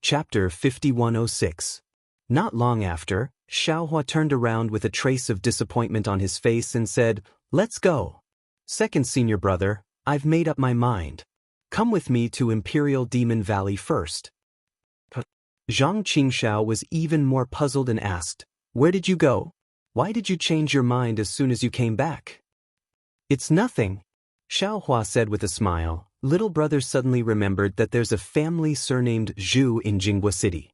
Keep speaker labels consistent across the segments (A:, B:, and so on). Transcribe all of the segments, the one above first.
A: Chapter 5106. Not long after, Xiaohua turned around with a trace of disappointment on his face and said, "Let's go. Second senior brother, I've made up my mind. Come with me to Imperial Demon Valley first." Zhang Qingxiao was even more puzzled and asked, "Where did you go? Why did you change your mind as soon as you came back?" "It's nothing," Xiaohua said with a smile. Little brother suddenly remembered that there's a family surnamed Zhu in Jinghua City.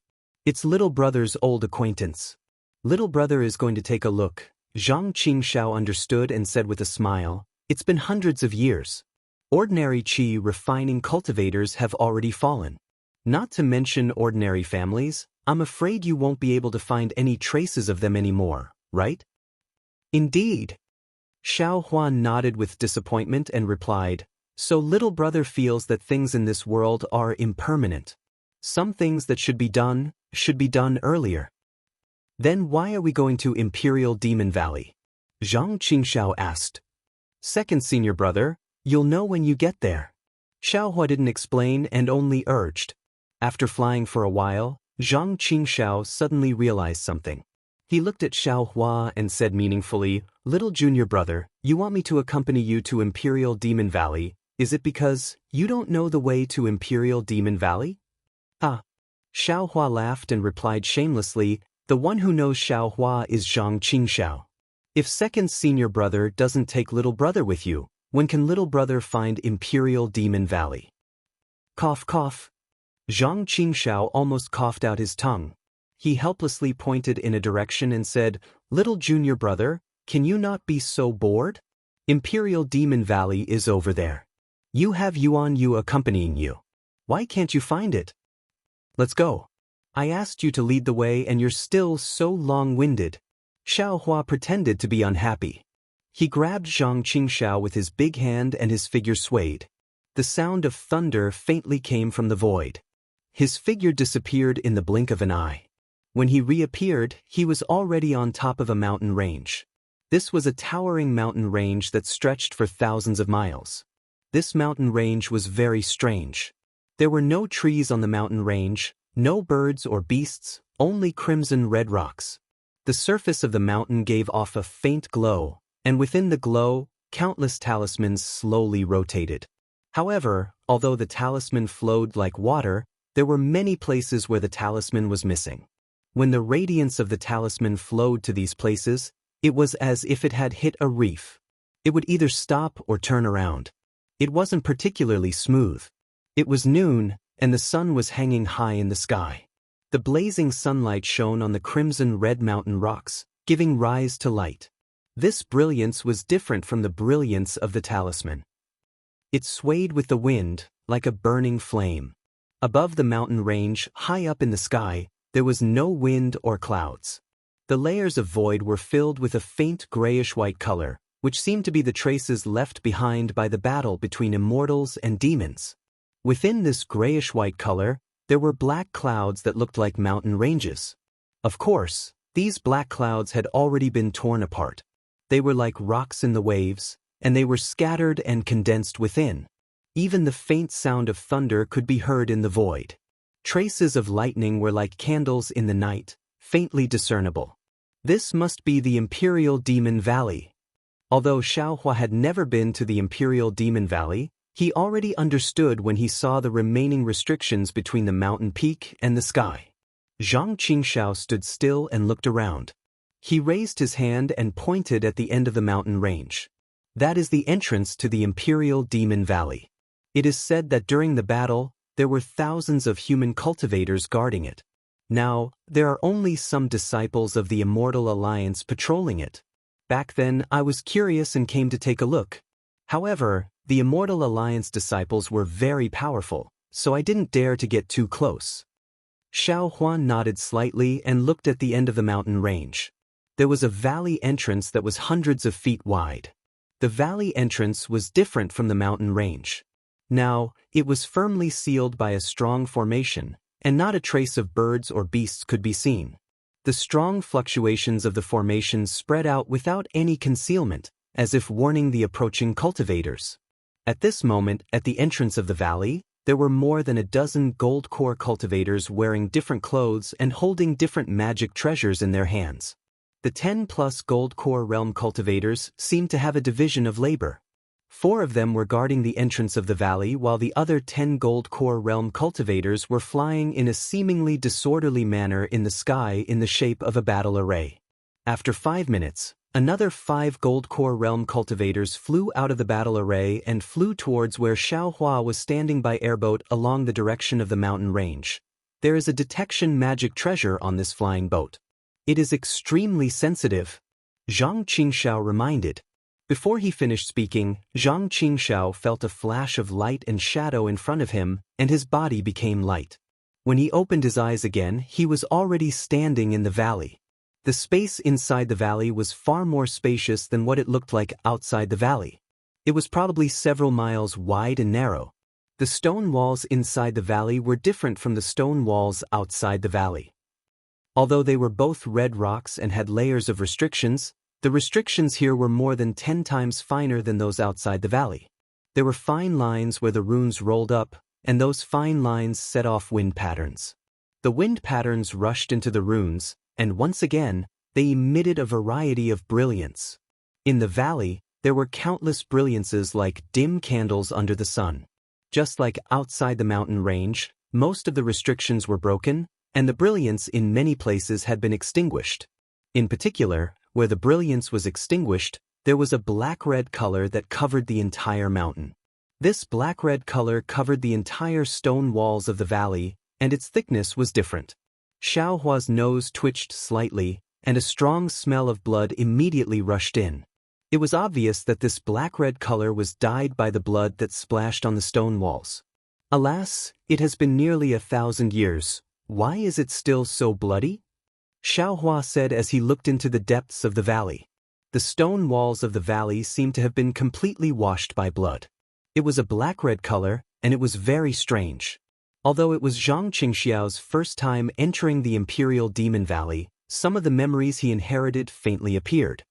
A: It's little brother's old acquaintance. Little brother is going to take a look. Zhang Qingxiao understood and said with a smile, "It's been hundreds of years. Ordinary qi refining cultivators have already fallen. Not to mention ordinary families, I'm afraid you won't be able to find any traces of them anymore, right?" "Indeed." Xiaohua nodded with disappointment and replied, "So little brother feels that things in this world are impermanent. Some things that should be done earlier." "Then why are we going to Imperial Demon Valley?" Zhang Qingxiao asked. "Second senior brother, you'll know when you get there." Xiaohua didn't explain and only urged. After flying for a while, Zhang Qingxiao suddenly realized something. He looked at Xiaohua and said meaningfully, "Little junior brother, you want me to accompany you to Imperial Demon Valley? Is it because you don't know the way to Imperial Demon Valley?" "Ah." Xiaohua laughed and replied shamelessly, "The one who knows Xiaohua is Zhang Qingxiao. If second senior brother doesn't take little brother with you, when can little brother find Imperial Demon Valley?" Cough cough. Zhang Qingxiao almost coughed out his tongue. He helplessly pointed in a direction and said, "Little junior brother, can you not be so bored? Imperial Demon Valley is over there. You have Yuan Yu accompanying you. Why can't you find it? Let's go. I asked you to lead the way and you're still so long-winded." Xiaohua pretended to be unhappy. He grabbed Zhang Qingxiao with his big hand and his figure swayed. The sound of thunder faintly came from the void. His figure disappeared in the blink of an eye. When he reappeared, he was already on top of a mountain range. This was a towering mountain range that stretched for thousands of miles. This mountain range was very strange. There were no trees on the mountain range, no birds or beasts, only crimson-red rocks. The surface of the mountain gave off a faint glow, and within the glow, countless talismans slowly rotated. However, although the talisman flowed like water, there were many places where the talisman was missing. When the radiance of the talisman flowed to these places, it was as if it had hit a reef. It would either stop or turn around. It wasn't particularly smooth. It was noon, and the sun was hanging high in the sky. The blazing sunlight shone on the crimson-red mountain rocks, giving rise to light. This brilliance was different from the brilliance of the talisman. It swayed with the wind, like a burning flame. Above the mountain range, high up in the sky, there was no wind or clouds. The layers of void were filled with a faint grayish-white color, which seemed to be the traces left behind by the battle between immortals and demons. Within this grayish-white color, there were black clouds that looked like mountain ranges. Of course, these black clouds had already been torn apart. They were like rocks in the waves, and they were scattered and condensed within. Even the faint sound of thunder could be heard in the void. Traces of lightning were like candles in the night, faintly discernible. This must be the Imperial Demon Valley. Although Xiaohua had never been to the Imperial Demon Valley, he already understood when he saw the remaining restrictions between the mountain peak and the sky. Zhang Qingxiao stood still and looked around. He raised his hand and pointed at the end of the mountain range. That is the entrance to the Imperial Demon Valley. It is said that during the battle, there were thousands of human cultivators guarding it. Now, there are only some disciples of the Immortal Alliance patrolling it. Back then, I was curious and came to take a look. However, the Immortal Alliance disciples were very powerful, so I didn't dare to get too close. Xiaohua nodded slightly and looked at the end of the mountain range. There was a valley entrance that was hundreds of feet wide. The valley entrance was different from the mountain range. Now, it was firmly sealed by a strong formation, and not a trace of birds or beasts could be seen. The strong fluctuations of the formation spread out without any concealment, as if warning the approaching cultivators. At this moment, at the entrance of the valley, there were more than a dozen gold core cultivators wearing different clothes and holding different magic treasures in their hands. The 10+ gold core realm cultivators seemed to have a division of labor. 4 of them were guarding the entrance of the valley while the other 10 gold core realm cultivators were flying in a seemingly disorderly manner in the sky in the shape of a battle array. After 5 minutes, another 5 gold core realm cultivators flew out of the battle array and flew towards where Xiaohua was standing by airboat along the direction of the mountain range. There is a detection magic treasure on this flying boat. It is extremely sensitive, Zhang Qingxiao reminded. Before he finished speaking, Zhang Qingxiao felt a flash of light and shadow in front of him, and his body became light. When he opened his eyes again, he was already standing in the valley. The space inside the valley was far more spacious than what it looked like outside the valley. It was probably several miles wide and narrow. The stone walls inside the valley were different from the stone walls outside the valley. Although they were both red rocks and had layers of restrictions, the restrictions here were more than 10 times finer than those outside the valley. There were fine lines where the runes rolled up, and those fine lines set off wind patterns. The wind patterns rushed into the runes, and once again, they emitted a variety of brilliance. In the valley, there were countless brilliances like dim candles under the sun. Just like outside the mountain range, most of the restrictions were broken, and the brilliance in many places had been extinguished. In particular, where the brilliance was extinguished, there was a black-red color that covered the entire mountain. This black-red color covered the entire stone walls of the valley, and its thickness was different. Xiaohua's nose twitched slightly, and a strong smell of blood immediately rushed in. It was obvious that this black-red color was dyed by the blood that splashed on the stone walls. Alas, it has been nearly 1,000 years. Why is it still so bloody? Xiaohua said as he looked into the depths of the valley. The stone walls of the valley seemed to have been completely washed by blood. It was a black-red color, and it was very strange. Although it was Zhang Qingxiao's first time entering the Imperial Demon Valley, some of the memories he inherited faintly appeared.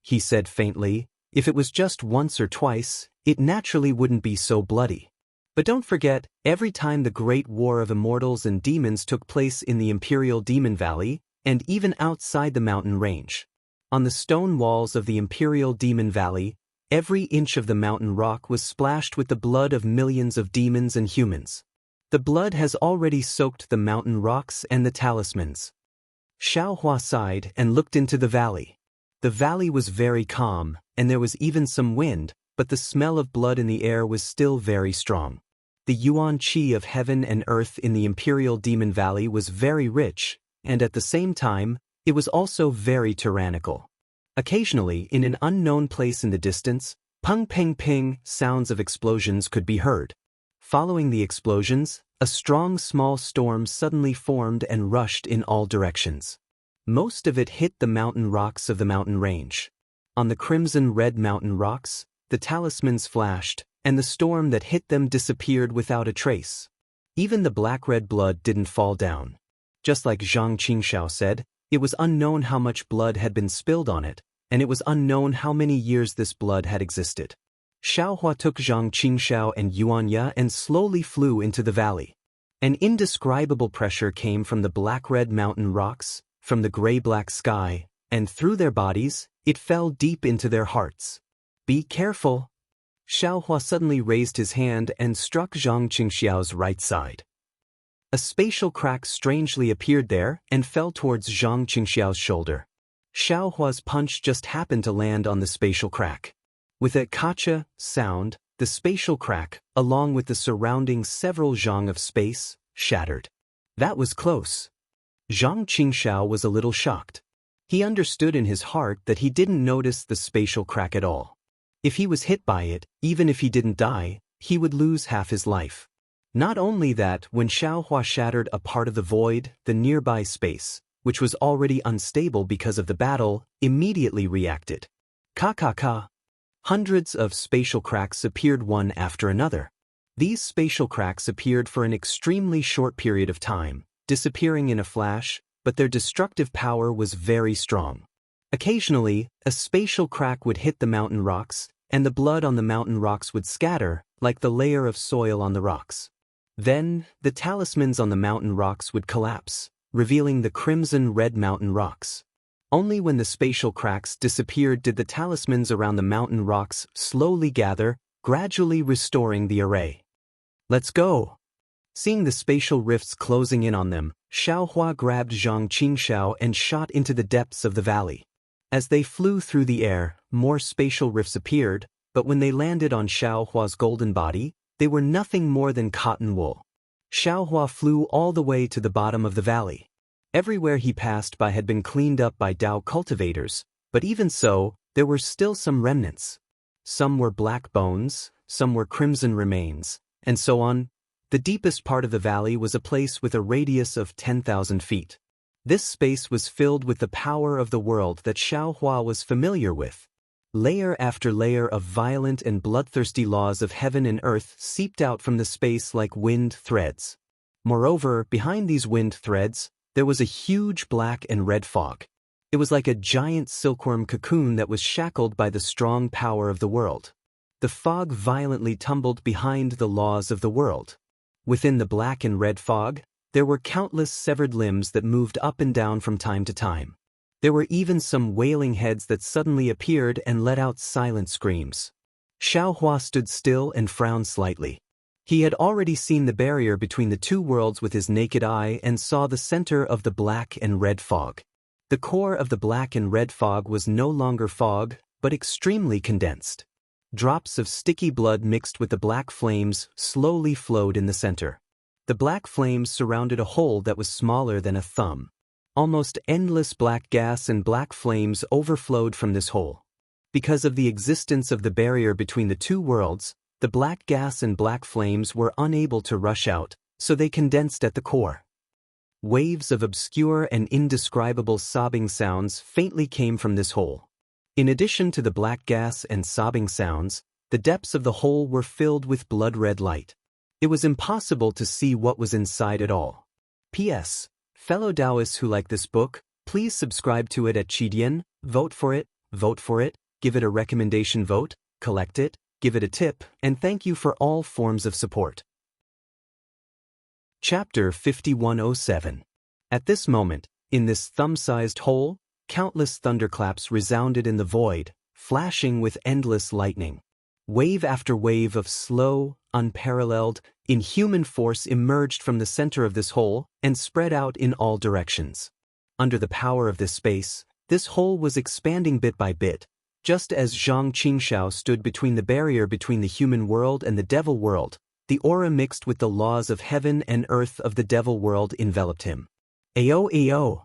A: He said faintly, if it was just once or twice, it naturally wouldn't be so bloody. But don't forget, every time the Great War of Immortals and Demons took place in the Imperial Demon Valley, and even outside the mountain range. On the stone walls of the Imperial Demon Valley, every inch of the mountain rock was splashed with the blood of millions of demons and humans. The blood has already soaked the mountain rocks and the talismans. Xiaohua sighed and looked into the valley. The valley was very calm, and there was even some wind, but the smell of blood in the air was still very strong. The yuan qi of heaven and earth in the Imperial Demon Valley was very rich, and at the same time, it was also very tyrannical. Occasionally, in an unknown place in the distance, pung ping ping sounds of explosions could be heard. Following the explosions, a strong small storm suddenly formed and rushed in all directions. Most of it hit the mountain rocks of the mountain range. On the crimson-red mountain rocks, the talismans flashed, and the storm that hit them disappeared without a trace. Even the black-red blood didn't fall down. Just like Zhang Qingxiao said, it was unknown how much blood had been spilled on it, and it was unknown how many years this blood had existed. Xiaohua took Zhang Qingxiao and Yuanya and slowly flew into the valley. An indescribable pressure came from the black-red mountain rocks, from the gray-black sky, and through their bodies, it fell deep into their hearts. Be careful. Xiaohua suddenly raised his hand and struck Zhang Qingxiao's right side. A spatial crack strangely appeared there and fell towards Zhang Qingxiao's shoulder. Xiaohua's punch just happened to land on the spatial crack. With a kacha sound, the spatial crack, along with the surrounding several zhang of space, shattered. That was close. Zhang Qingxiao was a little shocked. He understood in his heart that he didn't notice the spatial crack at all. If he was hit by it, even if he didn't die, he would lose half his life. Not only that, when Xiaohua shattered a part of the void, the nearby space, which was already unstable because of the battle, immediately reacted. Ka. Hundreds of spatial cracks appeared one after another. These spatial cracks appeared for an extremely short period of time, disappearing in a flash, but their destructive power was very strong. Occasionally, a spatial crack would hit the mountain rocks, and the blood on the mountain rocks would scatter, like the layer of soil on the rocks. Then, the talismans on the mountain rocks would collapse, revealing the crimson-red mountain rocks. Only when the spatial cracks disappeared did the talismans around the mountain rocks slowly gather, gradually restoring the array. Let's go! Seeing the spatial rifts closing in on them, Xiaohua grabbed Zhang Qingxiao and shot into the depths of the valley. As they flew through the air, more spatial rifts appeared, but when they landed on Xiaohua's golden body, they were nothing more than cotton wool. Xiaohua flew all the way to the bottom of the valley. Everywhere he passed by had been cleaned up by Dao cultivators, but even so, there were still some remnants. Some were black bones, some were crimson remains, and so on. The deepest part of the valley was a place with a radius of 10,000 feet. This space was filled with the power of the world that Xiaohua was familiar with. Layer after layer of violent and bloodthirsty laws of heaven and earth seeped out from the space like wind threads. Moreover, behind these wind threads, there was a huge black and red fog. It was like a giant silkworm cocoon that was shackled by the strong power of the world. The fog violently tumbled behind the laws of the world. Within the black and red fog, there were countless severed limbs that moved up and down from time to time. There were even some wailing heads that suddenly appeared and let out silent screams. Xiaohua stood still and frowned slightly. He had already seen the barrier between the two worlds with his naked eye and saw the center of the black and red fog. The core of the black and red fog was no longer fog, but extremely condensed. Drops of sticky blood mixed with the black flames slowly flowed in the center. The black flames surrounded a hole that was smaller than a thumb. Almost endless black gas and black flames overflowed from this hole. Because of the existence of the barrier between the two worlds, the black gas and black flames were unable to rush out, so they condensed at the core. Waves of obscure and indescribable sobbing sounds faintly came from this hole. In addition to the black gas and sobbing sounds, the depths of the hole were filled with blood-red light. It was impossible to see what was inside at all. P.S. Fellow Taoists who like this book, please subscribe to it at Qidian, vote for it, give it a recommendation vote, collect it, give it a tip, and thank you for all forms of support. Chapter 5107. At this moment, in this thumb-sized hole, countless thunderclaps resounded in the void, flashing with endless lightning. Wave after wave of slow, unparalleled, inhuman force emerged from the center of this hole and spread out in all directions. Under the power of this space, this hole was expanding bit by bit, just as Zhang Qingxiao stood between the barrier between the human world and the devil world. The aura mixed with the laws of heaven and earth of the devil world enveloped him. Ayo!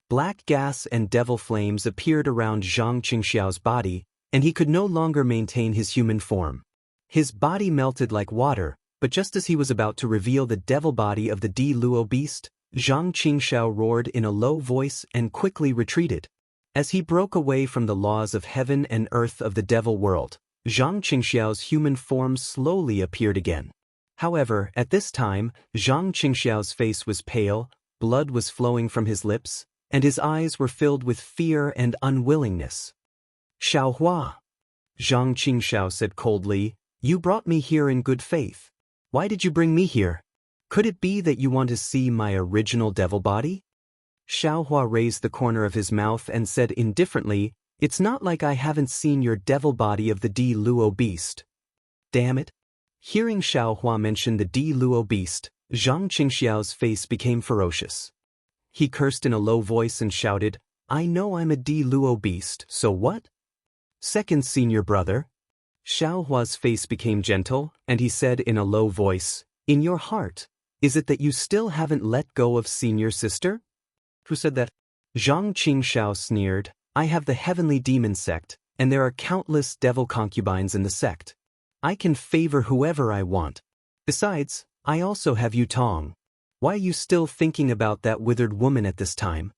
A: Black gas and devil flames appeared around Zhang Qingxiao's body, and he could no longer maintain his human form. His body melted like water, but just as he was about to reveal the devil body of the Di Luo beast, Zhang Qingxiao roared in a low voice and quickly retreated. As he broke away from the laws of heaven and earth of the devil world, Zhang Qingxiao's human form slowly appeared again. However, at this time, Zhang Qingxiao's face was pale, blood was flowing from his lips, and his eyes were filled with fear and unwillingness. Xiaohua, Zhang Qingxiao said coldly, you brought me here in good faith. Why did you bring me here? Could it be that you want to see my original devil body? Xiaohua raised the corner of his mouth and said indifferently, it's not like I haven't seen your devil body of the Di Luo beast. Damn it. Hearing Xiaohua mention the Di Luo beast, Zhang Qingxiao's face became ferocious. He cursed in a low voice and shouted, I know I'm a Di Luo beast, so what? Second senior brother. Xiaohua's face became gentle, and he said in a low voice, in your heart, is it that you still haven't let go of senior sister? Who said that? Zhang Qingxiao sneered, I have the heavenly demon sect, and there are countless devil concubines in the sect. I can favor whoever I want. Besides, I also have Yu Tong. Why are you still thinking about that withered woman at this time?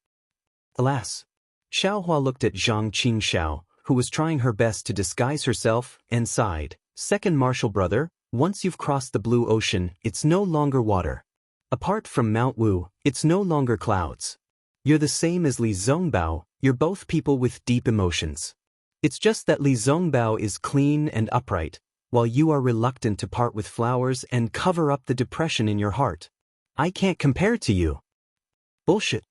A: Alas. Xiaohua looked at Zhang Qingxiao, who was trying her best to disguise herself, and sighed. Second martial brother, once you've crossed the blue ocean, it's no longer water. Apart from Mount Wu, it's no longer clouds. You're the same as Li Zongbao, you're both people with deep emotions. It's just that Li Zongbao is clean and upright, while you are reluctant to part with flowers and cover up the depression in your heart. I can't compare to you. Bullshit.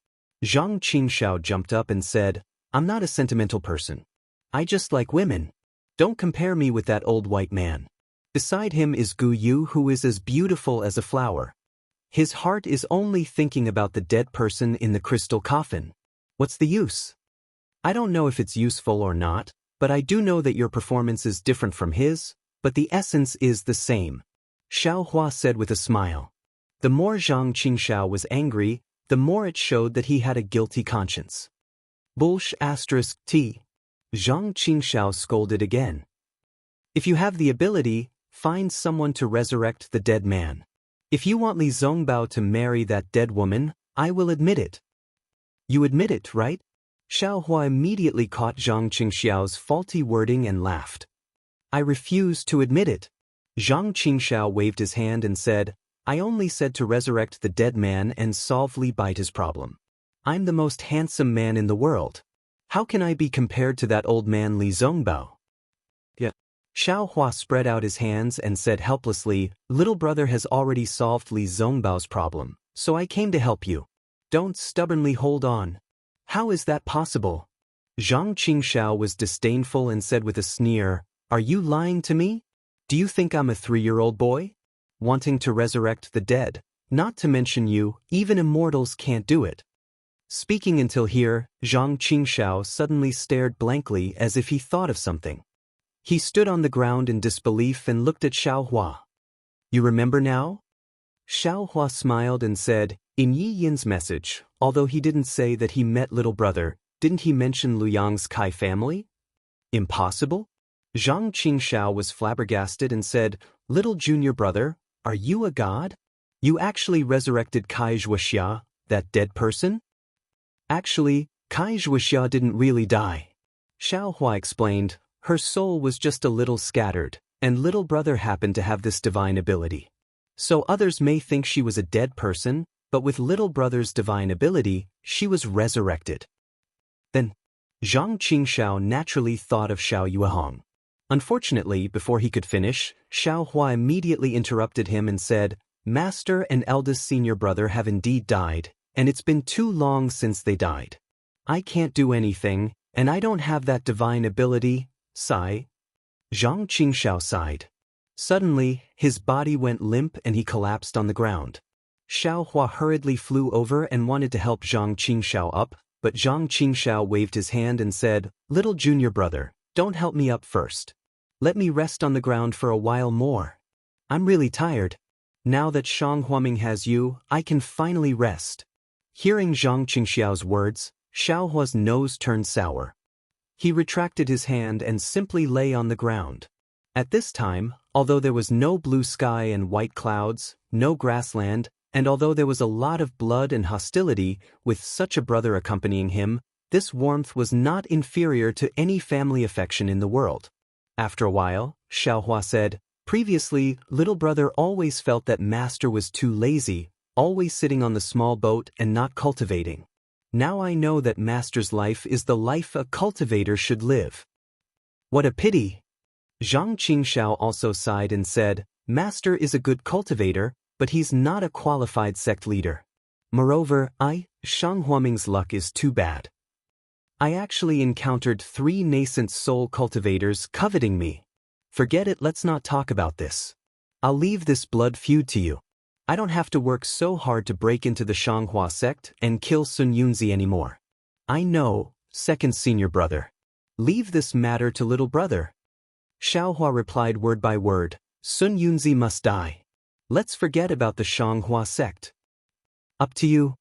A: Zhang Qingxiao jumped up and said, I'm not a sentimental person. I just like women. Don't compare me with that old white man. Beside him is Gu Yu, who is as beautiful as a flower. His heart is only thinking about the dead person in the crystal coffin. What's the use? I don't know if it's useful or not, but I do know that your performance is different from his, but the essence is the same. Xiao Hua said with a smile. The more Zhang Qingxiao was angry, the more it showed that he had a guilty conscience. Bullsh****. Zhang Qingxiao scolded again. If you have the ability, find someone to resurrect the dead man. If you want Li Zongbao to marry that dead woman, I will admit it. You admit it, right? Xiao Hua immediately caught Zhang Qingxiao's faulty wording and laughed. I refuse to admit it. Zhang Qingxiao waved his hand and said, I only said to resurrect the dead man and solve Li Baita's problem. I'm the most handsome man in the world. How can I be compared to that old man Li Zongbao? Yeah. Xiao Hua spread out his hands and said helplessly, Little brother has already solved Li Zongbao's problem, so I came to help you. Don't stubbornly hold on. How is that possible? Zhang Qingxiao was disdainful and said with a sneer, Are you lying to me? Do you think I'm a 3-year-old boy? Wanting to resurrect the dead, not to mention you, even immortals can't do it. Speaking until here, Zhang Qingxiao suddenly stared blankly as if he thought of something. He stood on the ground in disbelief and looked at Xiao Hua. You remember now? Xiao Hua smiled and said, in Yi Yin's message, although he didn't say that he met little brother, didn't he mention Liu Yang's Kai family? Impossible? Zhang Qingxiao was flabbergasted and said, Little junior brother, are you a god? You actually resurrected Kai Zhuoxia, that dead person? Actually, Kai Zhuoxia didn't really die. Xiao Hua explained, her soul was just a little scattered, and little brother happened to have this divine ability. So others may think she was a dead person, but with little brother's divine ability, she was resurrected. Then, Zhang Qingxiao naturally thought of Xiao Yuehong. Unfortunately, before he could finish, Xiao Hua immediately interrupted him and said, Master and eldest senior brother have indeed died, and it's been too long since they died. I can't do anything, and I don't have that divine ability, sigh. Zhang Qingxiao sighed. Suddenly, his body went limp and he collapsed on the ground. Xiao Hua hurriedly flew over and wanted to help Zhang Qingxiao up, but Zhang Qingxiao waved his hand and said, Little junior brother, don't help me up first. Let me rest on the ground for a while more. I'm really tired. Now that Shang Huaming has you, I can finally rest. Hearing Zhang Qingxiao's words, Xiao Hua's nose turned sour. He retracted his hand and simply lay on the ground. At this time, although there was no blue sky and white clouds, no grassland, and although there was a lot of blood and hostility, with such a brother accompanying him, this warmth was not inferior to any family affection in the world. After a while, Xiao Hua said, Previously, little brother always felt that master was too lazy, always sitting on the small boat and not cultivating. Now I know that master's life is the life a cultivator should live. What a pity! Zhang Qingxiao also sighed and said, Master is a good cultivator, but he's not a qualified sect leader. Moreover, Shang Huaming's luck is too bad. I actually encountered 3 nascent soul cultivators coveting me. Forget it, let's not talk about this. I'll leave this blood feud to you. I don't have to work so hard to break into the Shanghua sect and kill Sun Yunzi anymore. I know, second senior brother. Leave this matter to little brother. Xiao Hua replied word by word, Sun Yunzi must die. Let's forget about the Shanghua sect. Up to you.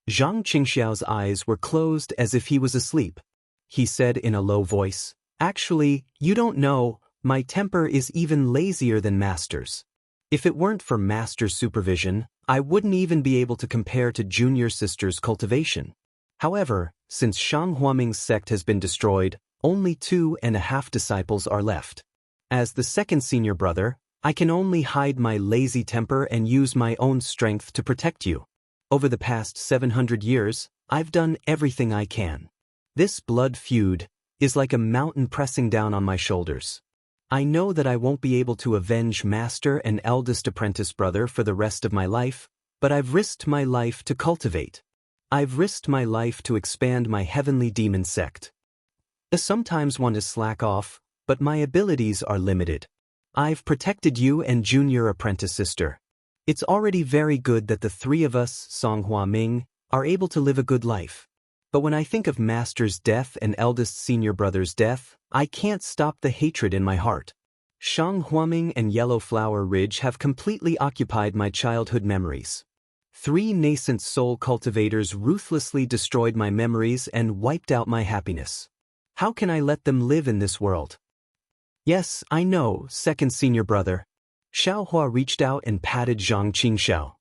A: Zhang Qingxiao's eyes were closed as if he was asleep. He said in a low voice, Actually, you don't know, my temper is even lazier than master's. If it weren't for master's supervision, I wouldn't even be able to compare to junior sister's cultivation. However, since Shang Huaming's sect has been destroyed, only 2.5 disciples are left. As the second senior brother, I can only hide my lazy temper and use my own strength to protect you. Over the past 700 years, I've done everything I can. This blood feud is like a mountain pressing down on my shoulders. I know that I won't be able to avenge master and eldest apprentice brother for the rest of my life, but I've risked my life to cultivate. I've risked my life to expand my heavenly demon sect. I sometimes want to slack off, but my abilities are limited. I've protected you and junior apprentice sister. It's already very good that the three of us, Song Hua Ming, are able to live a good life. But when I think of master's death and eldest senior brother's death, I can't stop the hatred in my heart. Shang Huaming and Yellow Flower Ridge have completely occupied my childhood memories. 3 nascent soul cultivators ruthlessly destroyed my memories and wiped out my happiness. How can I let them live in this world? Yes, I know, second senior brother. Xiaohua reached out and patted Zhang Qingxiao.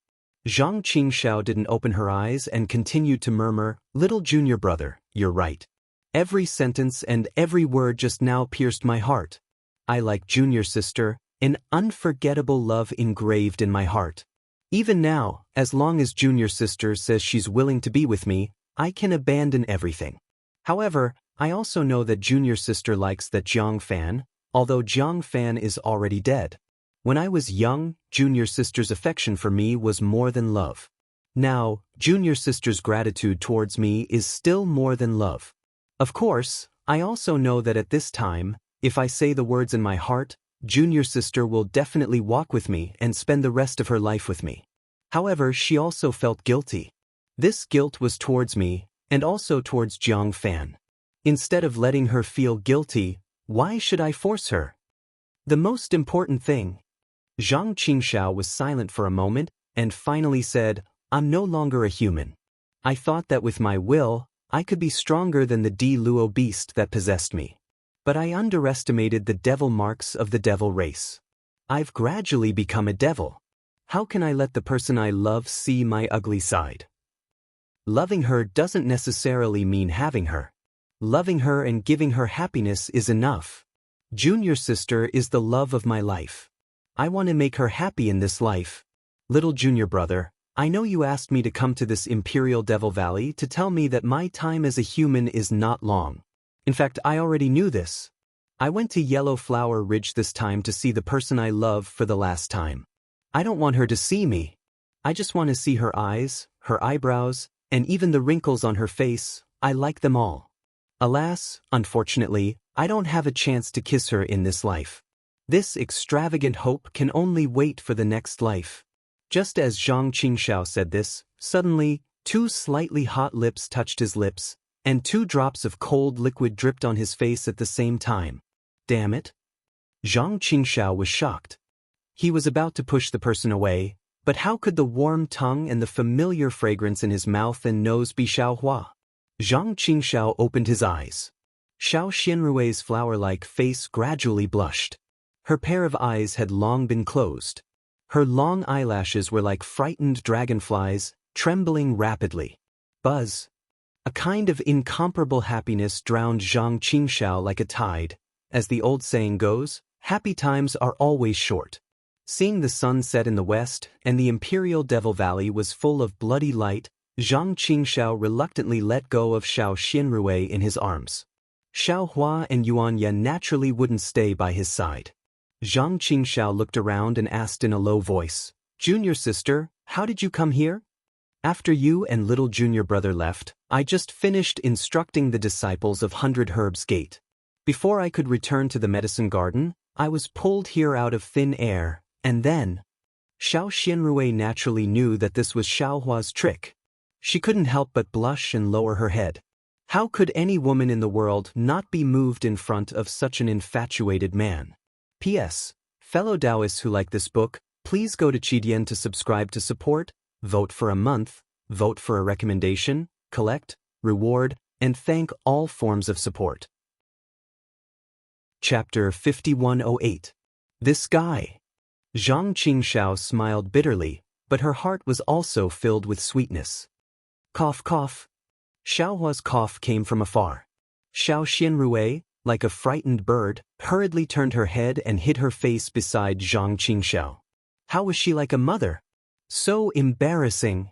A: Zhang Qingxiao didn't open her eyes and continued to murmur, "Little junior brother, you're right. Every sentence and every word just now pierced my heart. I like junior sister, an unforgettable love engraved in my heart. Even now, as long as junior sister says she's willing to be with me, I can abandon everything. However, I also know that junior sister likes that Jiang Fan, although Jiang Fan is already dead. When I was young, junior sister's affection for me was more than love. Now, junior sister's gratitude towards me is still more than love. Of course, I also know that at this time, if I say the words in my heart, junior sister will definitely walk with me and spend the rest of her life with me. However, she also felt guilty. This guilt was towards me, and also towards Jiang Fan. Instead of letting her feel guilty, why should I force her? The most important thing. Zhang Qingxiao was silent for a moment, and finally said, "I'm no longer a human. I thought that with my will, I could be stronger than the Di Luo beast that possessed me. But I underestimated the devil marks of the devil race. I've gradually become a devil. How can I let the person I love see my ugly side? Loving her doesn't necessarily mean having her. Loving her and giving her happiness is enough. Junior sister is the love of my life. I want to make her happy in this life. Little junior brother, I know you asked me to come to this Imperial Devil Valley to tell me that my time as a human is not long. In fact, I already knew this. I went to Yellow Flower Ridge this time to see the person I love for the last time. I don't want her to see me. I just want to see her eyes, her eyebrows, and even the wrinkles on her face. I like them all. Alas, unfortunately, I don't have a chance to kiss her in this life. This extravagant hope can only wait for the next life." Just as Zhang Qingxiao said this, suddenly, 2 slightly hot lips touched his lips, and 2 drops of cold liquid dripped on his face at the same time. Damn it! Zhang Qingxiao was shocked. He was about to push the person away, but how could the warm tongue and the familiar fragrance in his mouth and nose be Xiaohua? Zhang Qingxiao opened his eyes. Xiao Xianrui's flower-like face gradually blushed. Her pair of eyes had long been closed. Her long eyelashes were like frightened dragonflies, trembling rapidly. Buzz. A kind of incomparable happiness drowned Zhang Qingxiao like a tide. As the old saying goes, happy times are always short. Seeing the sun set in the west and the Imperial Devil Valley was full of bloody light, Zhang Qingxiao reluctantly let go of Xiao Xianrui in his arms. Xiao Hua and Yuan Yan naturally wouldn't stay by his side. Zhang Qingxiao looked around and asked in a low voice, "Junior sister, how did you come here?" "After you and little junior brother left, I just finished instructing the disciples of 100 Herbs Gate. Before I could return to the medicine garden, I was pulled here out of thin air, and then..." Xiao Xianrui naturally knew that this was Xiaohua's trick. She couldn't help but blush and lower her head. How could any woman in the world not be moved in front of such an infatuated man? P.S. Fellow Taoists who like this book, please go to Qidian to subscribe to support, vote for a month, vote for a recommendation, collect, reward, and thank all forms of support. Chapter 5108. This guy. Zhang Qingxiao smiled bitterly, but her heart was also filled with sweetness. Cough cough. Xiaohua's cough came from afar. Xiao Xianrui, like a frightened bird, hurriedly turned her head and hid her face beside Zhang Qingxiao. How was she like a mother? So embarrassing.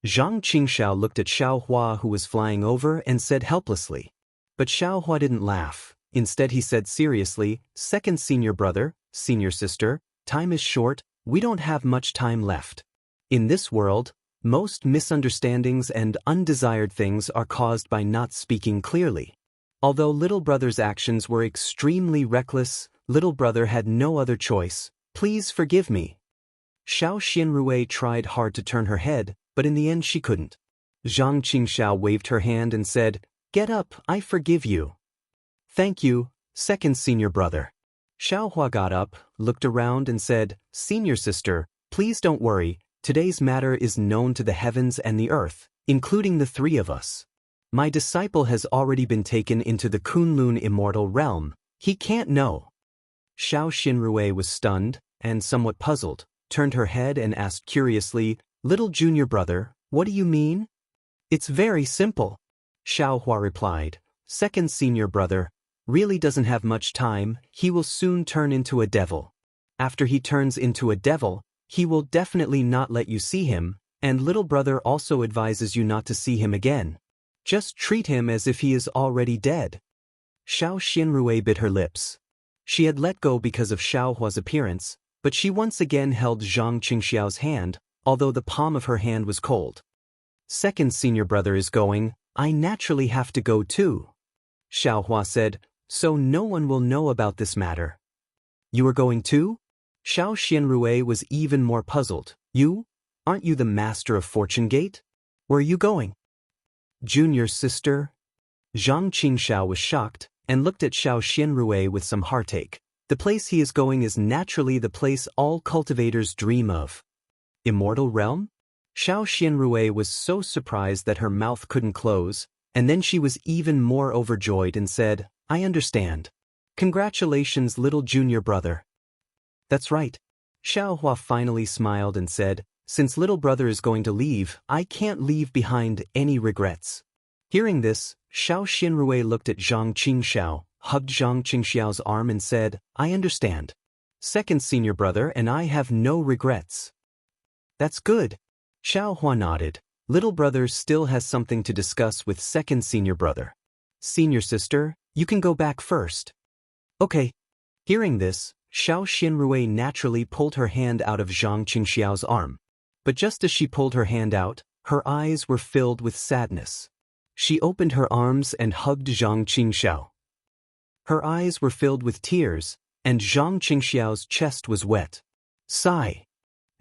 A: Zhang Qingxiao looked at Xiaohua who was flying over and said helplessly. But Xiaohua didn't laugh. Instead he said seriously, "Second senior brother, senior sister, time is short, we don't have much time left. In this world, most misunderstandings and undesired things are caused by not speaking clearly. Although little brother's actions were extremely reckless, little brother had no other choice. Please forgive me." Xiao Xianrui tried hard to turn her head, but in the end she couldn't. Zhang Qingxiao waved her hand and said, "Get up, I forgive you." "Thank you, second senior brother." Xiaohua got up, looked around and said, "Senior sister, please don't worry, today's matter is known to the heavens and the earth, including the three of us. My disciple has already been taken into the Kunlun immortal realm, he can't know." Xiao Xinrui was stunned, and somewhat puzzled, turned her head and asked curiously, "Little junior brother, what do you mean?" "It's very simple," Xiaohua replied. "Second senior brother really doesn't have much time, he will soon turn into a devil. After he turns into a devil, he will definitely not let you see him, and little brother also advises you not to see him again. Just treat him as if he is already dead." Xiao Xinrui bit her lips. She had let go because of Xiaohua's appearance, but she once again held Zhang Qingxiao's hand, although the palm of her hand was cold. "Second senior brother is going, I naturally have to go too," Xiaohua said, "so no one will know about this matter." "You are going too?" Xiao Xianrui was even more puzzled. "You? Aren't you the master of Fortune Gate? Where are you going?" "Junior sister?" Zhang Qingxiao was shocked, and looked at Xiao Xianrui with some heartache. The place he is going is naturally the place all cultivators dream of. Immortal realm? Xiao Xianrui was so surprised that her mouth couldn't close, and then she was even more overjoyed and said, "I understand. Congratulations, little junior brother." "That's right." Xiaohua finally smiled and said, "Since little brother is going to leave, I can't leave behind any regrets." Hearing this, Xiao Xinrui looked at Zhang Qingxiao, hugged Zhang Qingxiao's arm and said, "I understand. Second senior brother and I have no regrets." "That's good." Xiaohua nodded. Little brother still has something to discuss with second senior brother. "Senior sister, you can go back first." "Okay." Hearing this, Xiao Xinrui naturally pulled her hand out of Zhang Qingxiao's arm. But just as she pulled her hand out, her eyes were filled with sadness. She opened her arms and hugged Zhang Qingxiao. Her eyes were filled with tears, and Zhang Qingxiao's chest was wet. Sigh.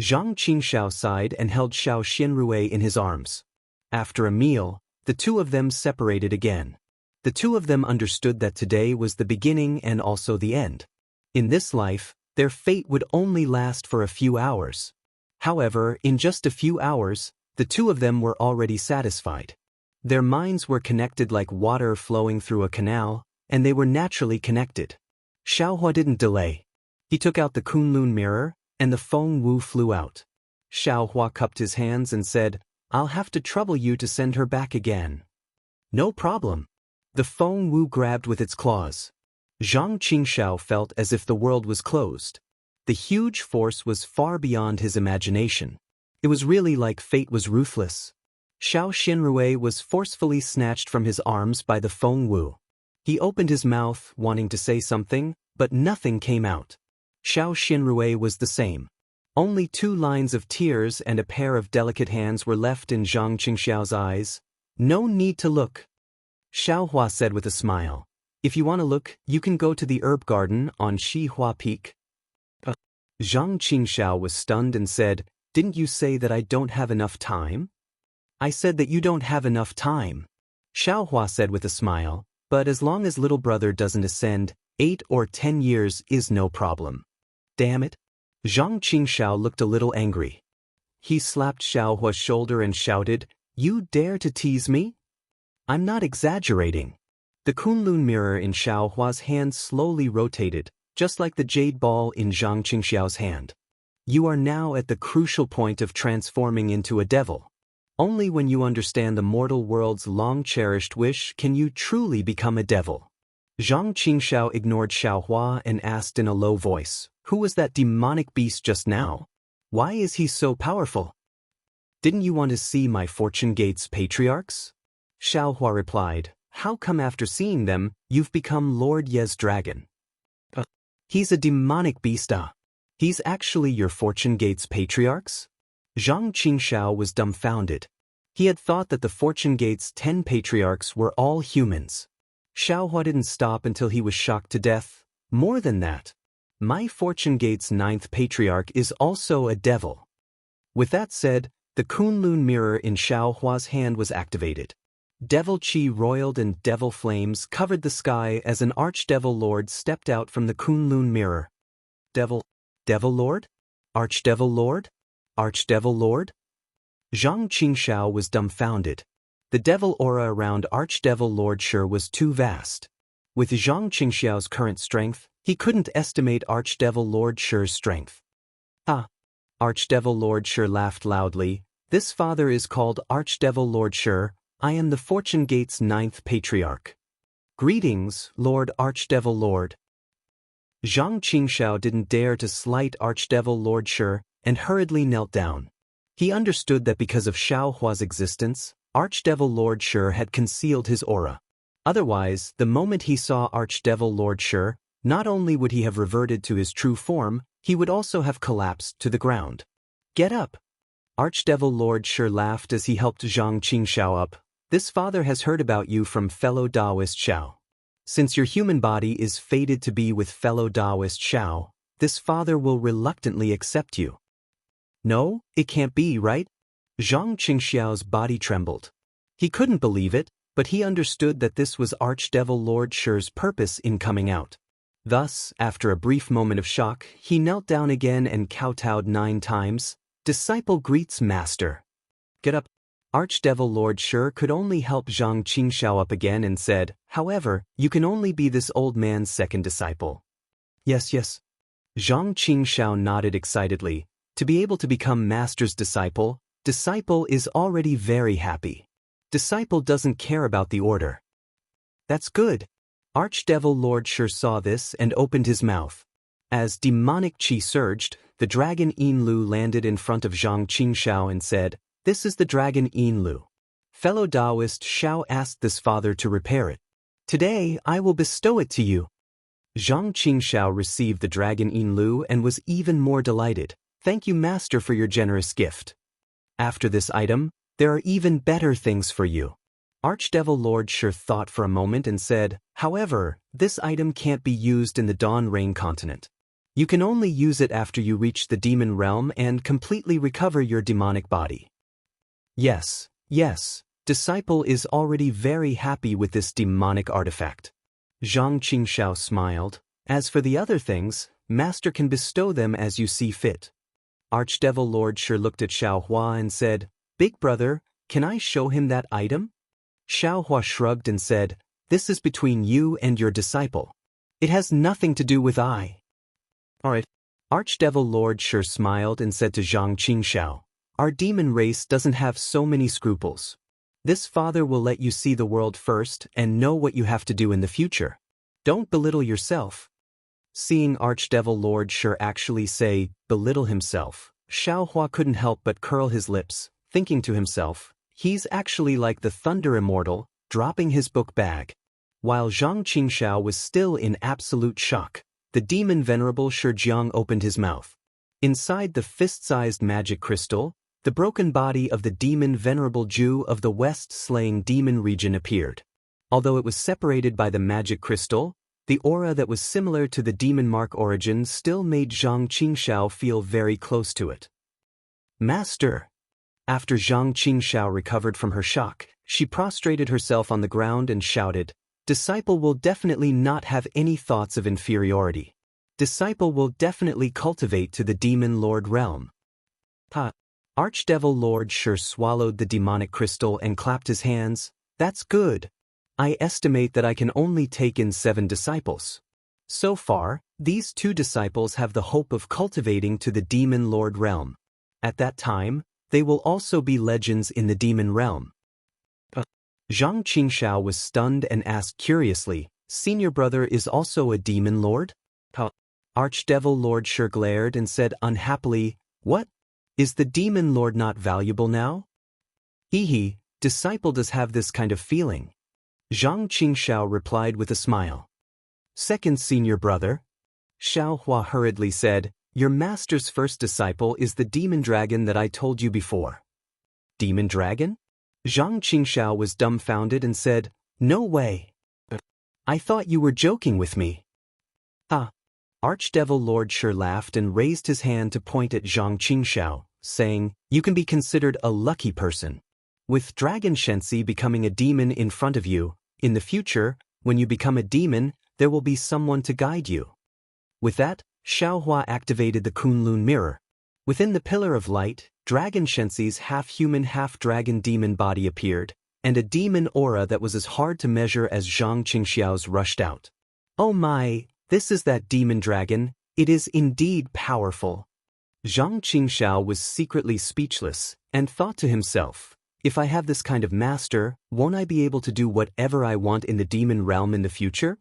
A: Zhang Qingxiao sighed and held Xiao Xianrui in his arms. After a meal, the two of them separated again. The two of them understood that today was the beginning and also the end. In this life, their fate would only last for a few hours. However, in just a few hours, the two of them were already satisfied. Their minds were connected like water flowing through a canal, and they were naturally connected. Xiaohua didn't delay. He took out the Kunlun mirror, and the Feng Wu flew out. Xiaohua cupped his hands and said, "I'll have to trouble you to send her back again." "No problem." The Feng Wu grabbed with its claws. Zhang Qingxiao felt as if the world was closed. The huge force was far beyond his imagination. It was really like fate was ruthless. Xiao Xinrui was forcefully snatched from his arms by the Feng Wu. He opened his mouth, wanting to say something, but nothing came out. Xiao Xinrui was the same. Only 2 lines of tears and a pair of delicate hands were left in Zhang Qingxiao's eyes. "No need to look," Xiaohua said with a smile. "If you want to look, you can go to the herb garden on Xihua Peak." Zhang Qingxiao was stunned and said, "Didn't you say that I don't have enough time?" "I said that you don't have enough time," Xiaohua said with a smile, "but as long as little brother doesn't ascend, 8 or 10 years is no problem." "Damn it." Zhang Qingxiao looked a little angry. He slapped Xiaohua's shoulder and shouted, "You dare to tease me? I'm not exaggerating." The Kunlun mirror in Xiaohua's hand slowly rotated, just like the jade ball in Zhang Qingxiao's hand. "You are now at the crucial point of transforming into a devil. Only when you understand the mortal world's long-cherished wish can you truly become a devil." Zhang Qingxiao ignored Xiaohua and asked in a low voice, "Who was that demonic beast just now? Why is he so powerful?" "Didn't you want to see my Fortune Gate's patriarchs?" Xiaohua replied, how come after seeing them, you've become Lord Ye's dragon? He's a demonic beast. He's actually your Fortune Gate's patriarchs? Zhang Qingshao was dumbfounded. He had thought that the Fortune Gate's 10 patriarchs were all humans. Xiaohua didn't stop until he was shocked to death. More than that, my Fortune Gate's 9th patriarch is also a devil. With that said, the Kunlun mirror in Xiaohua's hand was activated. Devil Qi roiled and devil flames covered the sky as an Archdevil Lord stepped out from the Kunlun mirror. Devil Lord? Archdevil Lord? Archdevil Lord? Zhang Qingshao was dumbfounded. The devil aura around Archdevil Lord Shi was too vast. With Zhang Qingxiao's current strength, he couldn't estimate Archdevil Lord Shi's strength. Archdevil Lord Shi laughed loudly. This father is called Archdevil Lord Shi. I am the Fortune Gate's 9th patriarch. Greetings, Lord Archdevil Lord. Zhang Qingshao didn't dare to slight Archdevil Lord Shi and hurriedly knelt down. He understood that because of Xiaohua's existence, Archdevil Lord Shi had concealed his aura. Otherwise, the moment he saw Archdevil Lord Shi, not only would he have reverted to his true form, he would also have collapsed to the ground. Get up! Archdevil Lord Shi laughed as he helped Zhang Qingshao up. This father has heard about you from fellow Taoist Xiao. Since your human body is fated to be with fellow Taoist Xiao, this father will reluctantly accept you. No, it can't be, right? Zhang Qingxiao's body trembled. He couldn't believe it, but he understood that this was Archdevil Lord Shi's purpose in coming out. Thus, after a brief moment of shock, he knelt down again and kowtowed 9 times. Disciple greets Master. Get up. Archdevil Lord Shi could only help Zhang Qingshao up again and said, however, you can only be this old man's second disciple. Yes. Zhang Qingshao nodded excitedly. To be able to become Master's disciple is already very happy. Disciple doesn't care about the order. That's good. Archdevil Lord Shi saw this and opened his mouth. As demonic qi surged, the dragon Yinlu landed in front of Zhang Qingshao and said, This is the dragon Yinlu. Fellow Taoist Xiao asked this father to repair it. Today I will bestow it to you. Zhang Qingshao received the dragon Yinlu and was even more delighted. Thank you, Master, for your generous gift. After this item, there are even better things for you. Archdevil Lord Shi thought for a moment and said, however, this item can't be used in the Dawn Rain continent. You can only use it after you reach the demon realm and completely recover your demonic body. Yes, Disciple is already very happy with this demonic artifact. Zhang Qingshao smiled. As for the other things, Master can bestow them as you see fit. Archdevil Lord Shi looked at Xiaohua and said, Big brother, can I show him that item? Xiaohua shrugged and said, This is between you and your disciple. It has nothing to do with I. Alright. Archdevil Lord Shi smiled and said to Zhang Qingshao, Our demon race doesn't have so many scruples. This father will let you see the world first and know what you have to do in the future. Don't belittle yourself. Seeing Archdevil Lord Shi actually say, belittle himself, Xiaohua couldn't help but curl his lips, thinking to himself, he's actually like the Thunder Immortal, dropping his book bag. While Zhang Qingshao was still in absolute shock, the demon Venerable Shijiang opened his mouth. Inside the fist-sized magic crystal, the broken body of the demon Venerable Ju of the West-slaying demon region appeared. Although it was separated by the magic crystal, the aura that was similar to the demon mark origin still made Zhang Qingshao feel very close to it. Master! After Zhang Qingshao recovered from her shock, she prostrated herself on the ground and shouted, Disciple will definitely not have any thoughts of inferiority. Disciple will definitely cultivate to the demon lord realm. Archdevil Lord Shi swallowed the demonic crystal and clapped his hands. That's good. I estimate that I can only take in 7 disciples. So far, these 2 disciples have the hope of cultivating to the demon lord realm. At that time, they will also be legends in the demon realm. Zhang Qingshao was stunned and asked curiously, Senior brother is also a demon lord? Archdevil Lord Shi glared and said unhappily, What? Is the demon lord not valuable now? Disciple does have this kind of feeling. Zhang Qingxiao replied with a smile. Second senior brother? Xiao Hua hurriedly said, your master's first disciple is the demon dragon that I told you before. Demon dragon? Zhang Qingxiao was dumbfounded and said, no way. I thought you were joking with me. Ah. Archdevil Lord Shi laughed and raised his hand to point at Zhang Qingxiao, saying, you can be considered a lucky person. With Dragon Shensi becoming a demon in front of you, in the future, when you become a demon, there will be someone to guide you. With that, Xiaohua activated the Kunlun mirror. Within the pillar of light, Dragon Shensi's half-human half-dragon demon body appeared, and a demon aura that was as hard to measure as Zhang Qingxiao's rushed out. Oh my, this is that demon dragon, it is indeed powerful. Zhang Qingxiao was secretly speechless, and thought to himself, if I have this kind of master, won't I be able to do whatever I want in the demon realm in the future?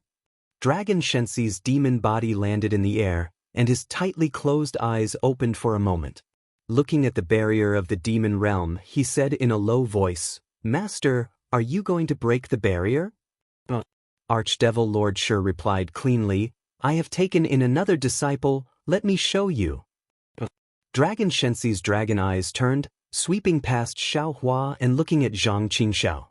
A: Dragon Shensi's demon body landed in the air, and his tightly closed eyes opened for a moment. Looking at the barrier of the demon realm, he said in a low voice, Master, are you going to break the barrier? Archdevil Lord Shi replied cleanly, I have taken in another disciple, let me show you. Dragon Shensi's dragon eyes turned, sweeping past Xiaohua and looking at Zhang Qingxiao.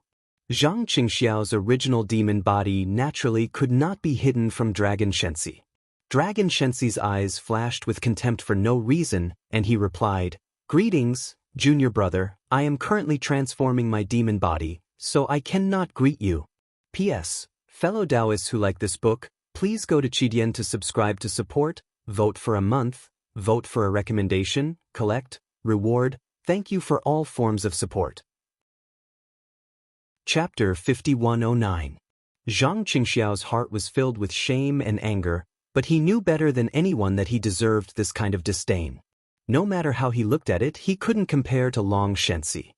A: Zhang Qingxiao's original demon body naturally could not be hidden from Dragon Shensi. Dragon Shensi's eyes flashed with contempt for no reason, and he replied, Greetings, junior brother, I am currently transforming my demon body, so I cannot greet you. P.S. Fellow Taoists who like this book, please go to Qidian to subscribe to support, vote for a month, vote for a recommendation, collect, reward, thank you for all forms of support. Chapter 5109. Zhang Qingxiao's heart was filled with shame and anger, but he knew better than anyone that he deserved this kind of disdain. No matter how he looked at it, he couldn't compare to Long Shensi.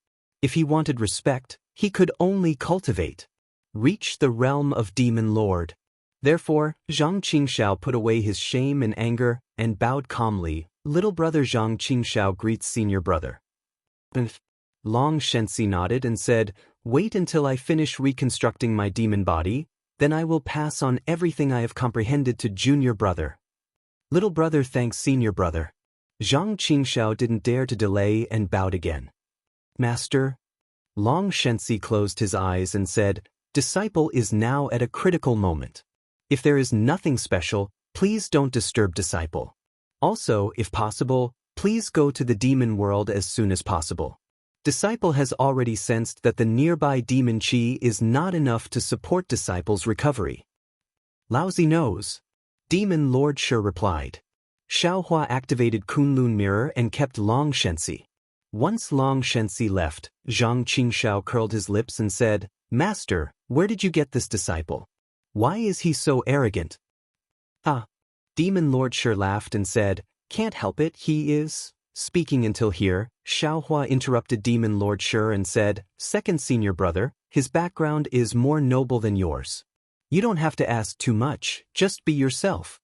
A: If he wanted respect, he could only cultivate. Reach the realm of Demon Lord. Therefore, Zhang Qingxiao put away his shame and anger, and bowed calmly, little brother Zhang Qingxiao greets senior brother. Long Shensi nodded and said, wait until I finish reconstructing my demon body, then I will pass on everything I have comprehended to junior brother. Little brother thanks senior brother. Zhang Qingxiao didn't dare to delay and bowed again. Master? Long Shensi closed his eyes and said, disciple is now at a critical moment. If there is nothing special, please don't disturb disciple. Also, if possible, please go to the demon world as soon as possible. Disciple has already sensed that the nearby demon chi is not enough to support disciple's recovery. Lousy knows. Demon Lord Shi replied. Xiaohua activated Kunlun mirror and kept Long Shensi. Once Long Shensi left, Zhang Qingxiao curled his lips and said, Master, where did you get this disciple? Why is he so arrogant? Ah. Demon Lord Shi laughed and said, can't help it, he is. Speaking until here, Xiaohua interrupted Demon Lord Shi and said, second senior brother, his background is more noble than yours. You don't have to ask too much, just be yourself.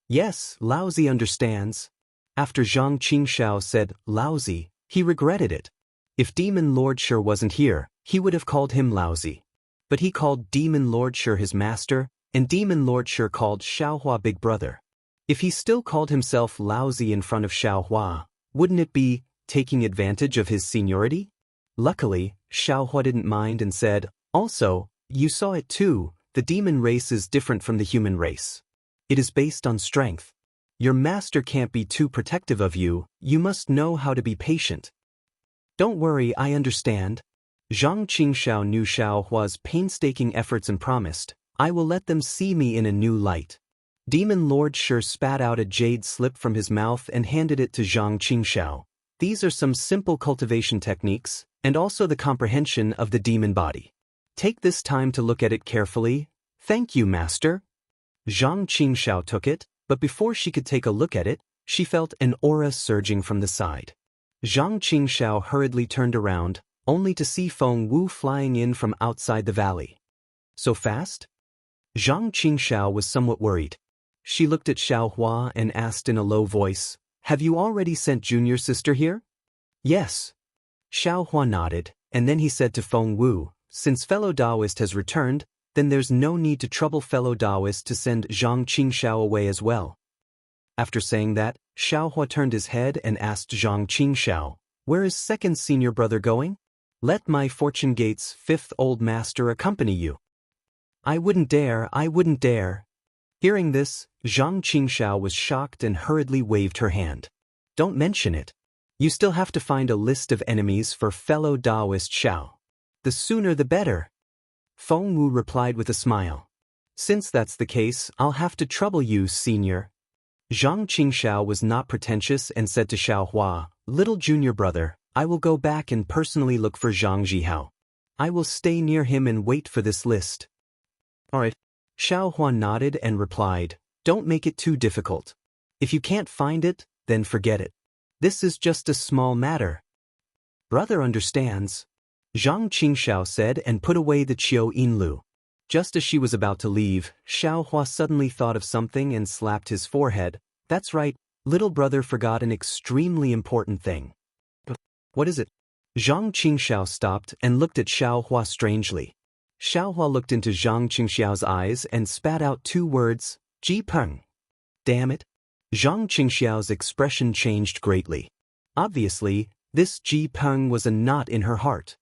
A: Yes, Laozi understands. After Zhang Qingxiao said, Laozi, he regretted it. If Demon Lord Shi wasn't here, he would have called him Laozi. But he called Demon Lord Shi his master, and Demon Lord Shi called Xiaohua big brother. If he still called himself Laozi in front of Xiaohua, wouldn't it be taking advantage of his seniority? Luckily, Xiaohua didn't mind and said, also, you saw it too, the demon race is different from the human race. It is based on strength. Your master can't be too protective of you, you must know how to be patient. Don't worry, I understand. Zhang Qingxiao knew Xiaohua's painstaking efforts and promised, I will let them see me in a new light. Demon Lord Shi spat out a jade slip from his mouth and handed it to Zhang Qingxiao. These are some simple cultivation techniques, and also the comprehension of the demon body. Take this time to look at it carefully. Thank you, master. Zhang Qingxiao took it, but before she could take a look at it, she felt an aura surging from the side. Zhang Qingxiao hurriedly turned around, only to see Feng Wu flying in from outside the valley. So fast? Zhang Qingxiao was somewhat worried. She looked at Xiaohua and asked in a low voice, have you already sent junior sister here? Yes. Xiaohua nodded, and then he said to Feng Wu, since fellow Taoist has returned, then there's no need to trouble fellow Taoist to send Zhang Qingxiao away as well. After saying that, Xiaohua turned his head and asked Zhang Qingxiao, "Where is second senior brother going? Let my Fortune Gate's fifth old master accompany you." I wouldn't dare. Hearing this, Zhang Qingxiao was shocked and hurriedly waved her hand. Don't mention it. You still have to find a list of enemies for fellow Taoist Xiao. The sooner the better. Feng Wu replied with a smile. Since that's the case, I'll have to trouble you, senior. Zhang Qingxiao was not pretentious and said to Xiaohua, "Little junior brother, I will go back and personally look for Zhang Zhihao. I will stay near him and wait for this list." Alright. Xiaohua nodded and replied, "Don't make it too difficult. If you can't find it, then forget it. This is just a small matter." "Brother understands," Zhang Qingxiao said and put away the Qiu Yinlu. Just as she was about to leave, Xiaohua suddenly thought of something and slapped his forehead. "That's right, little brother forgot an extremely important thing." "What is it?" Zhang Qingxiao stopped and looked at Xiaohua strangely. Xiaohua looked into Zhang Qingxiao's eyes and spat out two words, "Ji Peng." Damn it. Zhang Qingxiao's expression changed greatly. Obviously, this Ji Peng was a knot in her heart.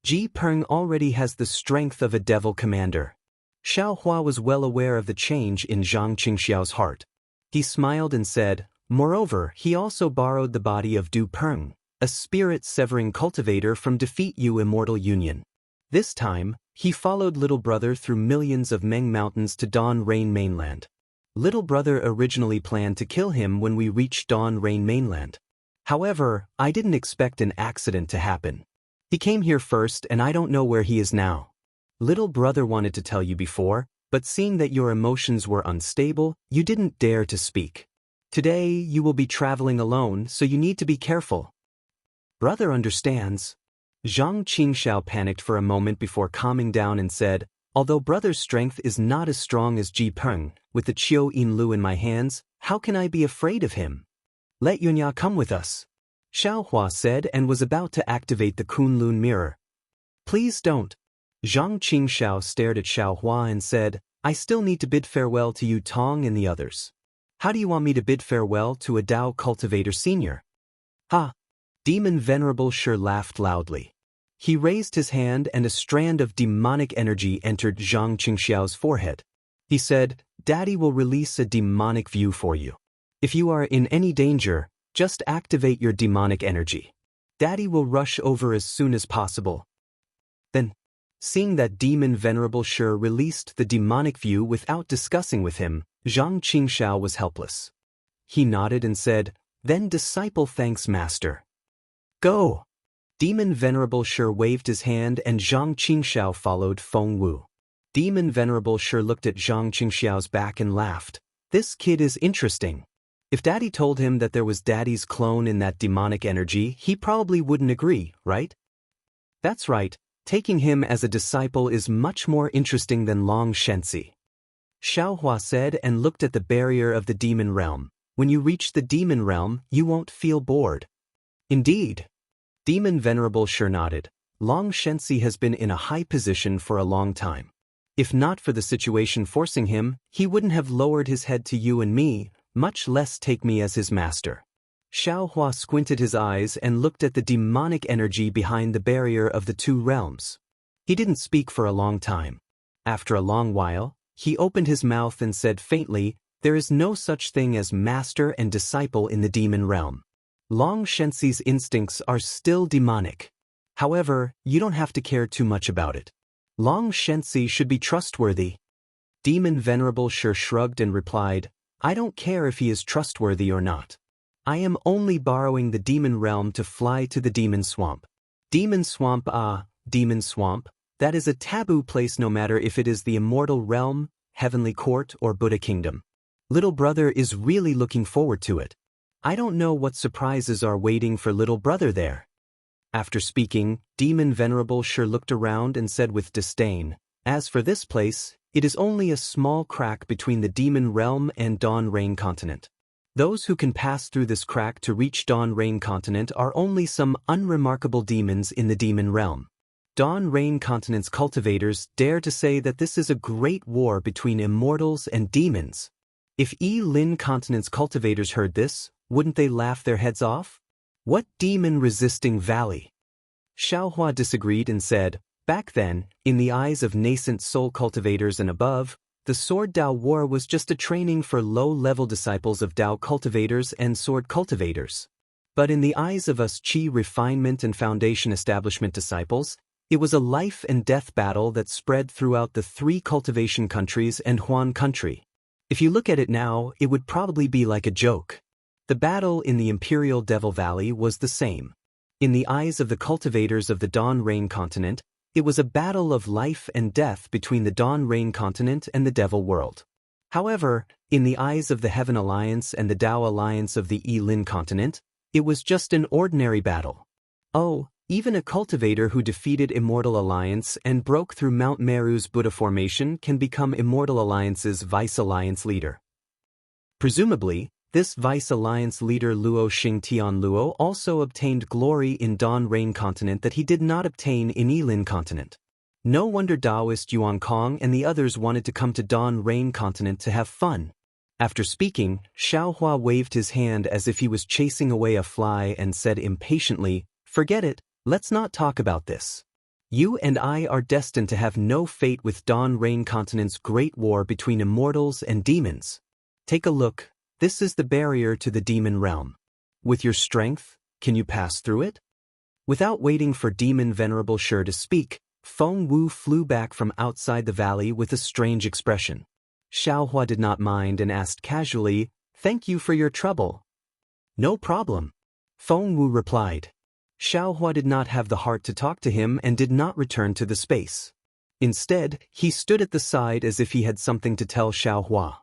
A: Ji Peng already has the strength of a devil commander. Xiaohua was well aware of the change in Zhang Qingxiao's heart. He smiled and said, "Moreover, he also borrowed the body of Du Peng, a spirit-severing cultivator from Defeat You Immortal Union. This time, he followed little brother through millions of Meng Mountains to Dawn Rain Mainland. Little brother originally planned to kill him when we reached Dawn Rain Mainland. However, I didn't expect an accident to happen. He came here first and I don't know where he is now. Little brother wanted to tell you before, but seeing that your emotions were unstable, you didn't dare to speak. Today, you will be traveling alone, so you need to be careful." "Brother understands." Zhang Qingxiao panicked for a moment before calming down and said, "Although brother's strength is not as strong as Ji Peng, with the Qiu Yinlu in my hands, how can I be afraid of him? Let Yunya come with us," Xiaohua said and was about to activate the Kunlun mirror. "Please don't." Zhang Qingxiao stared at Xiaohua and said, "I still need to bid farewell to you Tong and the others. How do you want me to bid farewell to a Dao cultivator senior?" "Ha!" Demon Venerable Shi laughed loudly. He raised his hand and a strand of demonic energy entered Zhang Qingxiao's forehead. He said, "Daddy will release a demonic view for you. If you are in any danger, just activate your demonic energy. Daddy will rush over as soon as possible." Then, seeing that Demon Venerable Shi released the demonic view without discussing with him, Zhang Qingxiao was helpless. He nodded and said, "Then disciple thanks master. Go." Demon Venerable Shi waved his hand and Zhang Qingxiao followed Feng Wu. Demon Venerable Shi looked at Zhang Qingxiao's back and laughed. "This kid is interesting. If Daddy told him that there was Daddy's clone in that demonic energy, he probably wouldn't agree, right?" "That's right, taking him as a disciple is much more interesting than Long Shensi," Xiaohua said and looked at the barrier of the demon realm. "When you reach the demon realm, you won't feel bored." "Indeed." Demon Venerable Shi nodded. Long Shensi has been in a high position for a long time. If not for the situation forcing him, he wouldn't have lowered his head to you and me, much less take me as his master. Xiaohua squinted his eyes and looked at the demonic energy behind the barrier of the two realms. He didn't speak for a long time. After a long while, he opened his mouth and said faintly, "There is no such thing as master and disciple in the demon realm. Long Shensi's instincts are still demonic. However, you don't have to care too much about it. Long Shensi should be trustworthy." Demon Venerable Shi shrugged and replied, "I don't care if he is trustworthy or not. I am only borrowing the demon realm to fly to the demon swamp." Demon swamp, demon swamp, that is a taboo place no matter if it is the immortal realm, heavenly court or Buddha kingdom. Little brother is really looking forward to it. I don't know what surprises are waiting for little brother there. After speaking, Demon Venerable Shi looked around and said with disdain, "As for this place, it is only a small crack between the demon realm and Dawn Rain continent. Those who can pass through this crack to reach Dawn Rain continent are only some unremarkable demons in the demon realm. Dawn Rain Continent's cultivators dare to say that this is a great war between immortals and demons. If Lin Continent's cultivators heard this, wouldn't they laugh their heads off? What demon-resisting valley? Xiaohua disagreed and said, back then, in the eyes of nascent soul cultivators and above, the Sword Dao War was just a training for low-level disciples of Dao cultivators and sword cultivators. But in the eyes of us Qi refinement and foundation establishment disciples, it was a life-and-death battle that spread throughout the 3 cultivation countries and Huan country. If you look at it now, it would probably be like a joke. The battle in the Imperial Devil Valley was the same. In the eyes of the cultivators of the Dawn Rain Continent, it was a battle of life and death between the Dawn Rain Continent and the Devil World. However, in the eyes of the Heaven Alliance and the Dao Alliance of the Lin Continent, it was just an ordinary battle. Oh, even a cultivator who defeated Immortal Alliance and broke through Mount Meru's Buddha formation can become Immortal Alliance's Vice Alliance leader. Presumably, this Vice Alliance leader Luo Xingtian Luo also obtained glory in Dawn Rain Continent that he did not obtain in Lin Continent. No wonder Taoist Yuan Kong and the others wanted to come to Dawn Rain Continent to have fun. After speaking, Xiaohua waved his hand as if he was chasing away a fly and said impatiently, forget it, let's not talk about this. You and I are destined to have no fate with Dawn Rain Continent's great war between immortals and demons. Take a look, this is the barrier to the demon realm. With your strength, can you pass through it? Without waiting for Demon Venerable Shi to speak, Feng Wu flew back from outside the valley with a strange expression. Xiaohua did not mind and asked casually, thank you for your trouble. No problem. Feng Wu replied. Xiaohua did not have the heart to talk to him and did not return to the space. Instead, he stood at the side as if he had something to tell Xiaohua.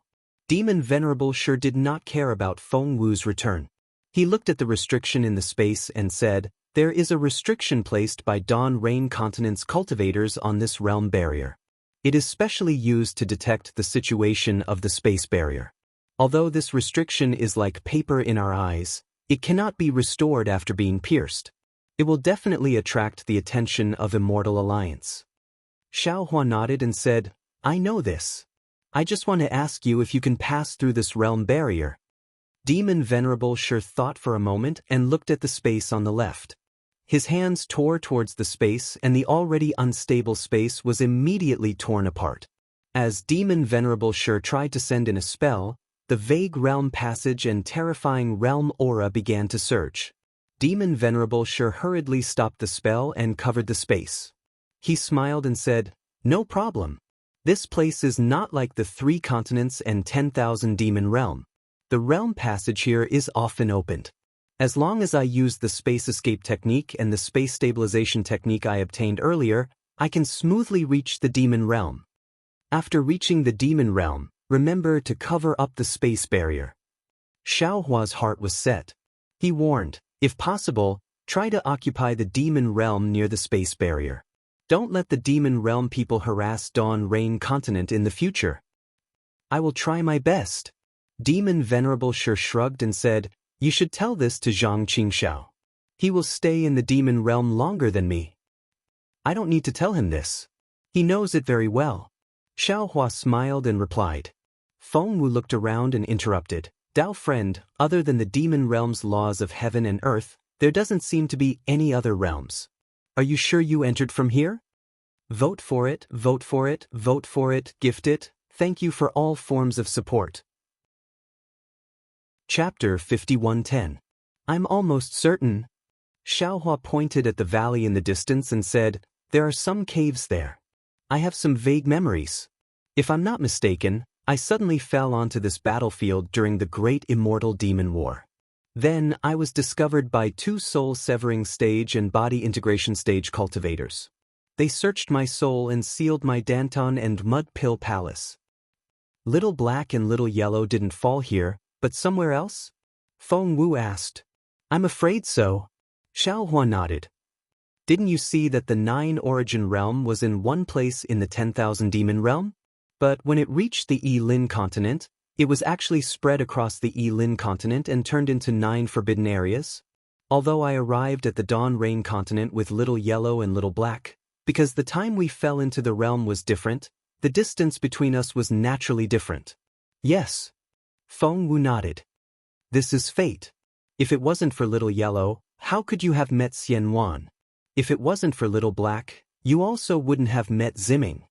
A: Demon Venerable Shi did not care about Feng Wu's return. He looked at the restriction in the space and said, there is a restriction placed by Dawn Rain Continent's cultivators on this realm barrier. It is specially used to detect the situation of the space barrier. Although this restriction is like paper in our eyes, it cannot be restored after being pierced. It will definitely attract the attention of Immortal Alliance. Xiaohua nodded and said, I know this. I just want to ask you if you can pass through this realm barrier. Demon Venerable Shi thought for a moment and looked at the space on the left. His hands tore towards the space and the already unstable space was immediately torn apart. As Demon Venerable Shi tried to send in a spell, the vague realm passage and terrifying realm aura began to surge. Demon Venerable Shi hurriedly stopped the spell and covered the space. He smiled and said, no problem. This place is not like the 3 continents and 10,000 demon realm. The realm passage here is often opened. As long as I use the space escape technique and the space stabilization technique I obtained earlier, I can smoothly reach the demon realm. After reaching the demon realm, remember to cover up the space barrier. Xiaohua's heart was set. He warned, if possible, try to occupy the demon realm near the space barrier. Don't let the demon realm people harass Dawn Rain Continent in the future. I will try my best. Demon Venerable Shi shrugged and said, you should tell this to Zhang Qingxiao. He will stay in the demon realm longer than me. I don't need to tell him this. He knows it very well. Xiaohua smiled and replied. Feng Wu looked around and interrupted. Dao friend, other than the demon realm's laws of heaven and earth, there doesn't seem to be any other realms. Are you sure you entered from here? Vote for it, vote for it, vote for it, gift it. Thank you for all forms of support. Chapter 5110. I'm almost certain. Xiaohua pointed at the valley in the distance and said, there are some caves there. I have some vague memories. If I'm not mistaken, I suddenly fell onto this battlefield during the Great Immortal Demon War. Then I was discovered by 2 soul-severing stage and body integration stage cultivators. They searched my soul and sealed my Danton and Mud Pill Palace. Little Black and Little Yellow didn't fall here, but somewhere else? Feng Wu asked. I'm afraid so. Xiaohua nodded. Didn't you see that the 9 origin realm was in one place in the 10,000 demon realm? But when it reached the Lin continent, it was actually spread across the Lin continent and turned into 9 forbidden areas? Although I arrived at the Dawn Rain continent with Little Yellow and Little Black, Because the time we fell into the realm was different, the distance between us was naturally different. Yes. Feng Wu nodded. This is fate. If it wasn't for Little Yellow, how could you have met Xian Wan? If it wasn't for Little Black, you also wouldn't have met Zimming.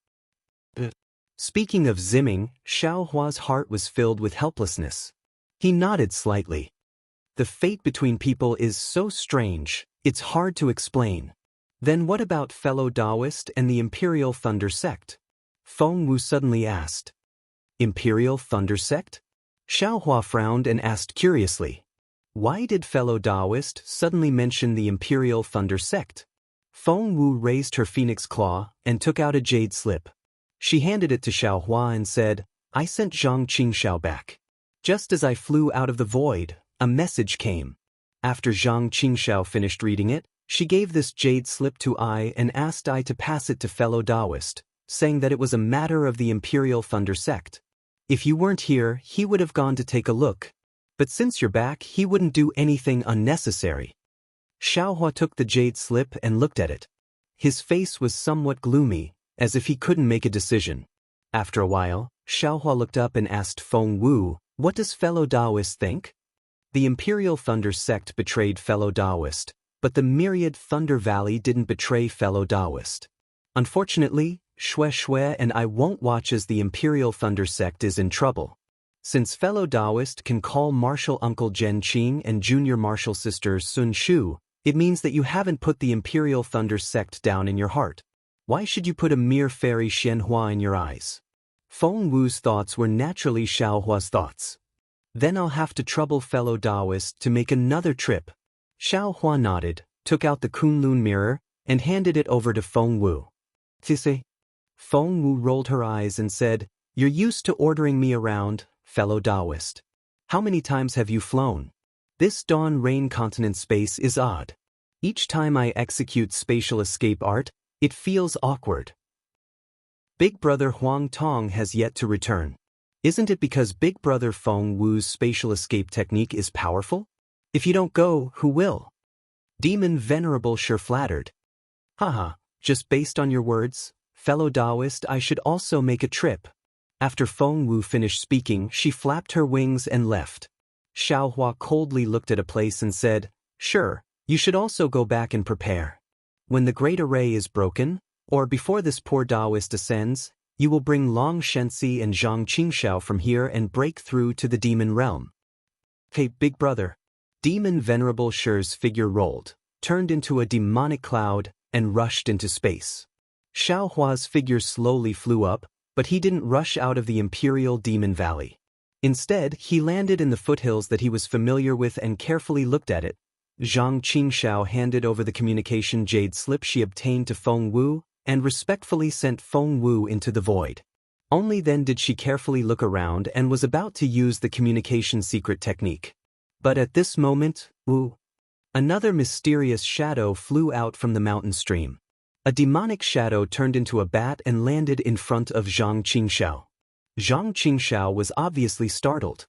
A: Speaking of Zimming, Xiao Hua's heart was filled with helplessness. He nodded slightly. The fate between people is so strange, it's hard to explain. Then what about fellow Taoist and the Imperial Thunder Sect? Feng Wu suddenly asked. Imperial Thunder Sect? Xiao Hua frowned and asked curiously. Why did fellow Taoist suddenly mention the Imperial Thunder Sect? Feng Wu raised her phoenix claw and took out a jade slip. She handed it to Xiao Hua and said, I sent Zhang Qingxiao back. Just as I flew out of the void, a message came. After Zhang Qingxiao finished reading it, she gave this jade slip to I and asked I to pass it to fellow Taoist, saying that it was a matter of the Imperial Thunder Sect. If you weren't here, he would have gone to take a look. But since you're back, he wouldn't do anything unnecessary. Xiao Hua took the jade slip and looked at it. His face was somewhat gloomy, as if he couldn't make a decision. After a while, Xiao Hua looked up and asked Feng Wu, what does fellow Taoist think? The Imperial Thunder Sect betrayed fellow Taoist, but the Myriad Thunder Valley didn't betray fellow Taoist. Unfortunately, Xue and I won't watch as the Imperial Thunder Sect is in trouble. Since fellow Taoist can call martial uncle Zhen Qing and junior martial sister Sun Shu, it means that you haven't put the Imperial Thunder Sect down in your heart. Why should you put a mere fairy Xianhua in your eyes? Feng Wu's thoughts were naturally Xiao Hua's thoughts. Then I'll have to trouble fellow Taoist to make another trip. Xiao Hua nodded, took out the Kunlun mirror, and handed it over to Feng Wu. Tisse? Feng Wu rolled her eyes and said, You're used to ordering me around, fellow Taoist. How many times have you flown? This Dawn Rain continent space is odd. Each time I execute spatial escape art, it feels awkward. Big Brother Huang Tong has yet to return. Isn't it because Big Brother Feng Wu's spatial escape technique is powerful? If you don't go, who will? Demon Venerable sure flattered. Haha, just based on your words, fellow Taoist, I should also make a trip. After Feng Wu finished speaking, she flapped her wings and left. Xiao Hua coldly looked at a place and said, Sure, you should also go back and prepare. When the Great Array is broken, or before this poor Taoist ascends, you will bring Long Shenxi and Zhang Qingxiao from here and break through to the demon realm. Hey, Big Brother. Demon Venerable Shi's figure rolled, turned into a demonic cloud, and rushed into space. Xiao Hua's figure slowly flew up, but he didn't rush out of the Imperial Demon Valley. Instead, he landed in the foothills that he was familiar with and carefully looked at it. Zhang Qingxiao handed over the communication jade slip she obtained to Feng Wu, and respectfully sent Feng Wu into the void. Only then did she carefully look around and was about to use the communication secret technique. But at this moment, another mysterious shadow flew out from the mountain stream. A demonic shadow turned into a bat and landed in front of Zhang Qingxiao. Zhang Qingxiao was obviously startled.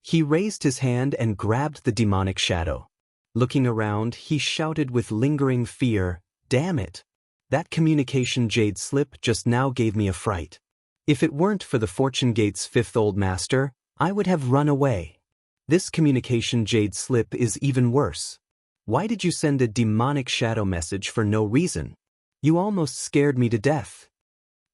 A: He raised his hand and grabbed the demonic shadow. Looking around, he shouted with lingering fear, Damn it! That communication jade slip just now gave me a fright. If it weren't for the Fortune Gate's fifth old master, I would have run away. This communication jade slip is even worse. Why did you send a demonic shadow message for no reason? You almost scared me to death.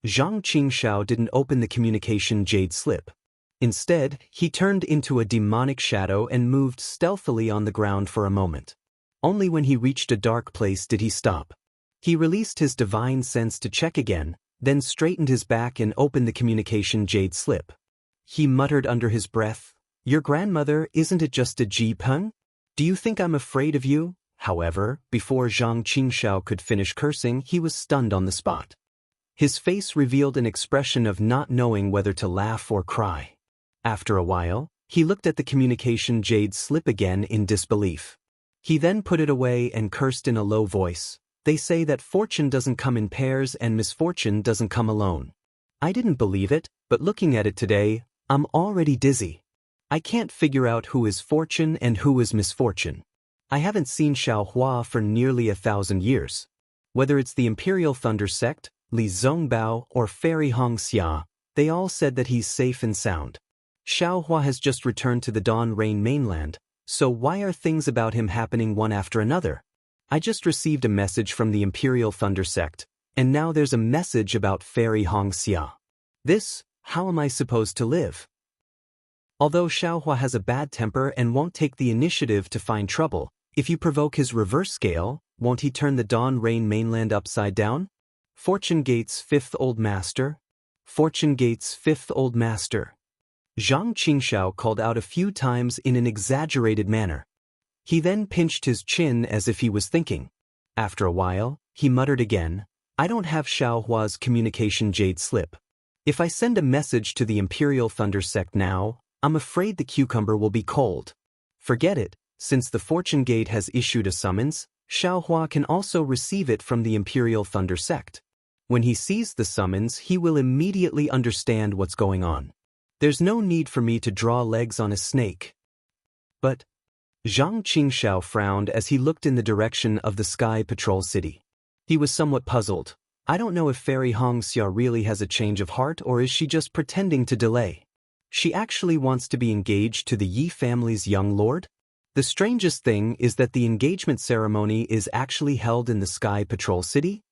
A: Zhang Qingxiao didn't open the communication jade slip. Instead, he turned into a demonic shadow and moved stealthily on the ground for a moment. Only when he reached a dark place did he stop. He released his divine sense to check again, then straightened his back and opened the communication jade slip. He muttered under his breath, Your grandmother, isn't it just a Ji-peng? Do you think I'm afraid of you? However, before Zhang Qingxiao could finish cursing, he was stunned on the spot. His face revealed an expression of not knowing whether to laugh or cry. After a while, he looked at the communication jade slip again in disbelief. He then put it away and cursed in a low voice, They say that fortune doesn't come in pairs and misfortune doesn't come alone. I didn't believe it, but looking at it today, I'm already dizzy. I can't figure out who is fortune and who is misfortune. I haven't seen Xiao Hua for nearly 1,000 years. Whether it's the Imperial Thunder Sect, Li Zongbao, or Fairy Hong Xia, they all said that he's safe and sound. Xiaohua has just returned to the Dawn Rain mainland, so why are things about him happening one after another? I just received a message from the Imperial Thunder Sect, and now there's a message about Fairy Hong Xia. How am I supposed to live? Although Xiaohua has a bad temper and won't take the initiative to find trouble, if you provoke his reverse scale, won't he turn the Dawn Rain mainland upside down? Fortune Gate's fifth old master. Fortune Gate's fifth old master. Zhang Qingxiao called out a few times in an exaggerated manner. He then pinched his chin as if he was thinking. After a while, he muttered again, I don't have Xiaohua's communication jade slip. If I send a message to the Imperial Thunder Sect now, I'm afraid the cucumber will be cold. Forget it, since the Fortune Gate has issued a summons, Xiaohua can also receive it from the Imperial Thunder Sect. When he sees the summons, he will immediately understand what's going on. There's no need for me to draw legs on a snake. But Zhang Qingxiao frowned as he looked in the direction of the Sky Patrol City. He was somewhat puzzled. I don't know if Fairy Hong Xia really has a change of heart or is she just pretending to delay. She actually wants to be engaged to the Yi family's young lord? The strangest thing is that the engagement ceremony is actually held in the Sky Patrol City?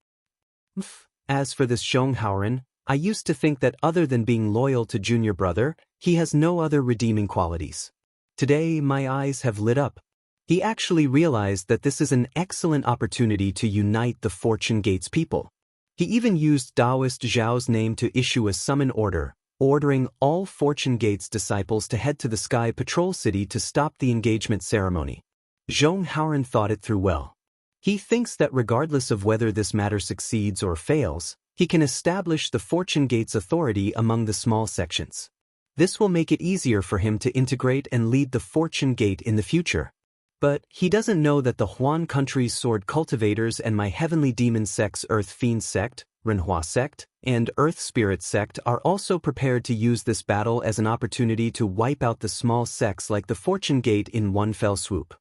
A: As for this Zhonghauren, I used to think that other than being loyal to junior brother, he has no other redeeming qualities. Today my eyes have lit up. He actually realized that this is an excellent opportunity to unite the Fortune Gate's people. He even used Taoist Zhao's name to issue a summon order, ordering all Fortune Gate's disciples to head to the Sky Patrol City to stop the engagement ceremony. Zhonghauren thought it through well. He thinks that regardless of whether this matter succeeds or fails, he can establish the Fortune Gate's authority among the small sections. This will make it easier for him to integrate and lead the Fortune Gate in the future. But he doesn't know that the Huan country's sword cultivators and my heavenly demon sect's Earth Fiend sect, Renhua sect, and Earth Spirit sect are also prepared to use this battle as an opportunity to wipe out the small sects like the Fortune Gate in one fell swoop.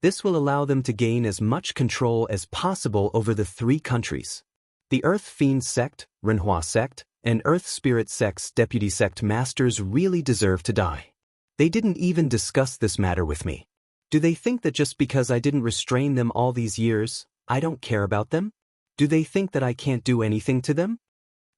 A: This will allow them to gain as much control as possible over the three countries. The Earth Fiend sect, Renhua sect, and Earth Spirit sect's deputy sect masters really deserve to die. They didn't even discuss this matter with me. Do they think that just because I didn't restrain them all these years, I don't care about them? Do they think that I can't do anything to them?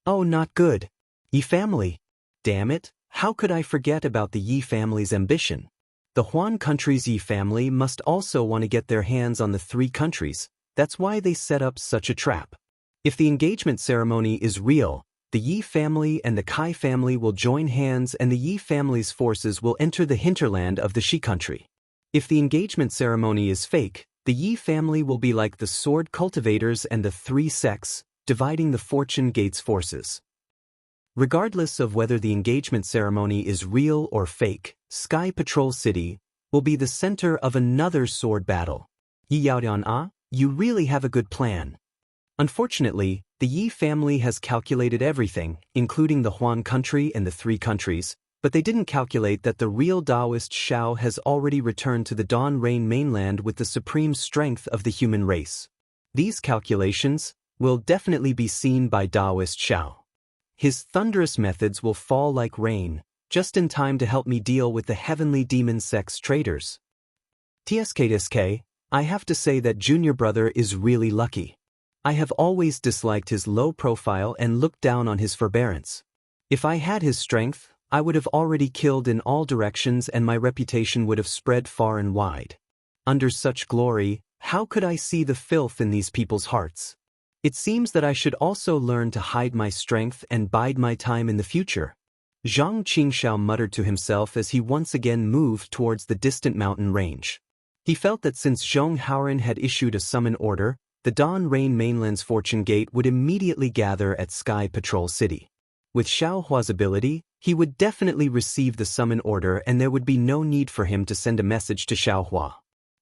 A: Oh, not good. Yi family. Damn it, how could I forget about the Yi family's ambition? The Huan country's Yi family must also want to get their hands on the three countries. That's why they set up such a trap. If the engagement ceremony is real, the Yi family and the Kai family will join hands and the Yi family's forces will enter the hinterland of the Shi country. If the engagement ceremony is fake, the Yi family will be like the sword cultivators and the three sects, dividing the Fortune Gate's forces. Regardless of whether the engagement ceremony is real or fake, Sky Patrol City will be the center of another sword battle. Yi Yaodian, you really have a good plan. Unfortunately, the Yi family has calculated everything, including the Huan country and the three countries, but they didn't calculate that the real Taoist Shao has already returned to the Dawn Rain mainland with the supreme strength of the human race. These calculations will definitely be seen by Taoist Shao. His thunderous methods will fall like rain, just in time to help me deal with the heavenly demon sect's traitors. TSK, I have to say that junior brother is really lucky. I have always disliked his low profile and looked down on his forbearance. If I had his strength, I would have already killed in all directions and my reputation would have spread far and wide. Under such glory, how could I see the filth in these people's hearts? It seems that I should also learn to hide my strength and bide my time in the future. Zhang Qingxiao muttered to himself as he once again moved towards the distant mountain range. He felt that since Zhonghauren had issued a summon order, the Dawn Rain mainland's Fortune Gate would immediately gather at Sky Patrol City. With Xiaohua's ability, he would definitely receive the summon order and there would be no need for him to send a message to Xiaohua.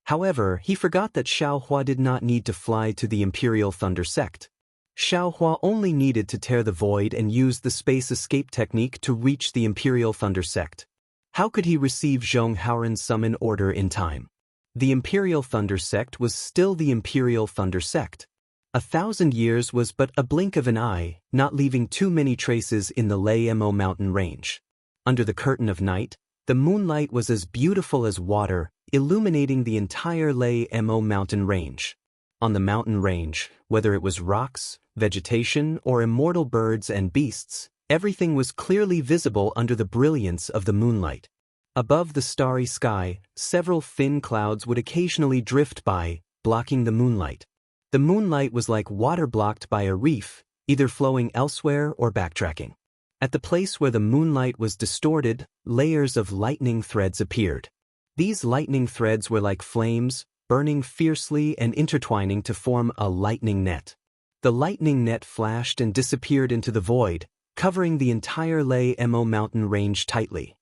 A: However, he forgot that Xiaohua did not need to fly to the Imperial Thunder Sect. Xiaohua only needed to tear the void and use the space escape technique to reach the Imperial Thunder Sect. How could he receive Zhonghauren's summon order in time? The Imperial Thunder Sect was still the Imperial Thunder Sect. 1,000 years was but a blink of an eye, not leaving too many traces in the Lamo mountain range. Under the curtain of night, the moonlight was as beautiful as water, illuminating the entire Lamo mountain range. On the mountain range, whether it was rocks, vegetation, or immortal birds and beasts, everything was clearly visible under the brilliance of the moonlight. Above the starry sky, several thin clouds would occasionally drift by, blocking the moonlight. The moonlight was like water blocked by a reef, either flowing elsewhere or backtracking. At the place where the moonlight was distorted, layers of lightning threads appeared. These lightning threads were like flames, burning fiercely and intertwining to form a lightning net. The lightning net flashed and disappeared into the void, covering the entire Lamo mountain range tightly.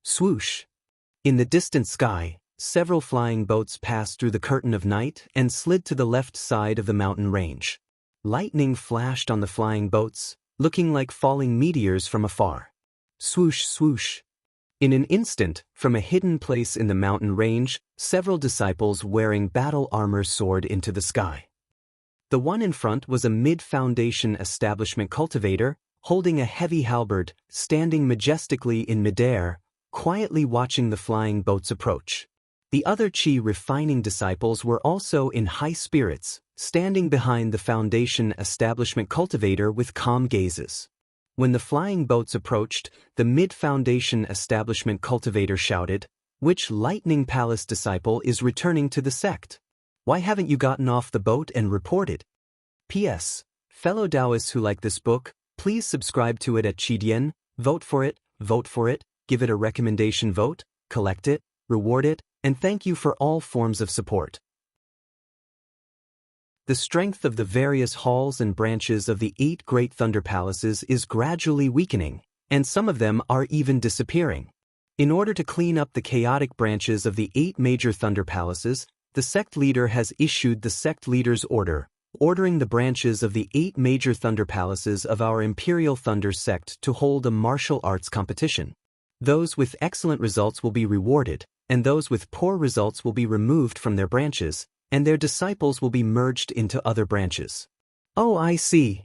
A: Swoosh! In the distant sky, several flying boats passed through the curtain of night and slid to the left side of the mountain range. Lightning flashed on the flying boats, looking like falling meteors from afar. Swoosh, swoosh! In an instant, from a hidden place in the mountain range, several disciples wearing battle armor soared into the sky. The one in front was a mid-foundation establishment cultivator, holding a heavy halberd, standing majestically in midair, quietly watching the flying boats approach. The other Qi refining disciples were also in high spirits, standing behind the foundation establishment cultivator with calm gazes. When the flying boats approached, the mid-foundation establishment cultivator shouted, "Which Lightning Palace disciple is returning to the sect? Why haven't you gotten off the boat and reported?" P.S. Fellow Taoists who like this book, please subscribe to it at Qidian, vote for it, give it a recommendation vote, collect it, reward it, and thank you for all forms of support. The strength of the various halls and branches of the 8 great thunder palaces is gradually weakening, and some of them are even disappearing. In order to clean up the chaotic branches of the 8 major thunder palaces, the sect leader has issued the sect leader's order, ordering the branches of the 8 major thunder palaces of our Imperial Thunder sect to hold a martial arts competition. Those with excellent results will be rewarded, and those with poor results will be removed from their branches, and their disciples will be merged into other branches. Oh, I see.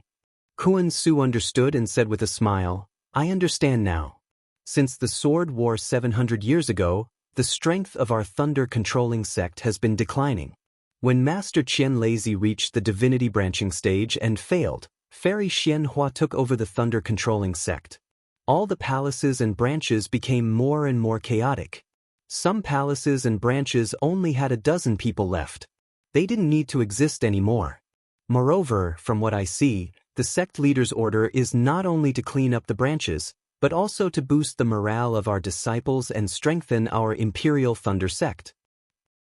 A: Kuan Su understood and said with a smile, I understand now. Since the Sword War 700 years ago, the strength of our thunder-controlling sect has been declining. When Master Qian Lazy reached the divinity branching stage and failed, Fairy Xian Hua took over the thunder-controlling sect. All the palaces and branches became more and more chaotic. Some palaces and branches only had a dozen people left. They didn't need to exist anymore. Moreover, from what I see, the sect leader's order is not only to clean up the branches, but also to boost the morale of our disciples and strengthen our Imperial Thunder sect.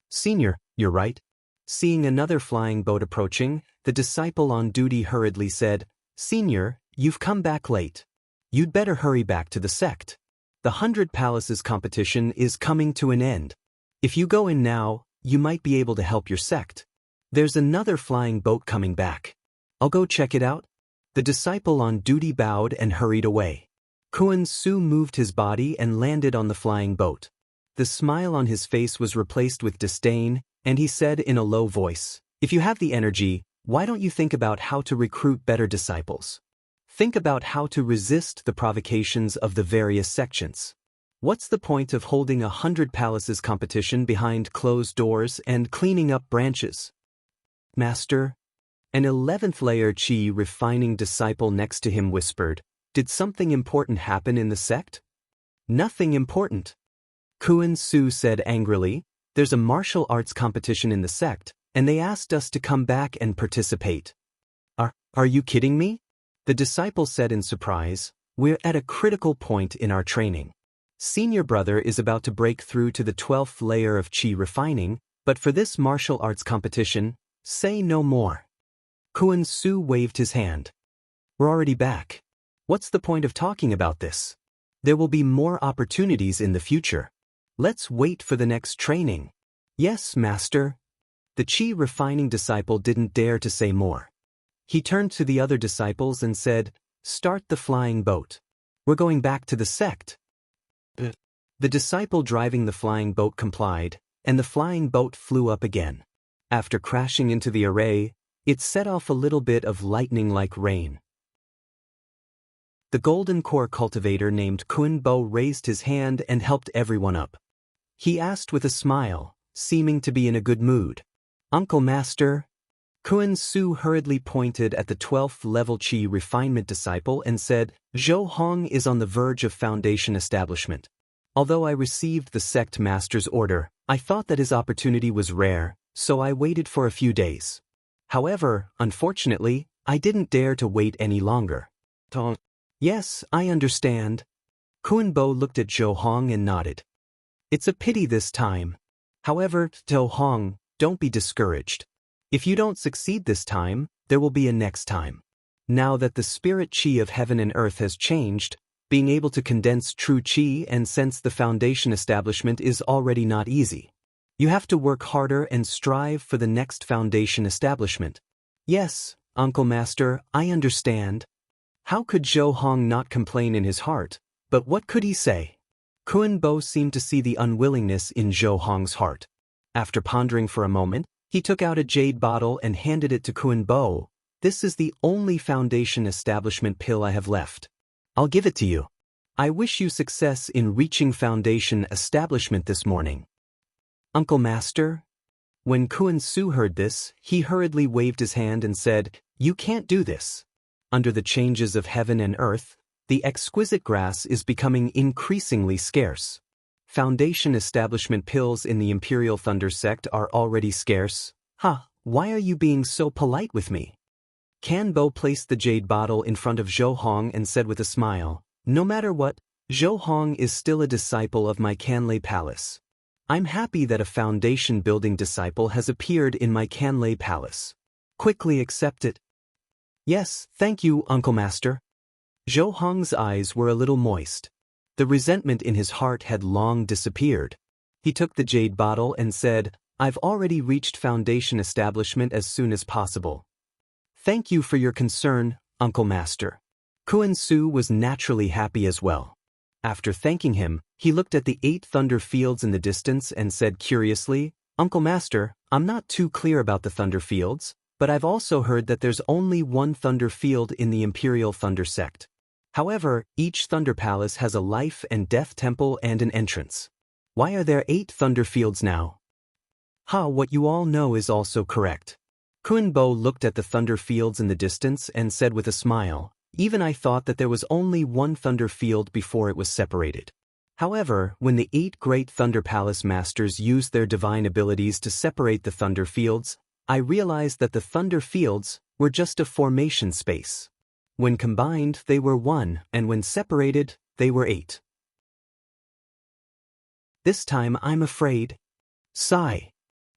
A: Senior, you're right. Seeing another flying boat approaching, the disciple on duty hurriedly said, Senior, you've come back late. You'd better hurry back to the sect. The 100 Palaces competition is coming to an end. If you go in now, you might be able to help your sect. There's another flying boat coming back. I'll go check it out. The disciple on duty bowed and hurried away. Kuan Su moved his body and landed on the flying boat. The smile on his face was replaced with disdain, and he said in a low voice, If you have the energy, why don't you think about how to recruit better disciples? Think about how to resist the provocations of the various sections. What's the point of holding a 100 Palaces competition behind closed doors and cleaning up branches? Master, an 11th layer Qi refining disciple next to him whispered, Did something important happen in the sect? Nothing important. Kuan Su said angrily, There's a martial arts competition in the sect, and they asked us to come back and participate. Are you kidding me? The disciple said in surprise, We're at a critical point in our training. Senior brother is about to break through to the 12th layer of Qi refining, but for this martial arts competition, say no more. Kuan Su waved his hand. We're already back. What's the point of talking about this? There will be more opportunities in the future. Let's wait for the next training. Yes, master. The Qi refining disciple didn't dare to say more. He turned to the other disciples and said, Start the flying boat. We're going back to the sect. The disciple driving the flying boat complied, and the flying boat flew up again. After crashing into the array, It set off a little bit of lightning like rain. The golden core cultivator named Kun Bo raised his hand and helped everyone up. He asked with a smile, seeming to be in a good mood. Uncle Master? Kun Su hurriedly pointed at the 12th level Qi refinement disciple and said, Zhou Hong is on the verge of foundation establishment. Although I received the sect master's order, I thought that his opportunity was rare, so I waited for a few days. However, unfortunately, I didn't dare to wait any longer. Yes, I understand. Kun Bo looked at Zhou Hong and nodded. It's a pity this time. However, Zhou Hong, don't be discouraged. If you don't succeed this time, there will be a next time. Now that the spirit Qi of heaven and earth has changed, being able to condense true Qi and sense the foundation establishment is already not easy. You have to work harder and strive for the next foundation establishment. Yes, Uncle Master, I understand. How could Zhou Hong not complain in his heart, but what could he say? Kun Bo seemed to see the unwillingness in Zhou Hong's heart. After pondering for a moment, he took out a jade bottle and handed it to Kun Bo. This is the only foundation establishment pill I have left. I'll give it to you. I wish you success in reaching foundation establishment this morning. Uncle Master? When Kun Su heard this, he hurriedly waved his hand and said, You can't do this. Under the changes of heaven and earth, the exquisite grass is becoming increasingly scarce. Foundation establishment pills in the Imperial Thunder sect are already scarce. Why are you being so polite with me? Kan Bo placed the jade bottle in front of Zhou Hong and said with a smile, No matter what, Zhou Hong is still a disciple of my Canlei Palace. I'm happy that a foundation-building disciple has appeared in my Canlei Palace. Quickly accept it. Yes, thank you, Uncle Master. Zhou Hong's eyes were a little moist. The resentment in his heart had long disappeared. He took the jade bottle and said, I've already reached foundation establishment as soon as possible. Thank you for your concern, Uncle Master. Kun Su was naturally happy as well. After thanking him, he looked at the 8 thunder fields in the distance and said curiously, Uncle Master, I'm not too clear about the thunder fields, but I've also heard that there's only one thunder field in the Imperial Thunder sect. However, each thunder palace has a life and death temple and an entrance. Why are there 8 thunder fields now? What you all know is also correct. Kun Bo looked at the thunder fields in the distance and said with a smile, Even I thought that there was only one thunder field before it was separated. However, when the 8 great thunder palace masters used their divine abilities to separate the thunder fields, I realized that the thunder fields were just a formation space. When combined, they were 1, and when separated, they were 8. This time I'm afraid. Sigh.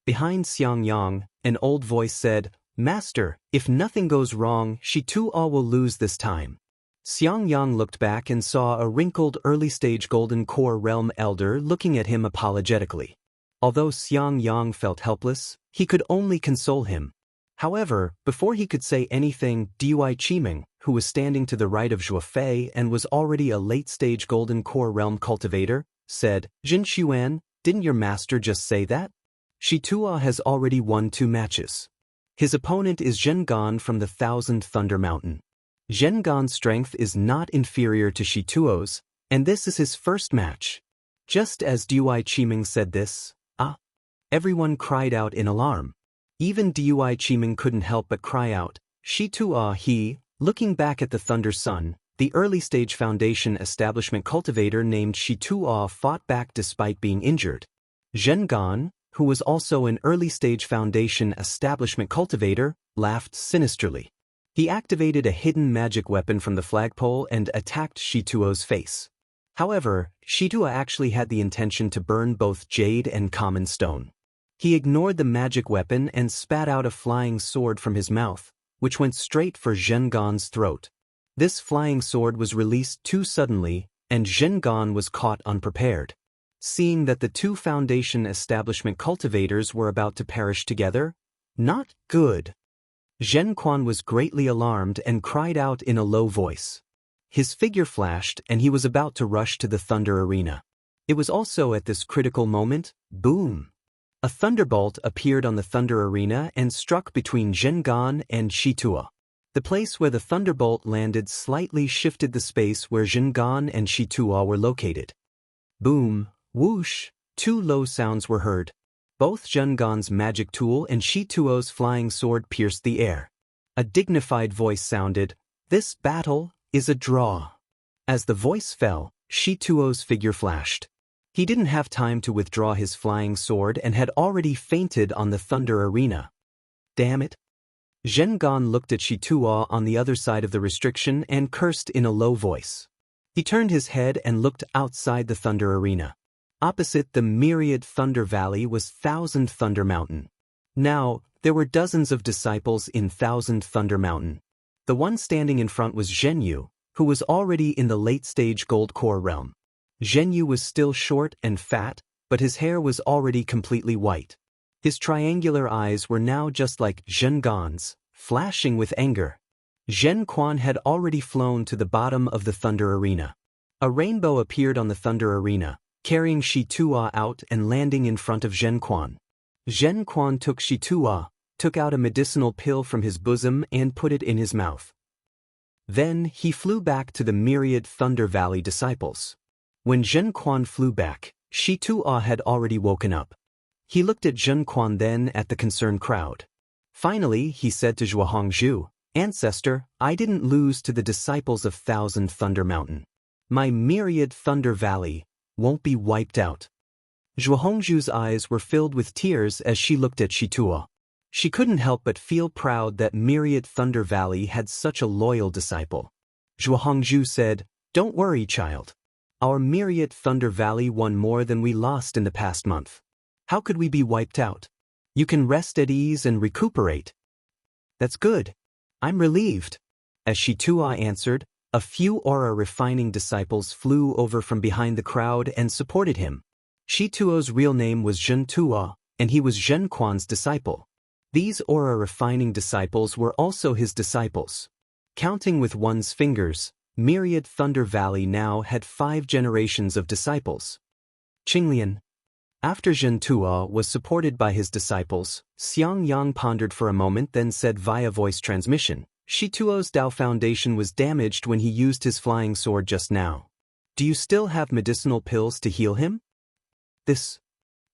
A: Behind Xiang Yang, an old voice said, Master, if nothing goes wrong, she too all will lose this time. Xiang Yang looked back and saw a wrinkled early-stage golden core realm elder looking at him apologetically. Although Xiang Yang felt helpless, he could only console him. However, before he could say anything, Dui Qiming, who was standing to the right of Zhuo Fei and was already a late-stage golden core realm cultivator, said, Jin Xuan, didn't your master just say that? Shi Tuo has already won 2 matches. His opponent is Zhen Gan from the 1000th Thunder Mountain. Zhen Gan's strength is not inferior to Shi Tuo's, and this is his first match. Just as Dui Qiming said this, everyone cried out in alarm. Even Dui Qiming couldn't help but cry out, Shi Tuo he, looking back at the Thunder Sun, the early-stage foundation establishment cultivator named Shi Tuo fought back despite being injured. Zhen Gan, who was also an early-stage foundation establishment cultivator, laughed sinisterly. He activated a hidden magic weapon from the flagpole and attacked Shi Tuo's face. However, Shi Tuo actually had the intention to burn both jade and common stone. He ignored the magic weapon and spat out a flying sword from his mouth, which went straight for Zhen Gan's throat. This flying sword was released too suddenly, and Zhen Gan was caught unprepared. Seeing that the 2 foundation establishment cultivators were about to perish together, not good. Zhen Quan was greatly alarmed and cried out in a low voice. His figure flashed and he was about to rush to the Thunder Arena. It was also at this critical moment, boom! A thunderbolt appeared on the Thunder Arena and struck between Zhengan and Shitua. The place where the thunderbolt landed slightly shifted the space where Zhengan and Shitua were located. Boom, whoosh, two low sounds were heard. Both Zhengan's magic tool and Shituo's flying sword pierced the air. A dignified voice sounded, "This battle is a draw." As the voice fell, Shituo's figure flashed. He didn't have time to withdraw his flying sword and had already fainted on the Thunder Arena. Damn it. Zhengan looked at Shituo on the other side of the restriction and cursed in a low voice. He turned his head and looked outside the Thunder Arena. Opposite the myriad Thunder Valley was Thousand Thunder Mountain. Now, there were dozens of disciples in Thousand Thunder Mountain. The one standing in front was Zhenyu, who was already in the late-stage Gold Core realm. Zhenyu was still short and fat, but his hair was already completely white. His triangular eyes were now just like Zhengan's, flashing with anger. Zhen Quan had already flown to the bottom of the Thunder Arena. A rainbow appeared on the Thunder Arena, carrying Shitua out and landing in front of Zhen Quan. Zhen Quan took Shitua, took out a medicinal pill from his bosom and put it in his mouth. Then he flew back to the myriad Thunder Valley disciples. When Zhen Quan flew back, Shitua had already woken up. He looked at Zhen Quan, then at the concerned crowd. Finally, he said to Zhuangzhu, "Ancestor, I didn't lose to the disciples of Thousand Thunder Mountain. My myriad Thunder Valley won't be wiped out." Zhuangzhu's eyes were filled with tears as she looked at Shitua. She couldn't help but feel proud that myriad Thunder Valley had such a loyal disciple. Zhuangzhu said, "Don't worry, child. Our myriad Thunder Valley won more than we lost in the past month. How could we be wiped out? You can rest at ease and recuperate." "That's good. I'm relieved." As Shitua answered, a few aura-refining disciples flew over from behind the crowd and supported him. Shituo's real name was Zhen Tua, and he was Zhen Quan's disciple. These aura-refining disciples were also his disciples. Counting with one's fingers, myriad Thunder Valley now had 5 generations of disciples. Qinglian. After Zhen Tua was supported by his disciples, Xiang Yang pondered for a moment, then said via voice transmission, "Shituo's Dao Foundation was damaged when he used his flying sword just now. Do you still have medicinal pills to heal him?" This.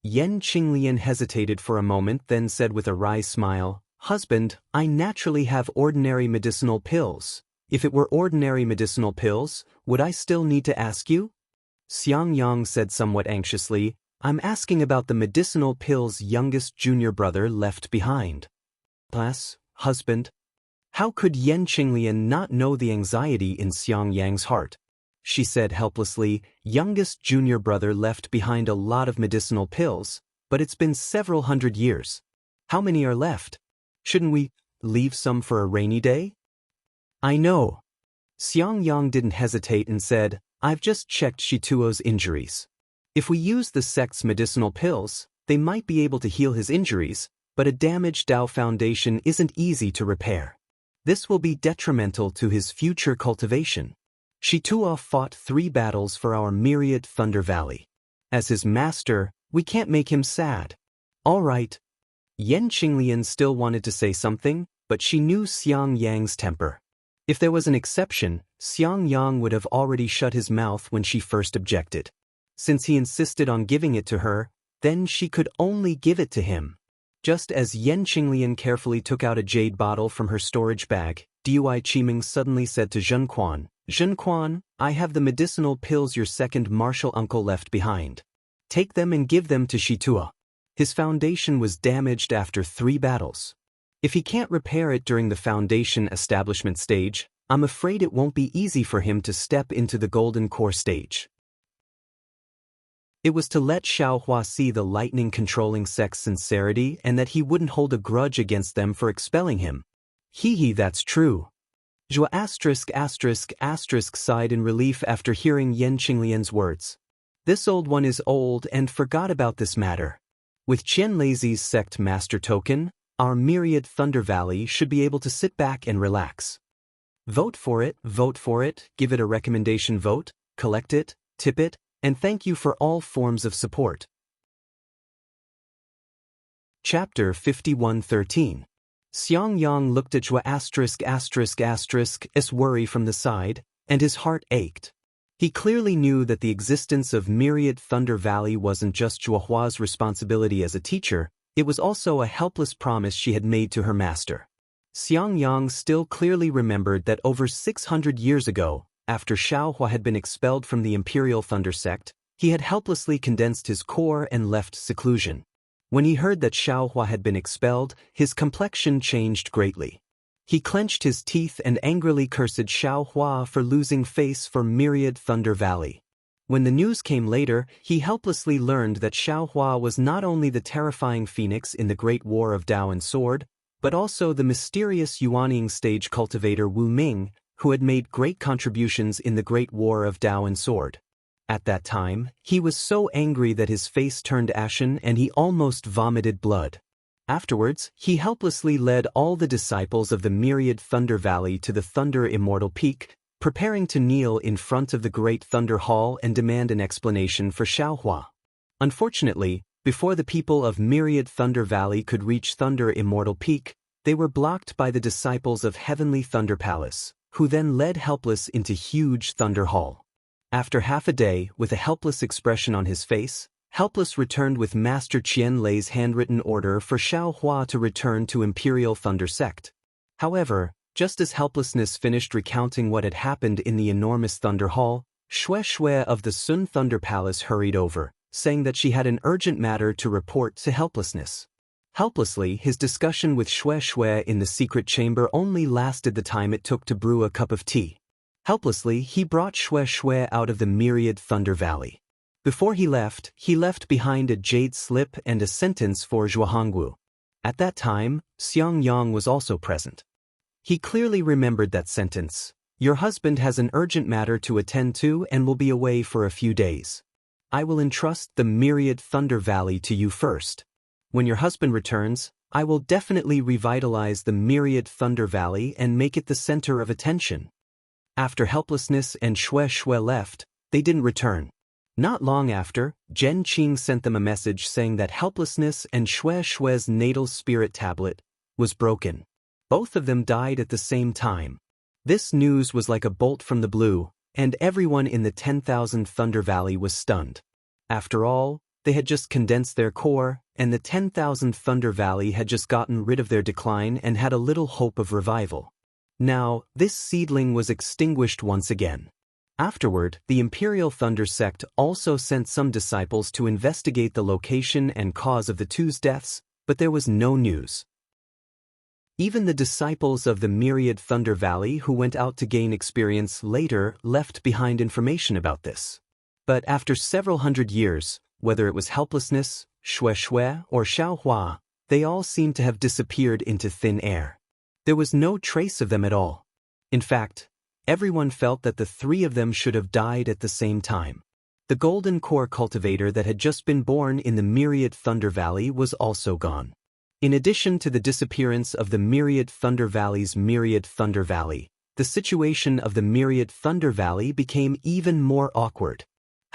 A: Yen Qinglian hesitated for a moment, then said with a wry smile, "Husband, I naturally have ordinary medicinal pills. If it were ordinary medicinal pills, would I still need to ask you?" Xiang Yang said somewhat anxiously, "I'm asking about the medicinal pills youngest junior brother left behind." "Plus, husband." How could Yen Qinglian not know the anxiety in Xiang Yang's heart? She said helplessly, "Youngest junior brother left behind a lot of medicinal pills, but it's been several hundred years. How many are left? Shouldn't we leave some for a rainy day?" "I know." Xiang Yang didn't hesitate and said, "I've just checked Shituo's injuries. If we use the sect's medicinal pills, they might be able to heal his injuries, but a damaged Dao Foundation isn't easy to repair. This will be detrimental to his future cultivation. Shitua fought 3 battles for our myriad Thunder Valley. As his master, we can't make him sad." "All right." Yen Qinglian still wanted to say something, but she knew Xiang Yang's temper. If there was an exception, Xiang Yang would have already shut his mouth when she first objected. Since he insisted on giving it to her, then she could only give it to him. Just as Yen Qinglian carefully took out a jade bottle from her storage bag, Dui Qiming suddenly said to Zhen Quan, "Zhen Quan, I have the medicinal pills your second martial uncle left behind. Take them and give them to Shitua. His foundation was damaged after 3 battles. If he can't repair it during the foundation establishment stage, I'm afraid it won't be easy for him to step into the Golden Core stage." It was to let Xiaohua see the lightning-controlling sect's sincerity and that he wouldn't hold a grudge against them for expelling him. Hee, that's true. Zhua **** sighed in relief after hearing Yen Qinglian's words. This old one is old and forgot about this matter. With Qian Lazy's sect master token, our myriad Thunder Valley should be able to sit back and relax. Vote for it, give it a recommendation vote, collect it, tip it, and thank you for all forms of support. Chapter 51:13. Xiangyang looked at Zhua *********************************************************************************************************************гляss Myriad Thunder Valley wasn't just Zhuahua's responsibility as a teacher, it was also a helpless promise she had made to her master. Xiangyang still clearly remembered that over 600 years ago, after Xiaohua had been expelled from the Imperial Thunder Sect, he had helplessly condensed his core and left seclusion. When he heard that Xiaohua had been expelled, his complexion changed greatly. He clenched his teeth and angrily cursed Xiaohua for losing face for Myriad Thunder Valley. When the news came later, he helplessly learned that Xiaohua was not only the terrifying phoenix in the Great War of Dao and Sword, but also the mysterious Yuanying stage cultivator Wu Ming, who had made great contributions in the Great War of Dao and Sword. At that time, he was so angry that his face turned ashen and he almost vomited blood. Afterwards, he helplessly led all the disciples of the Myriad Thunder Valley to the Thunder Immortal Peak, preparing to kneel in front of the Great Thunder Hall and demand an explanation for Xiaohua. Unfortunately, before the people of Myriad Thunder Valley could reach Thunder Immortal Peak, they were blocked by the disciples of Heavenly Thunder Palace, who then led Helpless into huge Thunder Hall. After half a day, with a helpless expression on his face, Helpless returned with Master Qian Lei's handwritten order for Xiaohua to return to Imperial Thunder Sect. However, just as Helplessness finished recounting what had happened in the enormous Thunder Hall, Xue of the Sun Thunder Palace hurried over, saying that she had an urgent matter to report to Helplessness. Helplessly, his discussion with Xue in the secret chamber only lasted the time it took to brew a cup of tea. Helplessly, he brought Xue out of the Myriad Thunder Valley. Before he left behind a jade slip and a sentence for Zhuahangwu. At that time, Xiangyang was also present. He clearly remembered that sentence. Your husband has an urgent matter to attend to and will be away for a few days. I will entrust the Myriad Thunder Valley to you first. When your husband returns, I will definitely revitalize the Myriad Thunder Valley and make it the center of attention. After Helplessness and Xue left, they didn't return. Not long after, Zhen Qing sent them a message saying that Helplessness and Xue's natal spirit tablet was broken. Both of them died at the same time. This news was like a bolt from the blue, and everyone in the 10,000 Thunder Valley was stunned. After all, they had just condensed their core, and the 10,000 Thunder Valley had just gotten rid of their decline and had a little hope of revival. Now, this seedling was extinguished once again. Afterward, the Imperial Thunder Sect also sent some disciples to investigate the location and cause of the two's deaths, but there was no news. Even the disciples of the Myriad Thunder Valley who went out to gain experience later left behind information about this. But after several hundred years, whether it was Helplessness, Xue, or Xiaohua, they all seemed to have disappeared into thin air. There was no trace of them at all. In fact, everyone felt that the three of them should have died at the same time. The golden core cultivator that had just been born in the Myriad Thunder Valley was also gone. In addition to the disappearance of the Myriad Thunder Valley's Myriad Thunder Valley, the situation of the Myriad Thunder Valley became even more awkward.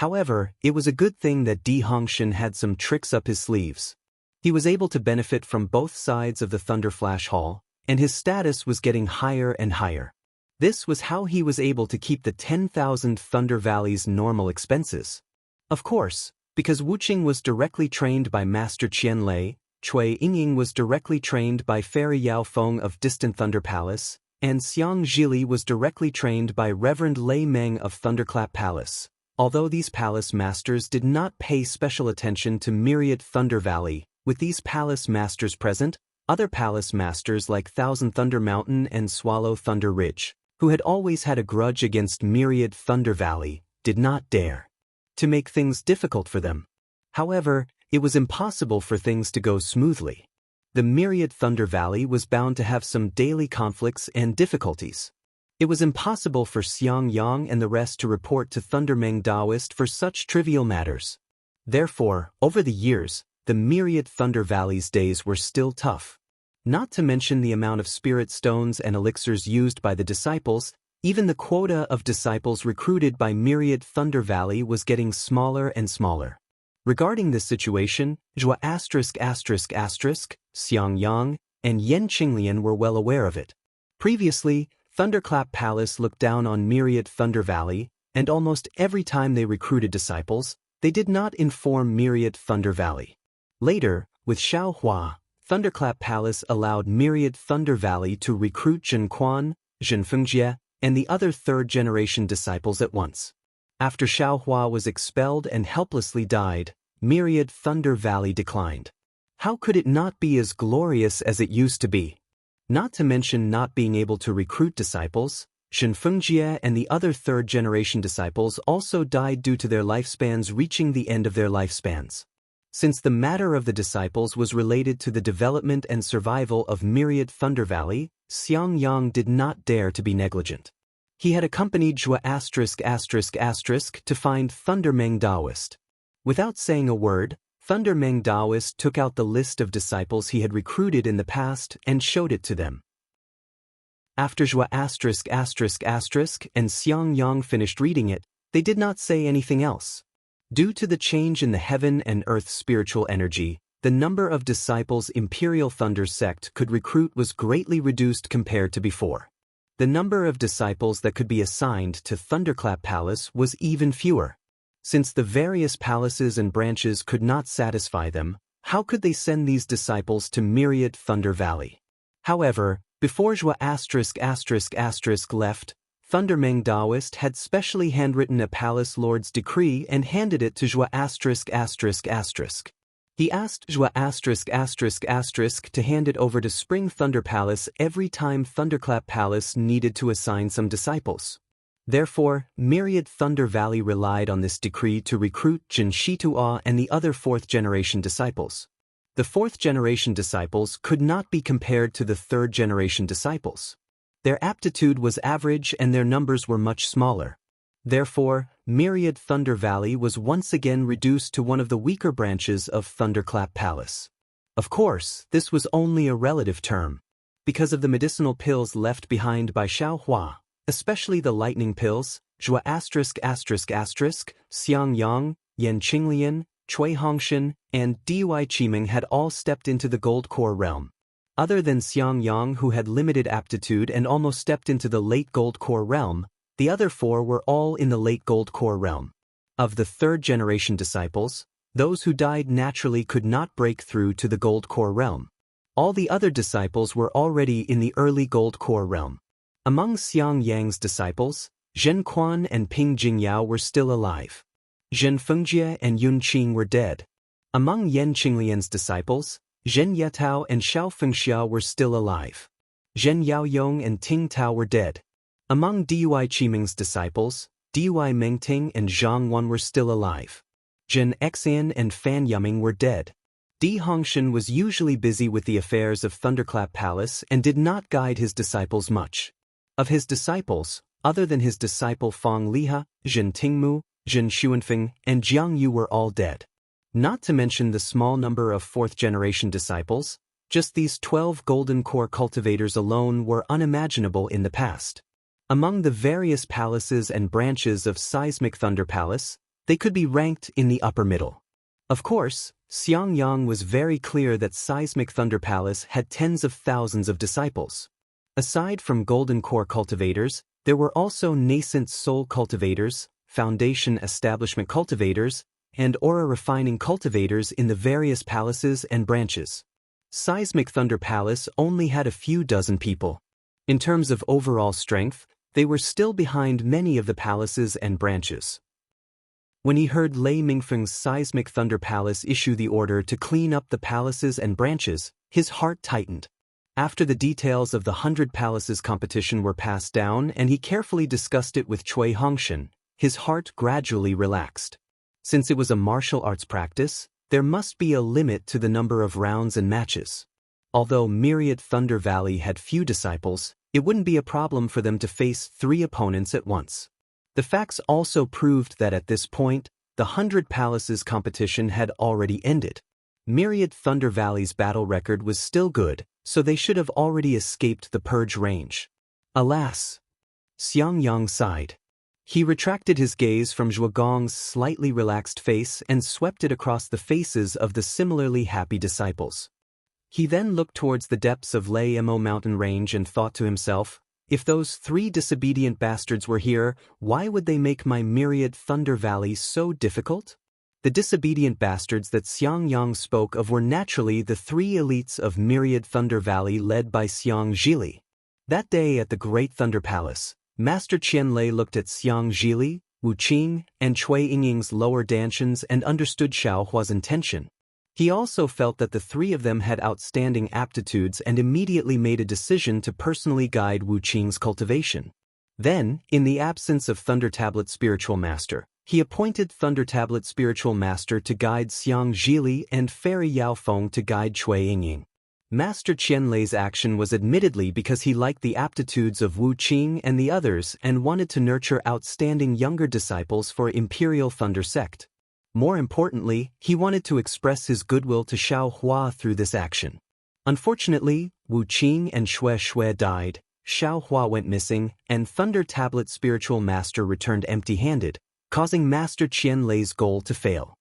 A: However, it was a good thing that Di Hongshan had some tricks up his sleeves. He was able to benefit from both sides of the Thunder Flash Hall, and his status was getting higher and higher. This was how he was able to keep the 10,000 Thunder Valley's normal expenses. Of course, because Wuqing was directly trained by Master Qian Lei, Cui Yingying was directly trained by Fairy Yao Feng of Distant Thunder Palace, and Xiang Zhili was directly trained by Reverend Lei Meng of Thunderclap Palace. Although these palace masters did not pay special attention to Myriad Thunder Valley, with these palace masters present, other palace masters like Thousand Thunder Mountain and Swallow Thunder Ridge, who had always had a grudge against Myriad Thunder Valley, did not dare to make things difficult for them. However, it was impossible for things to go smoothly. The Myriad Thunder Valley was bound to have some daily conflicts and difficulties. It was impossible for Xiangyang and the rest to report to Thundermeng Daoist for such trivial matters. Therefore, over the years, the Myriad Thunder Valley's days were still tough. Not to mention the amount of spirit stones and elixirs used by the disciples, even the quota of disciples recruited by Myriad Thunder Valley was getting smaller and smaller. Regarding this situation, Xiang Yang, and Yen Qinglian were well aware of it. Previously, Thunderclap Palace looked down on Myriad Thunder Valley, and almost every time they recruited disciples, they did not inform Myriad Thunder Valley. Later, with Xiao Hua, Thunderclap Palace allowed Myriad Thunder Valley to recruit Zhen Quan, Zhen Fengjie, and the other third-generation disciples at once. After Xiao Hua was expelled and helplessly died, Myriad Thunder Valley declined. How could it not be as glorious as it used to be? Not to mention not being able to recruit disciples, Zhen Fengjie and the other third-generation disciples also died due to their lifespans reaching the end of their lifespans. Since the matter of the disciples was related to the development and survival of Myriad Thunder Valley, Xiang Yang did not dare to be negligent. He had accompanied Zhua to find Thunder Meng Daoist. Without saying a word, Thunder Meng Daoist took out the list of disciples he had recruited in the past and showed it to them. After Zhua and Xiang Yang finished reading it, they did not say anything else. Due to the change in the heaven and earth spiritual energy, the number of disciples Imperial Thunder Sect could recruit was greatly reduced compared to before. The number of disciples that could be assigned to Thunderclap Palace was even fewer. Since the various palaces and branches could not satisfy them, how could they send these disciples to Myriad Thunder Valley? However, before Zhua left, Thunder Meng Daoist had specially handwritten a palace lord's decree and handed it to Zhua ****. He asked Zhua **** to hand it over to Spring Thunder Palace every time Thunderclap Palace needed to assign some disciples. Therefore, Myriad Thunder Valley relied on this decree to recruit Jin Shitua and the other fourth-generation disciples. The fourth-generation disciples could not be compared to the third-generation disciples. Their aptitude was average and their numbers were much smaller. Therefore, Myriad Thunder Valley was once again reduced to one of the weaker branches of Thunderclap Palace. Of course, this was only a relative term. Because of the medicinal pills left behind by Xiao Hua, especially the lightning pills, Zhua Xiang Yang, Yen Qinglian, Cui Hongshan, and Dui Qiming had all stepped into the Gold Core realm. Other than Xiang Yang, who had limited aptitude and almost stepped into the late Gold Core realm, the other four were all in the late Gold Core realm. Of the third-generation disciples, those who died naturally could not break through to the Gold Core realm. All the other disciples were already in the early Gold Core realm. Among Xiang Yang's disciples, Zhen Quan and Ping Jingyao were still alive. Zhen Fengjie and Yun Qing were dead. Among Yen Qinglian's disciples, Zhen Yetao and Xiao Fengxia were still alive. Zhen Yaoyong and Ting Tao were dead. Among Dui Qiming's disciples, Dui Mengting and Zhang Wan were still alive. Zhen Xian and Fan Yuming were dead. Di Hongshan was usually busy with the affairs of Thunderclap Palace and did not guide his disciples much. Of his disciples, other than his disciple Fang Liha, Zhen Tingmu, Zhen Xuanfeng, and Jiang Yu were all dead. Not to mention the small number of fourth-generation disciples, just these 12 Golden Core cultivators alone were unimaginable in the past. Among the various palaces and branches of Seismic Thunder Palace, they could be ranked in the upper middle. Of course, Xiang Yang was very clear that Seismic Thunder Palace had tens of thousands of disciples. Aside from Golden Core cultivators, there were also nascent soul cultivators, foundation establishment cultivators, and aura refining cultivators in the various palaces and branches. Seismic Thunder Palace only had a few dozen people. In terms of overall strength, they were still behind many of the palaces and branches. When he heard Lei Mingfeng's Seismic Thunder Palace issue the order to clean up the palaces and branches, his heart tightened. After the details of the 100 Palaces competition were passed down and he carefully discussed it with Cui Hongshan, his heart gradually relaxed. Since it was a martial arts practice, there must be a limit to the number of rounds and matches. Although Myriad Thunder Valley had few disciples, it wouldn't be a problem for them to face 3 opponents at once. The facts also proved that at this point, the 100 Palaces competition had already ended. Myriad Thunder Valley's battle record was still good, so they should have already escaped the purge range. Alas! Xiang Yang sighed. He retracted his gaze from Zhuagong's slightly relaxed face and swept it across the faces of the similarly happy disciples. He then looked towards the depths of Lei Mo mountain range and thought to himself, if those 3 disobedient bastards were here, why would they make my myriad Thunder Valley so difficult? The disobedient bastards that Xiang Yang spoke of were naturally the 3 elites of myriad Thunder Valley led by Xiang Zhili. That day at the Great Thunder Palace, Master Qianlei looked at Xiang Zhili, Wu Qing, and Cui Yingying's lower dantians and understood Xiao Hua's intention. He also felt that the 3 of them had outstanding aptitudes and immediately made a decision to personally guide Wu Qing's cultivation. Then, in the absence of Thunder Tablet Spiritual Master, he appointed Thunder Tablet Spiritual Master to guide Xiang Zhili and Fairy Yao Feng to guide Cui Yingying. Master Qianlei's action was admittedly because he liked the aptitudes of Wu Qing and the others and wanted to nurture outstanding younger disciples for Imperial Thunder Sect. More importantly, he wanted to express his goodwill to Xiao Hua through this action. Unfortunately, Wu Qing and Xue died, Xiao Hua went missing, and Thunder Tablet Spiritual Master returned empty-handed, causing Master Qianlei's goal to fail.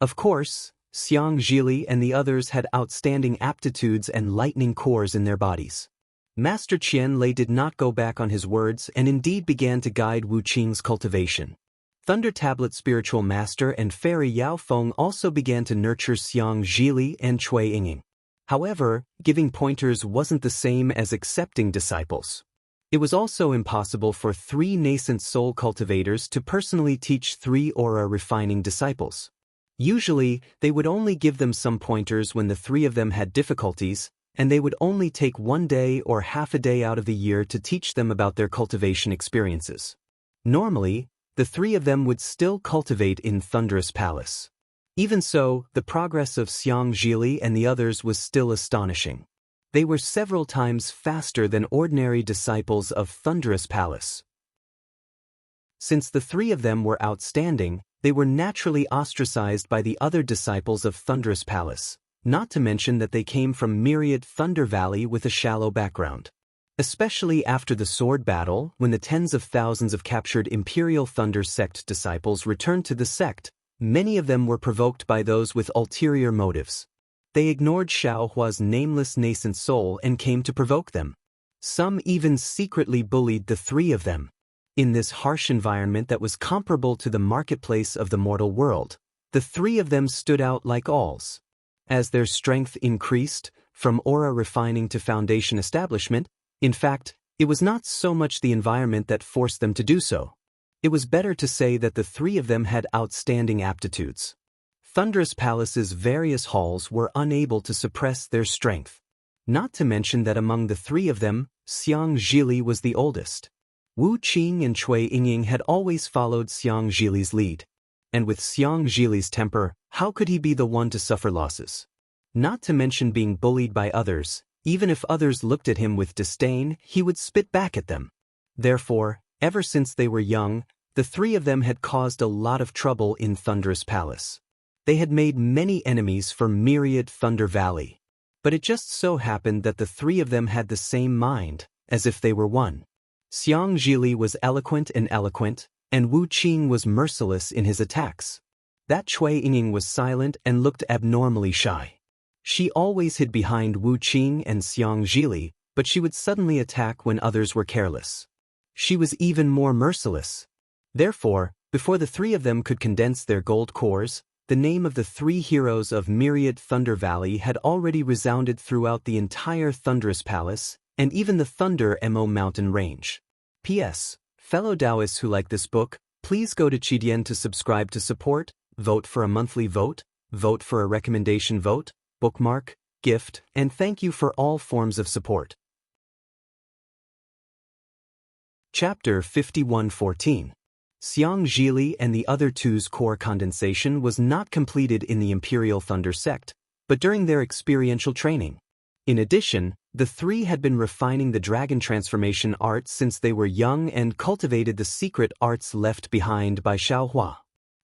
A: Of course, Xiang Zhili and the others had outstanding aptitudes and lightning cores in their bodies. Master Qianlei did not go back on his words and indeed began to guide Wu Qing's cultivation. Thunder Tablet Spiritual Master and Fairy Yao Feng also began to nurture Xiang Zhili and Cui Yingying. However, giving pointers wasn't the same as accepting disciples. It was also impossible for 3 nascent soul cultivators to personally teach 3 aura refining disciples. Usually, they would only give them some pointers when the 3 of them had difficulties, and they would only take 1 day or half a day out of the year to teach them about their cultivation experiences. Normally, the 3 of them would still cultivate in Thunderous Palace. Even so, the progress of Xiang Zhili and the others was still astonishing. They were several times faster than ordinary disciples of Thunderous Palace. Since the 3 of them were outstanding, they were naturally ostracized by the other disciples of Thunderous Palace, not to mention that they came from myriad Thunder Valley with a shallow background. Especially after the sword battle, when the tens of thousands of captured Imperial Thunder Sect disciples returned to the sect, many of them were provoked by those with ulterior motives. They ignored Xiao Hua's nameless nascent soul and came to provoke them. Some even secretly bullied the 3 of them. In this harsh environment that was comparable to the marketplace of the mortal world, the 3 of them stood out like owls. As their strength increased, from aura refining to foundation establishment, in fact, it was not so much the environment that forced them to do so. It was better to say that the 3 of them had outstanding aptitudes. Thunderous Palace's various halls were unable to suppress their strength. Not to mention that among the 3 of them, Xiang Zhili was the oldest. Wu Qing and Cui Yingying had always followed Xiang Zhili's lead. And with Xiang Zhili's temper, how could he be the one to suffer losses? Not to mention being bullied by others. Even if others looked at him with disdain, he would spit back at them. Therefore, ever since they were young, the 3 of them had caused a lot of trouble in Thunderous Palace. They had made many enemies for myriad Thunder Valley. But it just so happened that the 3 of them had the same mind, as if they were one. Xiang Zhili was eloquent, and Wu Qing was merciless in his attacks. That Cui Yingying was silent and looked abnormally shy. She always hid behind Wu Qing and Xiang Zhili, but she would suddenly attack when others were careless. She was even more merciless. Therefore, before the 3 of them could condense their gold cores, the name of the 3 heroes of myriad Thunder Valley had already resounded throughout the entire Thunderous Palace, and even the Thunder Mo mountain range. P.S. Fellow Taoists who like this book, please go to Qidian to subscribe to support, vote for a monthly vote for a recommendation vote, bookmark, gift, and thank you for all forms of support. Chapter 51:14. Xiang Zhili and the other 2's core condensation was not completed in the Imperial Thunder Sect, but during their experiential training. In addition, the 3 had been refining the dragon transformation art since they were young and cultivated the secret arts left behind by Xiao Hua.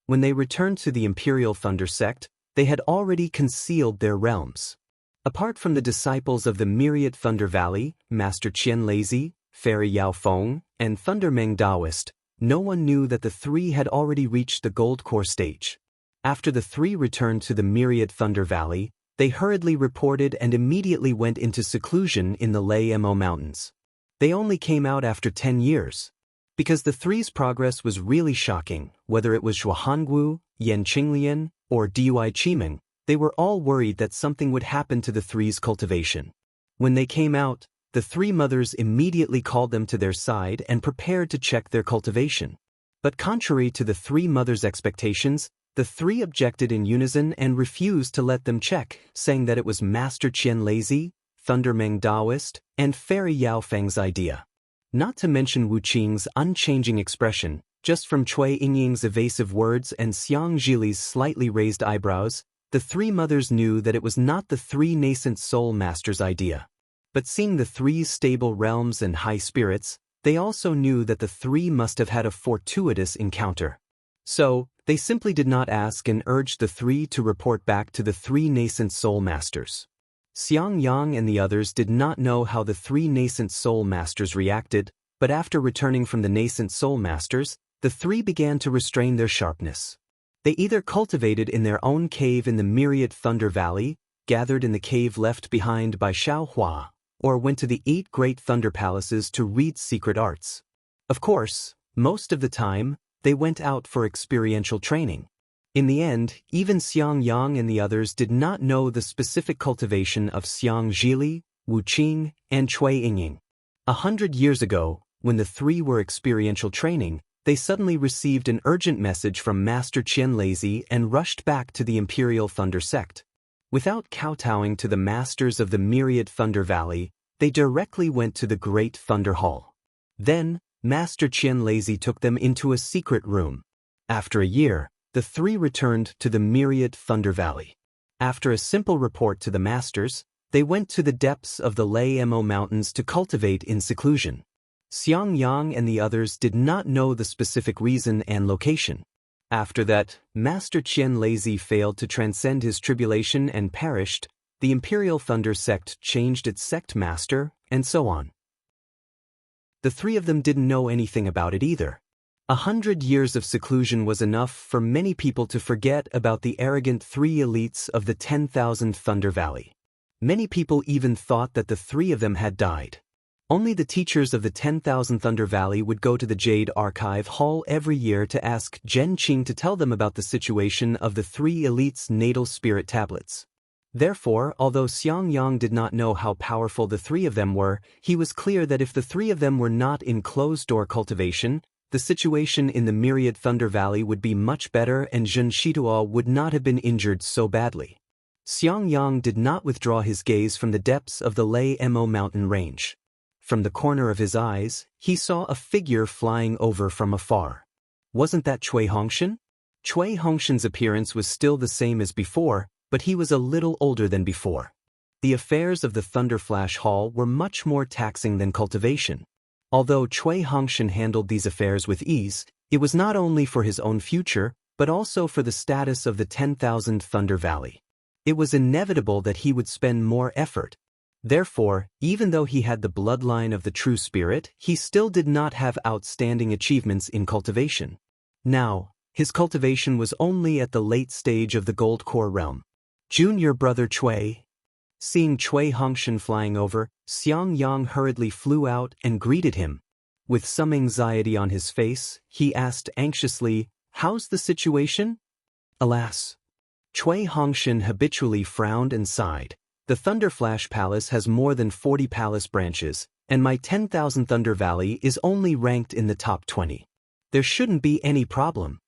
A: When they returned to the Imperial Thunder Sect, they had already concealed their realms. Apart from the disciples of the myriad Thunder Valley, Master Qianlei, Fairy Yao Feng, and Thunder Meng Taoist, no one knew that the three had already reached the gold core stage. After the three returned to the myriad Thunder Valley, they hurriedly reported and immediately went into seclusion in the Mo Mountains. They only came out after 10 years. Because the three's progress was really shocking, whether it was Zhuanggu, Yan Qinglian, or Dui Qimeng, they were all worried that something would happen to the three's cultivation. When they came out, the three mothers immediately called them to their side and prepared to check their cultivation. But contrary to the three mothers' expectations, the three objected in unison and refused to let them check, saying that it was Master Qian Lazy, Thunder Meng Taoist, and Fairy Yao Feng's idea. Not to mention Wu Qing's unchanging expression, just from Cui Yingying's evasive words and Xiang Zhili's slightly raised eyebrows, the three mothers knew that it was not the three nascent soul masters' idea. But seeing the three's stable realms and high spirits, they also knew that the three must have had a fortuitous encounter. So, they simply did not ask and urged the three to report back to the three nascent soul masters. Xiang Yang and the others did not know how the three nascent soul masters reacted, but after returning from the nascent soul masters, the three began to restrain their sharpness. They either cultivated in their own cave in the myriad Thunder Valley, gathered in the cave left behind by Xiao Hua, or went to the 8 great thunder palaces to read secret arts. Of course, most of the time, they went out for experiential training. In the end, even Xiang Yang and the others did not know the specific cultivation of Xiang Zhili, Wu Qing, and Cui Yingying. 100 years ago, when the three were experiential training, they suddenly received an urgent message from Master Qian Lazy and rushed back to the Imperial Thunder Sect. Without kowtowing to the masters of the myriad Thunder Valley, they directly went to the Great Thunder Hall. Then, Master Qian Lazy took them into a secret room. After a year, the three returned to the myriad Thunder Valley. After a simple report to the masters, they went to the depths of the Mo Mountains to cultivate in seclusion. Xiang Yang and the others did not know the specific reason and location. After that, Master Qian Lazy failed to transcend his tribulation and perished. The Imperial Thunder Sect changed its sect master, and so on. The three of them didn't know anything about it either. 100 years of seclusion was enough for many people to forget about the arrogant three elites of the 10,000 Thunder Valley. Many people even thought that the three of them had died. Only the teachers of the 10,000 Thunder Valley would go to the Jade Archive Hall every year to ask Zhen Qing to tell them about the situation of the three elites' natal spirit tablets. Therefore, although Xiang Yang did not know how powerful the three of them were, he was clear that if the three of them were not in closed-door cultivation, the situation in the myriad Thunder Valley would be much better and Zhen Shituo would not have been injured so badly. Xiang Yang did not withdraw his gaze from the depths of the Mo mountain range. From the corner of his eyes, he saw a figure flying over from afar. Wasn't that Cui Hongshan? Cui Hongshan's appearance was still the same as before, but he was a little older than before. The affairs of the Thunderflash Hall were much more taxing than cultivation. Although Cui Hongshan handled these affairs with ease, it was not only for his own future, but also for the status of the 10,000 Thunder Valley. It was inevitable that he would spend more effort. Therefore, even though he had the bloodline of the true spirit, he still did not have outstanding achievements in cultivation. Now, his cultivation was only at the late stage of the Gold Core realm. Junior brother Cui. Seeing Cui Hongshan flying over, Xiang Yang hurriedly flew out and greeted him. With some anxiety on his face, he asked anxiously, "How's the situation?" Alas! Cui Hongshan habitually frowned and sighed. The Thunderflash Palace has more than 40 palace branches, and my 10,000 Thunder Valley is only ranked in the top 20. There shouldn't be any problem.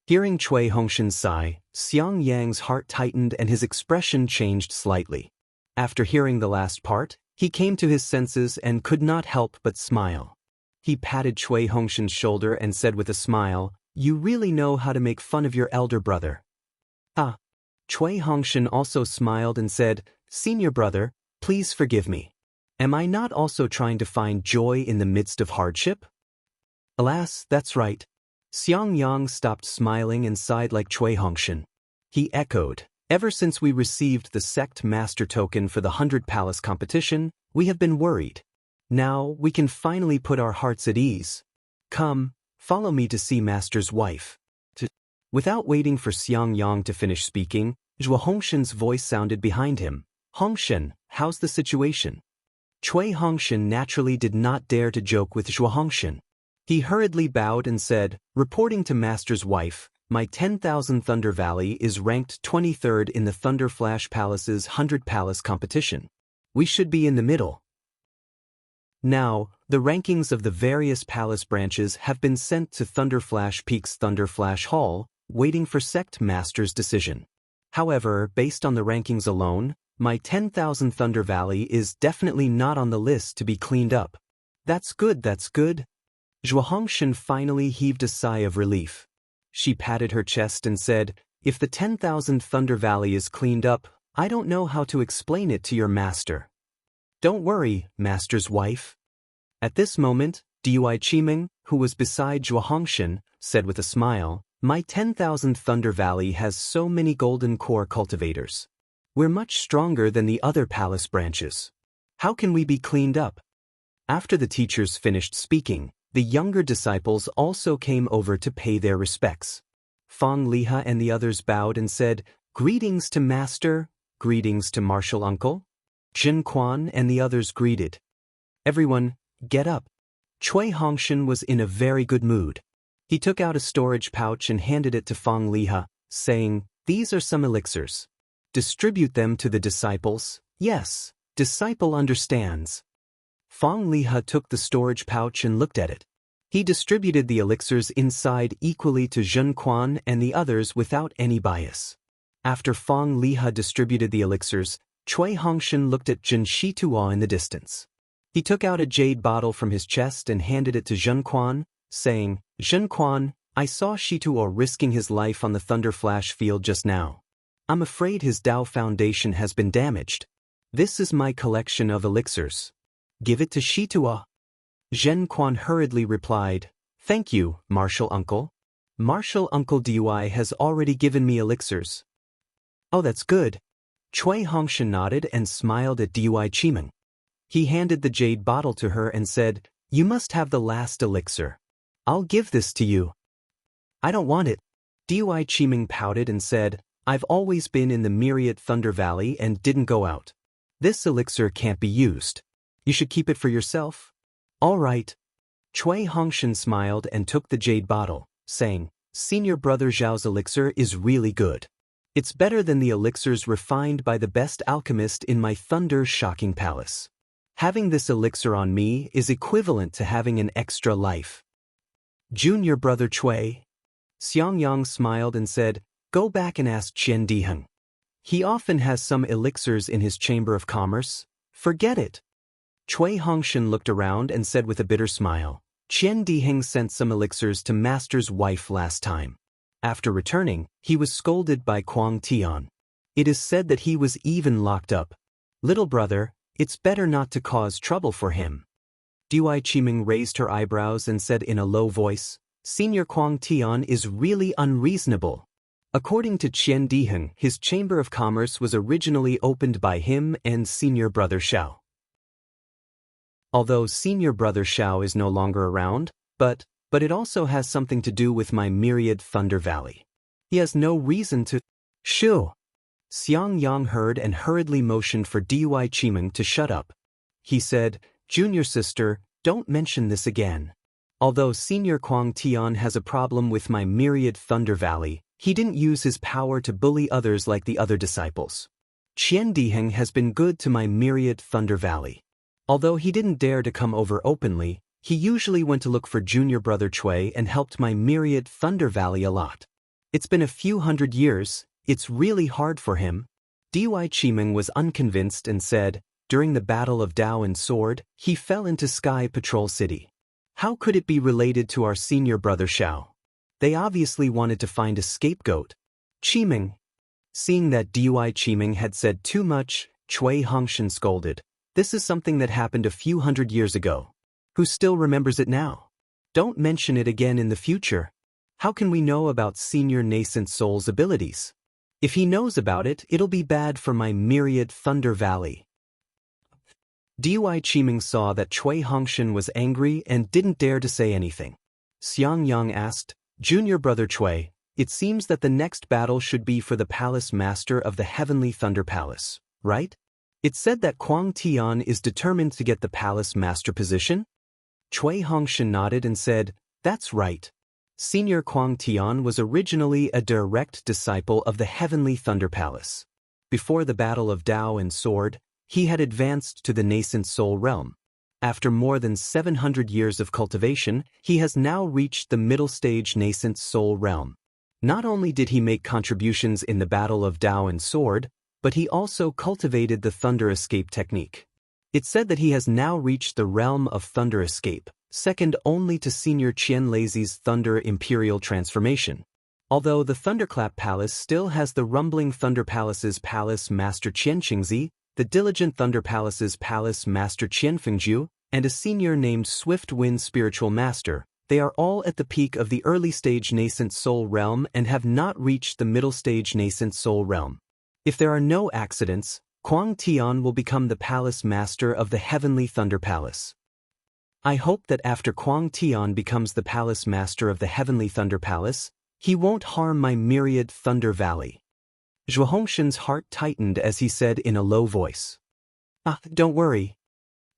A: Hearing Cui Hongshan's sigh, Xiang Yang's heart tightened and his expression changed slightly. After hearing the last part, he came to his senses and could not help but smile. He patted Cui Hongshan's shoulder and said with a smile, "You really know how to make fun of your elder brother." Ah. Cui Hongshan also smiled and said, "Senior brother, please forgive me. Am I not also trying to find joy in the midst of hardship?" Alas, that's right. Xiang Yang stopped smiling and sighed like Cui Hongshan. He echoed, "Ever since we received the sect master token for the 100 Palace competition, we have been worried. Now we can finally put our hearts at ease. Come, Follow me to see master's wife. Without waiting for Xiang Yang to finish speaking, Zhuo Hongshan's voice sounded behind him. Hongshan, how's the situation? Cui Hongshan naturally did not dare to joke with Zhuo Hongshan. He hurriedly bowed and said, reporting to master's wife, my 10,000 Thunder Valley is ranked 23rd in the Thunder Flash Palace's 100 Palace competition. We should be in the middle. Now, the rankings of the various palace branches have been sent to Thunder Flash Peak's Thunder Flash Hall, waiting for Sect Master's decision. However, based on the rankings alone, my 10,000 Thunder Valley is definitely not on the list to be cleaned up. That's good, that's good. Zhuo Hongshan finally heaved a sigh of relief. She patted her chest and said, if the 10,000 Thunder Valley is cleaned up, I don't know how to explain it to your master. Don't worry, master's wife. At this moment, Dui Qiming, who was beside Zhuo Hongshan, said with a smile, my 10,000 Thunder Valley has so many golden core cultivators. We're much stronger than the other palace branches. How can we be cleaned up? After the teachers finished speaking, the younger disciples also came over to pay their respects. Fang Liha and the others bowed and said, greetings to master, greetings to martial uncle. Jin Quan and the others greeted. Everyone, get up. Cui Hongshan was in a very good mood. He took out a storage pouch and handed it to Fang Liha, saying, these are some elixirs. Distribute them to the disciples. Yes, disciple understands. Fang Liha took the storage pouch and looked at it. He distributed the elixirs inside equally to Jin Quan and the others without any bias. After Fang Liha distributed the elixirs, Cui Hongshan looked at Jin Shitua in the distance. He took out a jade bottle from his chest and handed it to Jin Quan, saying, Jin Quan, I saw Shitua risking his life on the Thunder Flash field just now. I'm afraid his Dao foundation has been damaged. This is my collection of elixirs. Give it to Shitua. Zhen Quan hurriedly replied, thank you, Martial Uncle. Martial Uncle Dui has already given me elixirs. Oh, that's good. Cui Hongshan nodded and smiled at Dui Qiming. He handed the jade bottle to her and said, you must have the last elixir. I'll give this to you. I don't want it. Dui Qiming pouted and said, I've always been in the Myriad Thunder Valley and didn't go out. This elixir can't be used. You should keep it for yourself. All right. Cui Hongshan smiled and took the jade bottle, saying, Senior Brother Zhao's elixir is really good. It's better than the elixirs refined by the best alchemist in my Thunder Shocking Palace. Having this elixir on me is equivalent to having an extra life. Junior Brother Cui. Xiang Yang smiled and said, go back and ask Qian Diheng. He often has some elixirs in his Chamber of Commerce. Forget it. Cui Hongshan looked around and said with a bitter smile, Qian Diheng sent some elixirs to master's wife last time. After returning, he was scolded by Kuang Tian. It is said that he was even locked up. Little brother, it's better not to cause trouble for him. Dui Qiming raised her eyebrows and said in a low voice, Senior Kuang Tian is really unreasonable. According to Qian Diheng, his Chamber of Commerce was originally opened by him and Senior Brother Xiao. Although Senior Brother Xiao is no longer around, but it also has something to do with my Myriad Thunder Valley. He has no reason to... Shoo! Xiang Yang heard and hurriedly motioned for Dui Qiming to shut up. He said, Junior sister, don't mention this again. Although Senior Kuang Tian has a problem with my Myriad Thunder Valley, he didn't use his power to bully others like the other disciples. Qian Diheng has been good to my Myriad Thunder Valley. Although he didn't dare to come over openly, he usually went to look for Junior Brother Cui and helped my Myriad Thunder Valley a lot. It's been a few hundred years, it's really hard for him. Dui Qiming was unconvinced and said, during the Battle of Dao and Sword, he fell into Sky Patrol City. How could it be related to our Senior Brother Xiao? They obviously wanted to find a scapegoat. Qiming. Seeing that Dui Qiming had said too much, Cui Hongshan scolded. This is something that happened a few hundred years ago. Who still remembers it now? Don't mention it again in the future. How can we know about Senior Nascent Soul's abilities? If he knows about it, it'll be bad for my Myriad Thunder Valley. Dui Qiming saw that Cui Hongshan was angry and didn't dare to say anything. Xiang Yang asked, Junior brother Cui, it seems that the next battle should be for the palace master of the Heavenly Thunder Palace, right? It's said that Kuang Tian is determined to get the palace master position? Cui Hongshan nodded and said, that's right. Senior Kuang Tian was originally a direct disciple of the Heavenly Thunder Palace. Before the Battle of Dao and Sword, he had advanced to the nascent soul realm. After more than 700 years of cultivation, he has now reached the middle stage nascent soul realm. Not only did he make contributions in the Battle of Dao and Sword, but he also cultivated the Thunder Escape technique. It's said that he has now reached the realm of Thunder Escape, second only to Senior Qian Lazy's Thunder Imperial Transformation. Although the Thunderclap Palace still has the Rumbling Thunder Palace's Palace Master Qian Qingzi, the Diligent Thunder Palace's Palace Master Qian Fengju, and a senior named Swift Wind Spiritual Master, they are all at the peak of the early stage nascent soul realm and have not reached the middle stage nascent soul realm. If there are no accidents, Kuang Tian will become the Palace Master of the Heavenly Thunder Palace. I hope that after Kuang Tian becomes the Palace Master of the Heavenly Thunder Palace, he won't harm my myriad Thunder Valley. Zhuo Hongshan's heart tightened as he said in a low voice. Don't worry.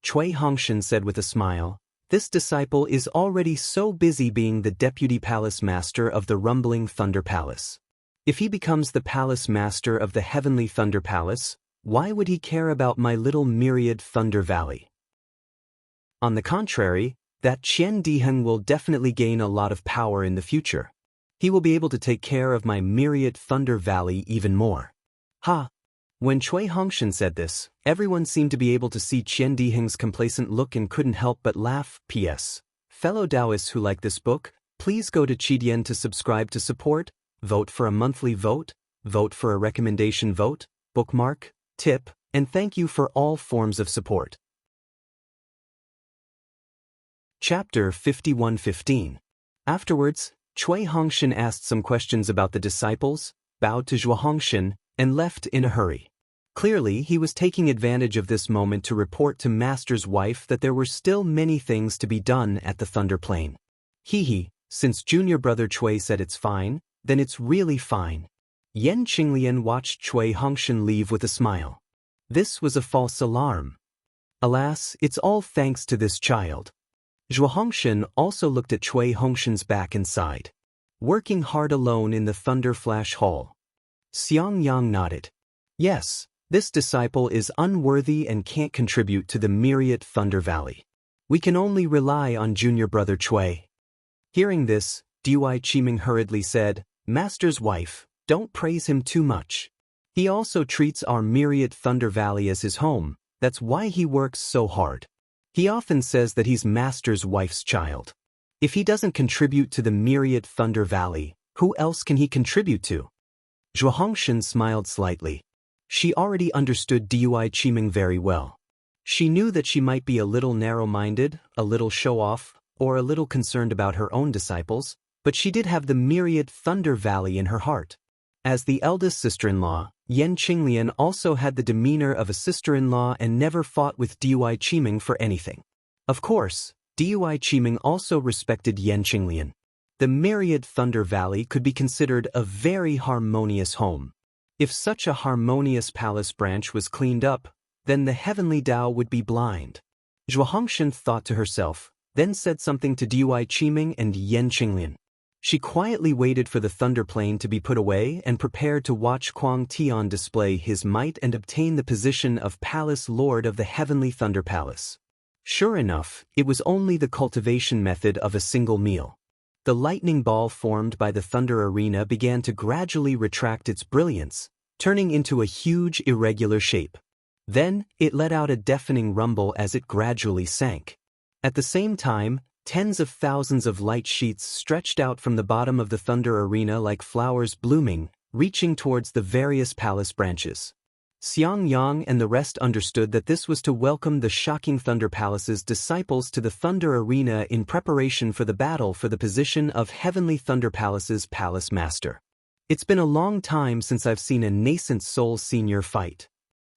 A: Cui Hongshan said with a smile, this disciple is already so busy being the Deputy Palace Master of the Rumbling Thunder Palace. If he becomes the Palace Master of the Heavenly Thunder Palace, why would he care about my little myriad Thunder Valley? On the contrary, that Qian Diheng will definitely gain a lot of power in the future. He will be able to take care of my myriad Thunder Valley even more. Ha! When Cui Hongshan said this, everyone seemed to be able to see Qian Diheng's complacent look and couldn't help but laugh. P.S. Fellow Taoists who like this book, please go to Qidian to subscribe to support, vote for a monthly vote, vote for a recommendation vote, bookmark, tip, and thank you for all forms of support. Chapter 51:15. Afterwards, Cui Hongshan asked some questions about the disciples, bowed to Zhuo Hongshan, and left in a hurry. Clearly, he was taking advantage of this moment to report to Master's wife that there were still many things to be done at the Thunder Plain. Since junior brother Cui said it's fine, then it's really fine. Yan Qinglian watched Cui Hongshan leave with a smile. This was a false alarm. Alas, it's all thanks to this child. Zhuo Hongshan also looked at Cui Hongshan's back and sighed. Working hard alone in the Thunder Flash Hall. Xiang Yang nodded. Yes, this disciple is unworthy and can't contribute to the myriad Thunder Valley. We can only rely on junior brother Cui. Hearing this, Dui Qiming hurriedly said, Master's wife, don't praise him too much. He also treats our myriad Thunder Valley as his home, that's why he works so hard. He often says that he's Master's wife's child. If he doesn't contribute to the myriad Thunder Valley, who else can he contribute to? Zhuo Hongshan smiled slightly. She already understood Dui Qiming very well. She knew that she might be a little narrow-minded, a little show-off, or a little concerned about her own disciples, but she did have the myriad Thunder Valley in her heart. As the eldest sister-in-law, Yan Qinglian also had the demeanor of a sister-in-law and never fought with Dui Qiming for anything. Of course, Dui Qiming also respected Yan Qinglian. The myriad Thunder Valley could be considered a very harmonious home. If such a harmonious palace branch was cleaned up, then the heavenly Tao would be blind. Zhuo Hongshan thought to herself, then said something to Dui Qiming and Yan Qinglian. She quietly waited for the Thunder Plane to be put away and prepared to watch Kuang Tian display his might and obtain the position of Palace Lord of the Heavenly Thunder Palace. Sure enough, it was only the cultivation method of a single meal. The lightning ball formed by the Thunder Arena began to gradually retract its brilliance, turning into a huge irregular shape. Then, it let out a deafening rumble as it gradually sank. At the same time, tens of thousands of light sheets stretched out from the bottom of the Thunder Arena like flowers blooming, reaching towards the various palace branches. Xiang Yang and the rest understood that this was to welcome the shocking Thunder Palace's disciples to the Thunder Arena in preparation for the battle for the position of Heavenly Thunder Palace's Palace Master. It's been a long time since I've seen a nascent soul senior fight.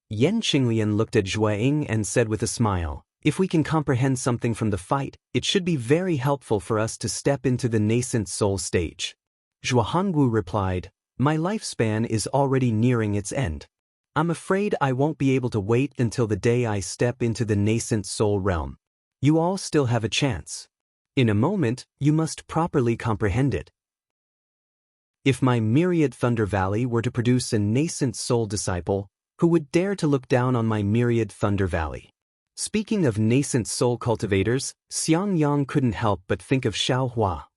A: Yan Qinglian looked at Zhuo Ying and said with a smile, If we can comprehend something from the fight, it should be very helpful for us to step into the nascent soul stage. Zhuangwu replied, my lifespan is already nearing its end. I'm afraid I won't be able to wait until the day I step into the nascent soul realm. You all still have a chance. In a moment, you must properly comprehend it. If my myriad Thunder Valley were to produce a nascent soul disciple, who would dare to look down on my myriad Thunder Valley? Speaking of nascent soul cultivators, Xiang Yang couldn't help but think of Xiao Hua.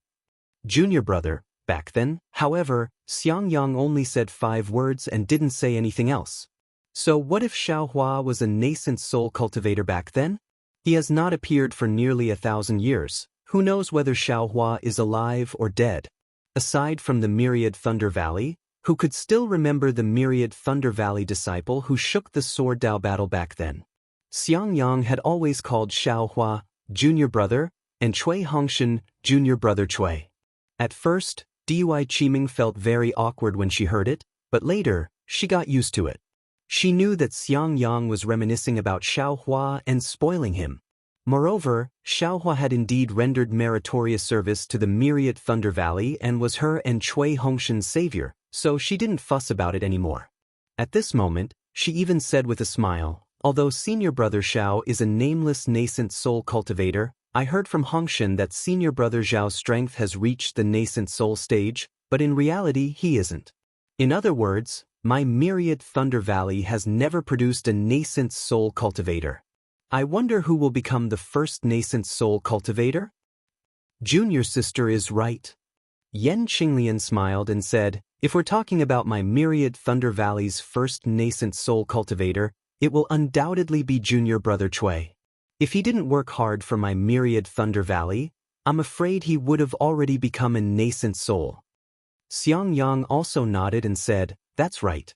A: Junior brother, back then. However, Xiang Yang only said 5 words and didn't say anything else. So what if Xiao Hua was a nascent soul cultivator back then? He has not appeared for nearly 1,000 years. Who knows whether Xiao Hua is alive or dead? Aside from the myriad Thunder Valley, who could still remember the myriad Thunder Valley disciple who shook the Sword Dao battle back then? Xiang Yang had always called Xiao Hua junior brother and Cui Hongshan junior brother Cui. At first, Dui Qiming felt very awkward when she heard it, but later, she got used to it. She knew that Xiang Yang was reminiscing about Xiao Hua and spoiling him. Moreover, Xiao Hua had indeed rendered meritorious service to the myriad Thunder Valley and was her and Cui Hongshan's savior, so she didn't fuss about it anymore. At this moment, she even said with a smile, although senior brother Xiao is a nameless nascent soul cultivator, I heard from Hongshan that senior brother Zhao's strength has reached the nascent soul stage, but in reality he isn't. In other words, my myriad Thunder Valley has never produced a nascent soul cultivator. I wonder who will become the first nascent soul cultivator? Junior sister is right. Yen Qinglian smiled and said, if we're talking about my myriad Thunder Valley's first nascent soul cultivator, it will undoubtedly be junior brother Cui. If he didn't work hard for my myriad Thunder Valley, I'm afraid he would have already become a nascent soul. Xiang Yang also nodded and said, that's right.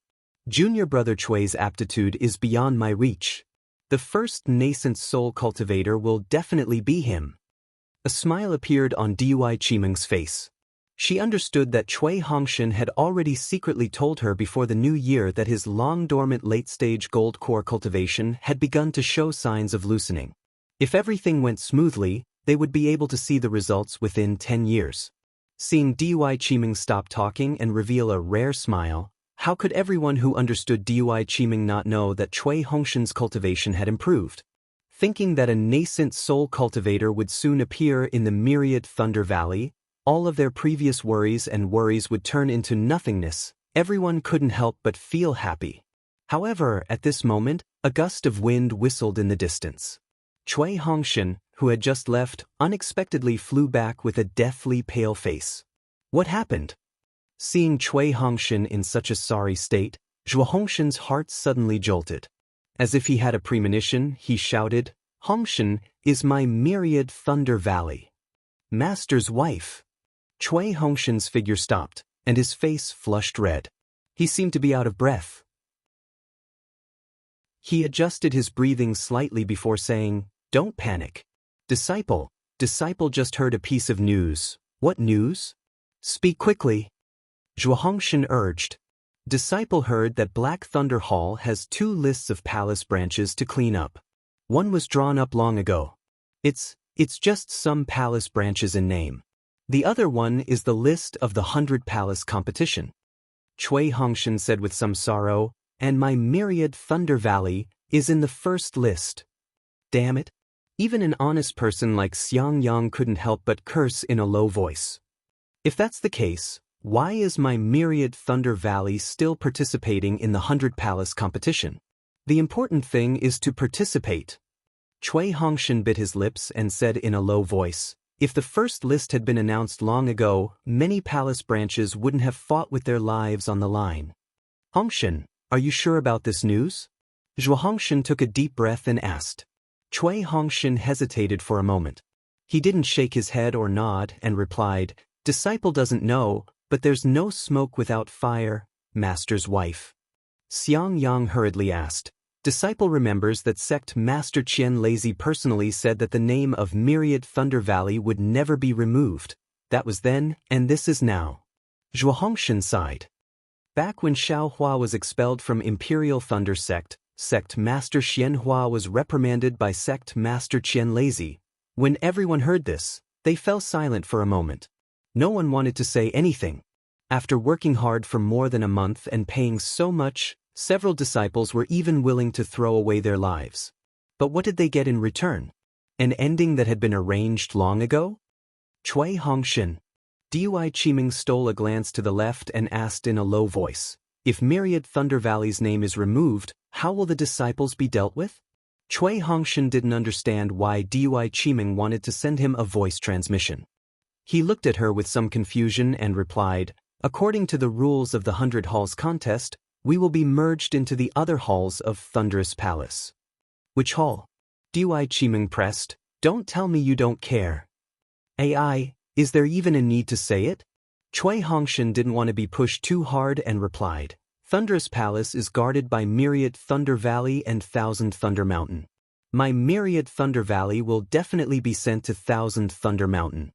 A: Junior brother Cui's aptitude is beyond my reach. The first nascent soul cultivator will definitely be him. A smile appeared on Dui Qimeng's face. She understood that Cui Hongshan had already secretly told her before the new year that his long-dormant late-stage gold core cultivation had begun to show signs of loosening. If everything went smoothly, they would be able to see the results within 10 years. Seeing Dui Qimeng stop talking and reveal a rare smile, how could everyone who understood Dui Qimeng not know that Cui Hongshan's cultivation had improved? Thinking that a nascent soul cultivator would soon appear in the myriad Thunder Valley, all of their previous worries would turn into nothingness. Everyone couldn't help but feel happy. However, at this moment, a gust of wind whistled in the distance. Cui Hongshan, who had just left, unexpectedly flew back with a deathly pale face. What happened? Seeing Cui Hongshan in such a sorry state, Zhuo Hongshan's heart suddenly jolted. As if he had a premonition, he shouted, Hongshan is my myriad Thunder Valley. Master's wife. Cui Hongshan's figure stopped, and his face flushed red. He seemed to be out of breath. He adjusted his breathing slightly before saying, don't panic. Disciple just heard a piece of news. What news? Speak quickly. Zhuo Hongshan urged. Disciple heard that Black Thunder Hall has 2 lists of palace branches to clean up. One was drawn up long ago. It's just some palace branches in name. The other one is the list of the 100 palace competition. Cui Hongshan said with some sorrow, and my myriad Thunder Valley is in the first list. Damn it. Even an honest person like Xiang Yang couldn't help but curse in a low voice. If that's the case, why is my myriad Thunder Valley still participating in the 100 palace competition? The important thing is to participate. Cui Hongshan bit his lips and said in a low voice, if the first list had been announced long ago, many palace branches wouldn't have fought with their lives on the line. Hongshan, are you sure about this news? Zhuo Hongshan took a deep breath and asked. Cui Hongshan hesitated for a moment. He didn't shake his head or nod and replied, Disciple doesn't know, but there's no smoke without fire, Master's wife. Xiang Yang hurriedly asked. Disciple remembers that sect Master Qian Lazy personally said that the name of Myriad Thunder Valley would never be removed. That was then, and this is now. Zhuo Hongshan sighed. Back when Xiao Hua was expelled from Imperial Thunder Sect, Sect Master Xianhua was reprimanded by Sect Master Qian Lazy. When everyone heard this, they fell silent for a moment. No one wanted to say anything. After working hard for more than a month and paying so much, several disciples were even willing to throw away their lives. But what did they get in return? An ending that had been arranged long ago? Cui Hongshan. Dui Qiming stole a glance to the left and asked in a low voice, "If Myriad Thunder Valley's name is removed, how will the disciples be dealt with?" Cui Hongshan didn't understand why Dui Qiming wanted to send him a voice transmission. He looked at her with some confusion and replied, "According to the rules of the 100 Halls contest, we will be merged into the other halls of Thunderous Palace." "Which hall?" Dui Qiming pressed. "Don't tell me you don't care." "AI, is there even a need to say it?" Cui Hongshan didn't want to be pushed too hard and replied, "Thunderous Palace is guarded by Myriad Thunder Valley and Thousand Thunder Mountain. My Myriad Thunder Valley will definitely be sent to Thousand Thunder Mountain."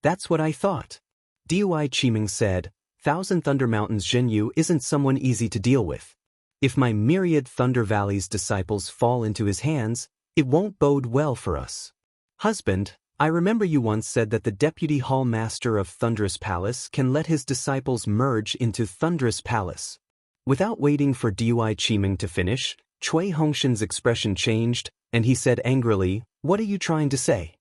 A: "That's what I thought." Dui Qiming said, "Thousand Thunder Mountain's Zhenyu isn't someone easy to deal with. If my Myriad Thunder Valley's disciples fall into his hands, it won't bode well for us." "Husband, I remember you once said that the Deputy Hall Master of Thunderous Palace can let his disciples merge into Thunderous Palace." Without waiting for Dui Qiming to finish, Cui Hongshan's expression changed, and he said angrily, "What are you trying to say?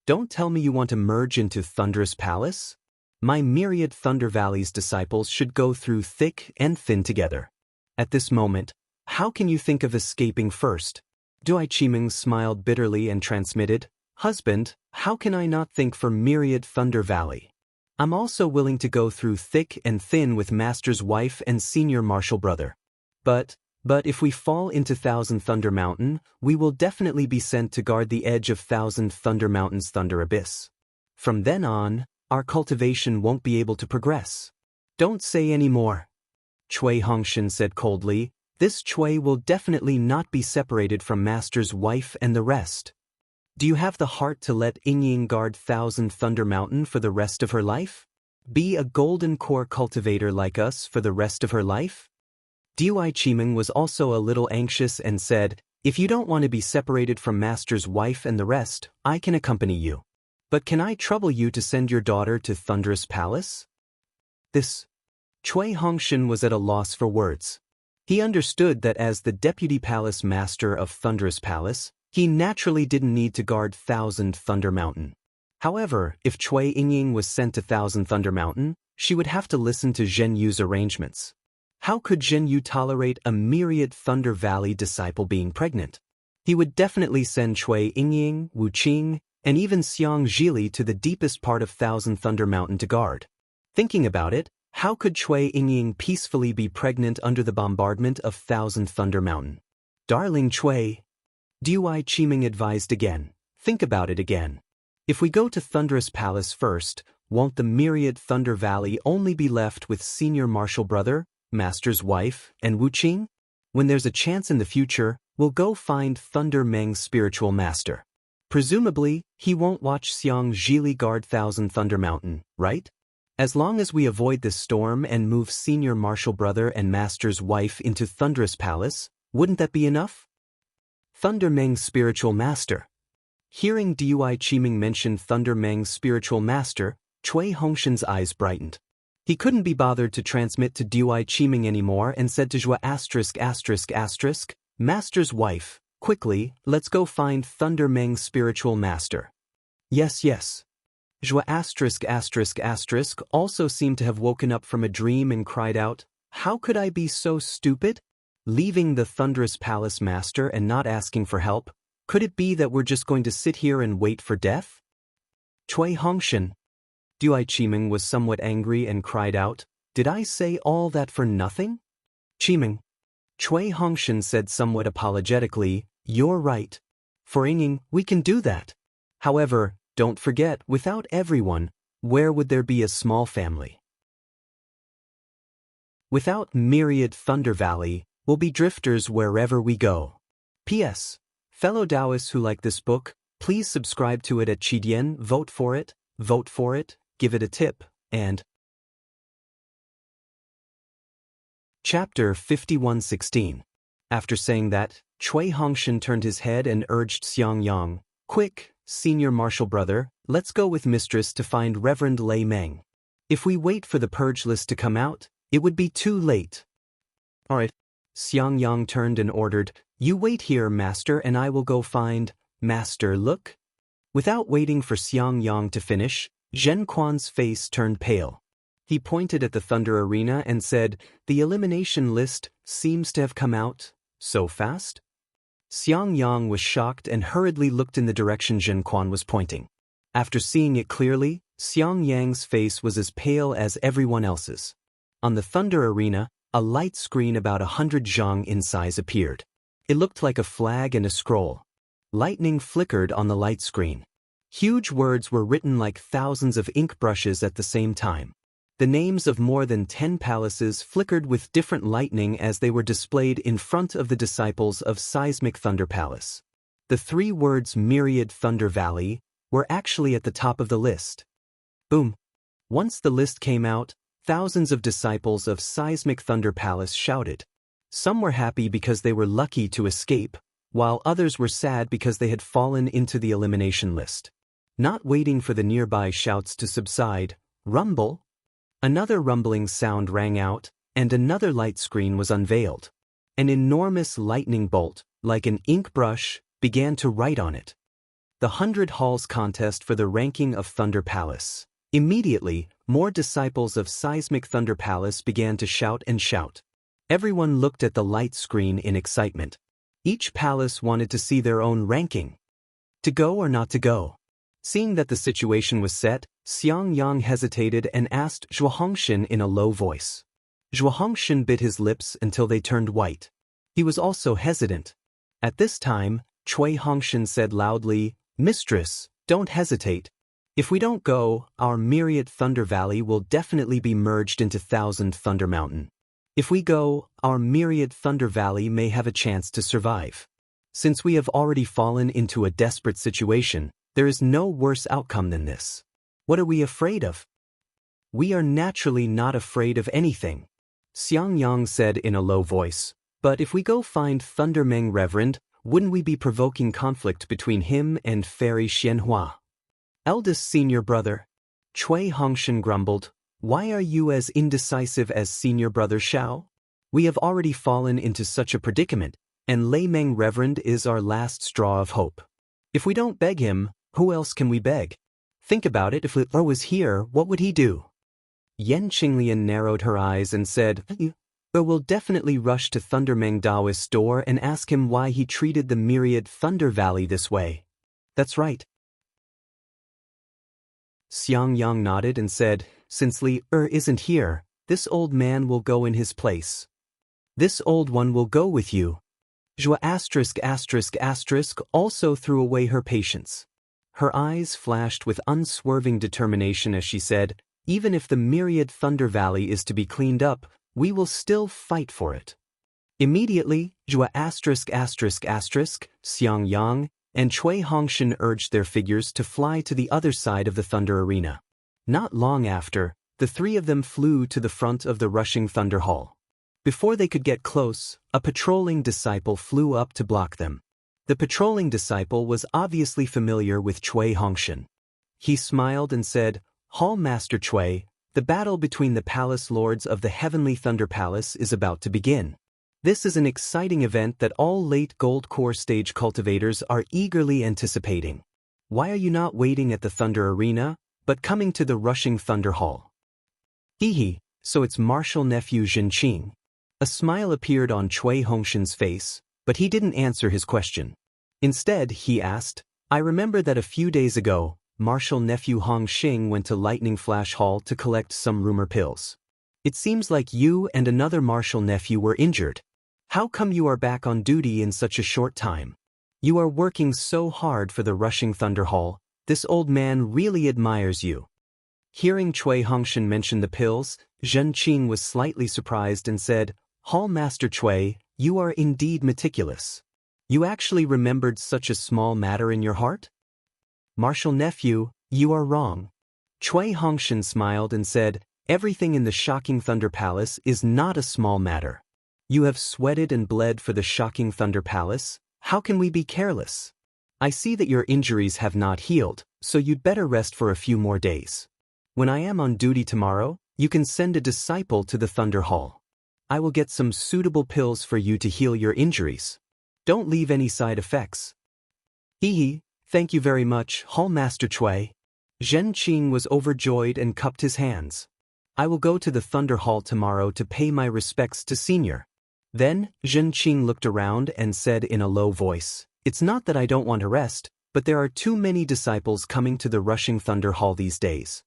A: Don't tell me you want to merge into Thunderous Palace? My Myriad Thunder Valley's disciples should go through thick and thin together. At this moment, how can you think of escaping first?" Dui Qiming smiled bitterly and transmitted, "Husband, how can I not think for Myriad Thunder Valley? I'm also willing to go through thick and thin with Master's wife and senior martial brother. But if we fall into Thousand Thunder Mountain, we will definitely be sent to guard the edge of Thousand Thunder Mountain's Thunder Abyss. From then on, our cultivation won't be able to progress." "Don't say any more," Cui Hongshan said coldly. "This Cui will definitely not be separated from Master's wife and the rest. Do you have the heart to let Yingying guard Thousand Thunder Mountain for the rest of her life? Be a golden core cultivator like us for the rest of her life?" Dui Qiming was also a little anxious and said, "If you don't want to be separated from Master's wife and the rest, I can accompany you. But can I trouble you to send your daughter to Thunderous Palace?" Cui Hongshan was at a loss for words. He understood that as the Deputy Palace Master of Thunderous Palace, he naturally didn't need to guard Thousand Thunder Mountain. However, if Cui Yingying was sent to Thousand Thunder Mountain, she would have to listen to Zhenyu's arrangements. How could Zhenyu tolerate a Myriad Thunder Valley disciple being pregnant? He would definitely send Cui Yingying, Wu Qing, and even Xiang Zhili to the deepest part of Thousand Thunder Mountain to guard. Thinking about it, how could Cui Yingying peacefully be pregnant under the bombardment of Thousand Thunder Mountain? "Darling Cui," Dui Qiming advised again, "think about it again. If we go to Thunderous Palace first, won't the Myriad Thunder Valley only be left with senior martial brother, Master's wife, and Wu Qing? When there's a chance in the future, we'll go find Thunder Meng's spiritual master. Presumably, he won't watch Xiang Zhili guard Thousand Thunder Mountain, right? As long as we avoid this storm and move senior martial brother and Master's wife into Thunderous Palace, wouldn't that be enough?" Thunder Meng's spiritual master. Hearing Dui Qiming mention Thunder Meng's spiritual master, Cui Hongshan's eyes brightened. He couldn't be bothered to transmit to Dui Qiming anymore and said to Zhua *****, "Master's wife, quickly, let's go find Thunder Meng's spiritual master." Yes. Zhua ***** also seemed to have woken up from a dream and cried out, "How could I be so stupid? Leaving the Thunderous Palace Master and not asking for help? Could it be that we're just going to sit here and wait for death?" Cui Hongshan. Dui Qiming was somewhat angry and cried out, "Did I say all that for nothing?" "Qiming." Cui Hongshan said somewhat apologetically, "You're right. For Yingying, we can do that. However, don't forget, without everyone, where would there be a small family? Without Myriad Thunder Valley, we'll be drifters wherever we go. P.S. Fellow Taoists who like this book, please subscribe to it at Qidian, vote for it, give it a tip, and Chapter 51:16. After saying that, Cui Hongshan turned his head and urged Xiang Yang, "Quick, senior martial brother, let's go with mistress to find Reverend Lei Meng. If we wait for the purge list to come out, it would be too late." "Alright." Xiang Yang turned and ordered, "You wait here, master, and I will go find Master Look." Without waiting for Xiang Yang to finish, Zhen Quan's face turned pale. He pointed at the Thunder Arena and said, "The elimination list seems to have come out so fast?" Xiang Yang was shocked and hurriedly looked in the direction Zhen Quan was pointing. After seeing it clearly, Xiang Yang's face was as pale as everyone else's. On the Thunder Arena, a light screen about 100 zhang in size appeared. It looked like a flag and a scroll. Lightning flickered on the light screen. Huge words were written like thousands of ink brushes at the same time. The names of more than 10 palaces flickered with different lightning as they were displayed in front of the disciples of Seismic Thunder Palace. The 3 words Myriad Thunder Valley were actually at the top of the list. Boom! Once the list came out, thousands of disciples of Seismic Thunder Palace shouted. Some were happy because they were lucky to escape, while others were sad because they had fallen into the elimination list. Not waiting for the nearby shouts to subside, rumble! Another rumbling sound rang out, and another light screen was unveiled. An enormous lightning bolt, like an ink brush, began to write on it. The 100 Halls contest for the ranking of Thunder Palace. Immediately, more disciples of Seismic Thunder Palace began to shout and shout. Everyone looked at the light screen in excitement. Each palace wanted to see their own ranking. To go or not to go? Seeing that the situation was set, Xiang Yang hesitated and asked Zhuo Hongshan in a low voice. Zhuo Hongshan bit his lips until they turned white. He was also hesitant. At this time, Cui Hongshan said loudly, "Mistress, don't hesitate. If we don't go, our Myriad Thunder Valley will definitely be merged into Thousand Thunder Mountain. If we go, our Myriad Thunder Valley may have a chance to survive. Since we have already fallen into a desperate situation, there is no worse outcome than this. What are we afraid of?" "We are naturally not afraid of anything," Xiang Yang said in a low voice. "But if we go find Thunder Meng Reverend, wouldn't we be provoking conflict between him and Fairy Xianhua?" "Eldest senior brother," Cui Hongshan grumbled, "why are you as indecisive as senior brother Xiao? We have already fallen into such a predicament, and Lei Meng Reverend is our last straw of hope. If we don't beg him, who else can we beg? Think about it, if Li was here, what would he do?" Yan Qinglian narrowed her eyes and said, "We'll definitely rush to Thunder Meng Daoist's door and ask him why he treated the Myriad Thunder Valley this way." "That's right." Xiang Yang nodded and said, "Since Li isn't here, this old man will go in his place." "This old one will go with you." Zhua **** also threw away her patience. Her eyes flashed with unswerving determination as she said, "Even if the Myriad Thunder Valley is to be cleaned up, we will still fight for it." Immediately, Zhua ****, Xiang Yang, and Cui Hongshan urged their figures to fly to the other side of the Thunder Arena. Not long after, the 3 of them flew to the front of the rushing Thunder Hall. Before they could get close, a patrolling disciple flew up to block them. The patrolling disciple was obviously familiar with Cui Hongshan. He smiled and said, "Hall Master Cui, the battle between the palace lords of the Heavenly Thunder Palace is about to begin. This is an exciting event that all late Gold Core stage cultivators are eagerly anticipating. Why are you not waiting at the Thunder Arena, but coming to the rushing Thunder Hall?" "Hee, so it's Martial Nephew Zhen Qing." A smile appeared on Cui Hongshan's face, but he didn't answer his question. Instead, he asked, "I remember that a few days ago, Martial Nephew Hong Xing went to Lightning Flash Hall to collect some rumor pills. It seems like you and another Martial Nephew were injured. How come you are back on duty in such a short time? You are working so hard for the rushing Thunder Hall. This old man really admires you." Hearing Cui Hongshan mention the pills, Zhen Qing was slightly surprised and said, "Hall Master Cui, you are indeed meticulous. You actually remembered such a small matter in your heart?" "Martial Nephew, you are wrong." Cui Hongshan smiled and said, Everything in the Shocking Thunder Palace is not a small matter. You have sweated and bled for the Shocking Thunder Palace. How can we be careless? I see that your injuries have not healed, so you'd better rest for a few more days. When I am on duty tomorrow, you can send a disciple to the Thunder Hall. I will get some suitable pills for you to heal your injuries. Don't leave any side effects. Hee, thank you very much, Hall Master Chui. Zhen Qing was overjoyed and cupped his hands. I will go to the Thunder Hall tomorrow to pay my respects to Senior. Then, Zhen Qing looked around and said in a low voice, It's not that I don't want to rest, but there are too many disciples coming to the rushing Thunder Hall these days.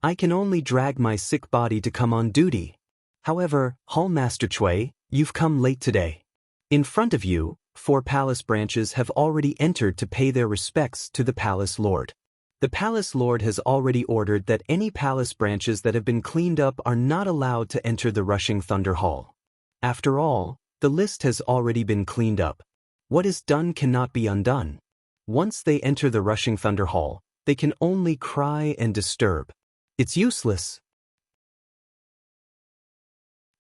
A: I can only drag my sick body to come on duty. However, Hall Master Chui, you've come late today. In front of you, 4 palace branches have already entered to pay their respects to the Palace Lord. The Palace Lord has already ordered that any palace branches that have been cleaned up are not allowed to enter the rushing Thunder Hall. After all, the list has already been cleaned up. What is done cannot be undone. Once they enter the rushing Thunder Hall, they can only cry and disturb. It's useless.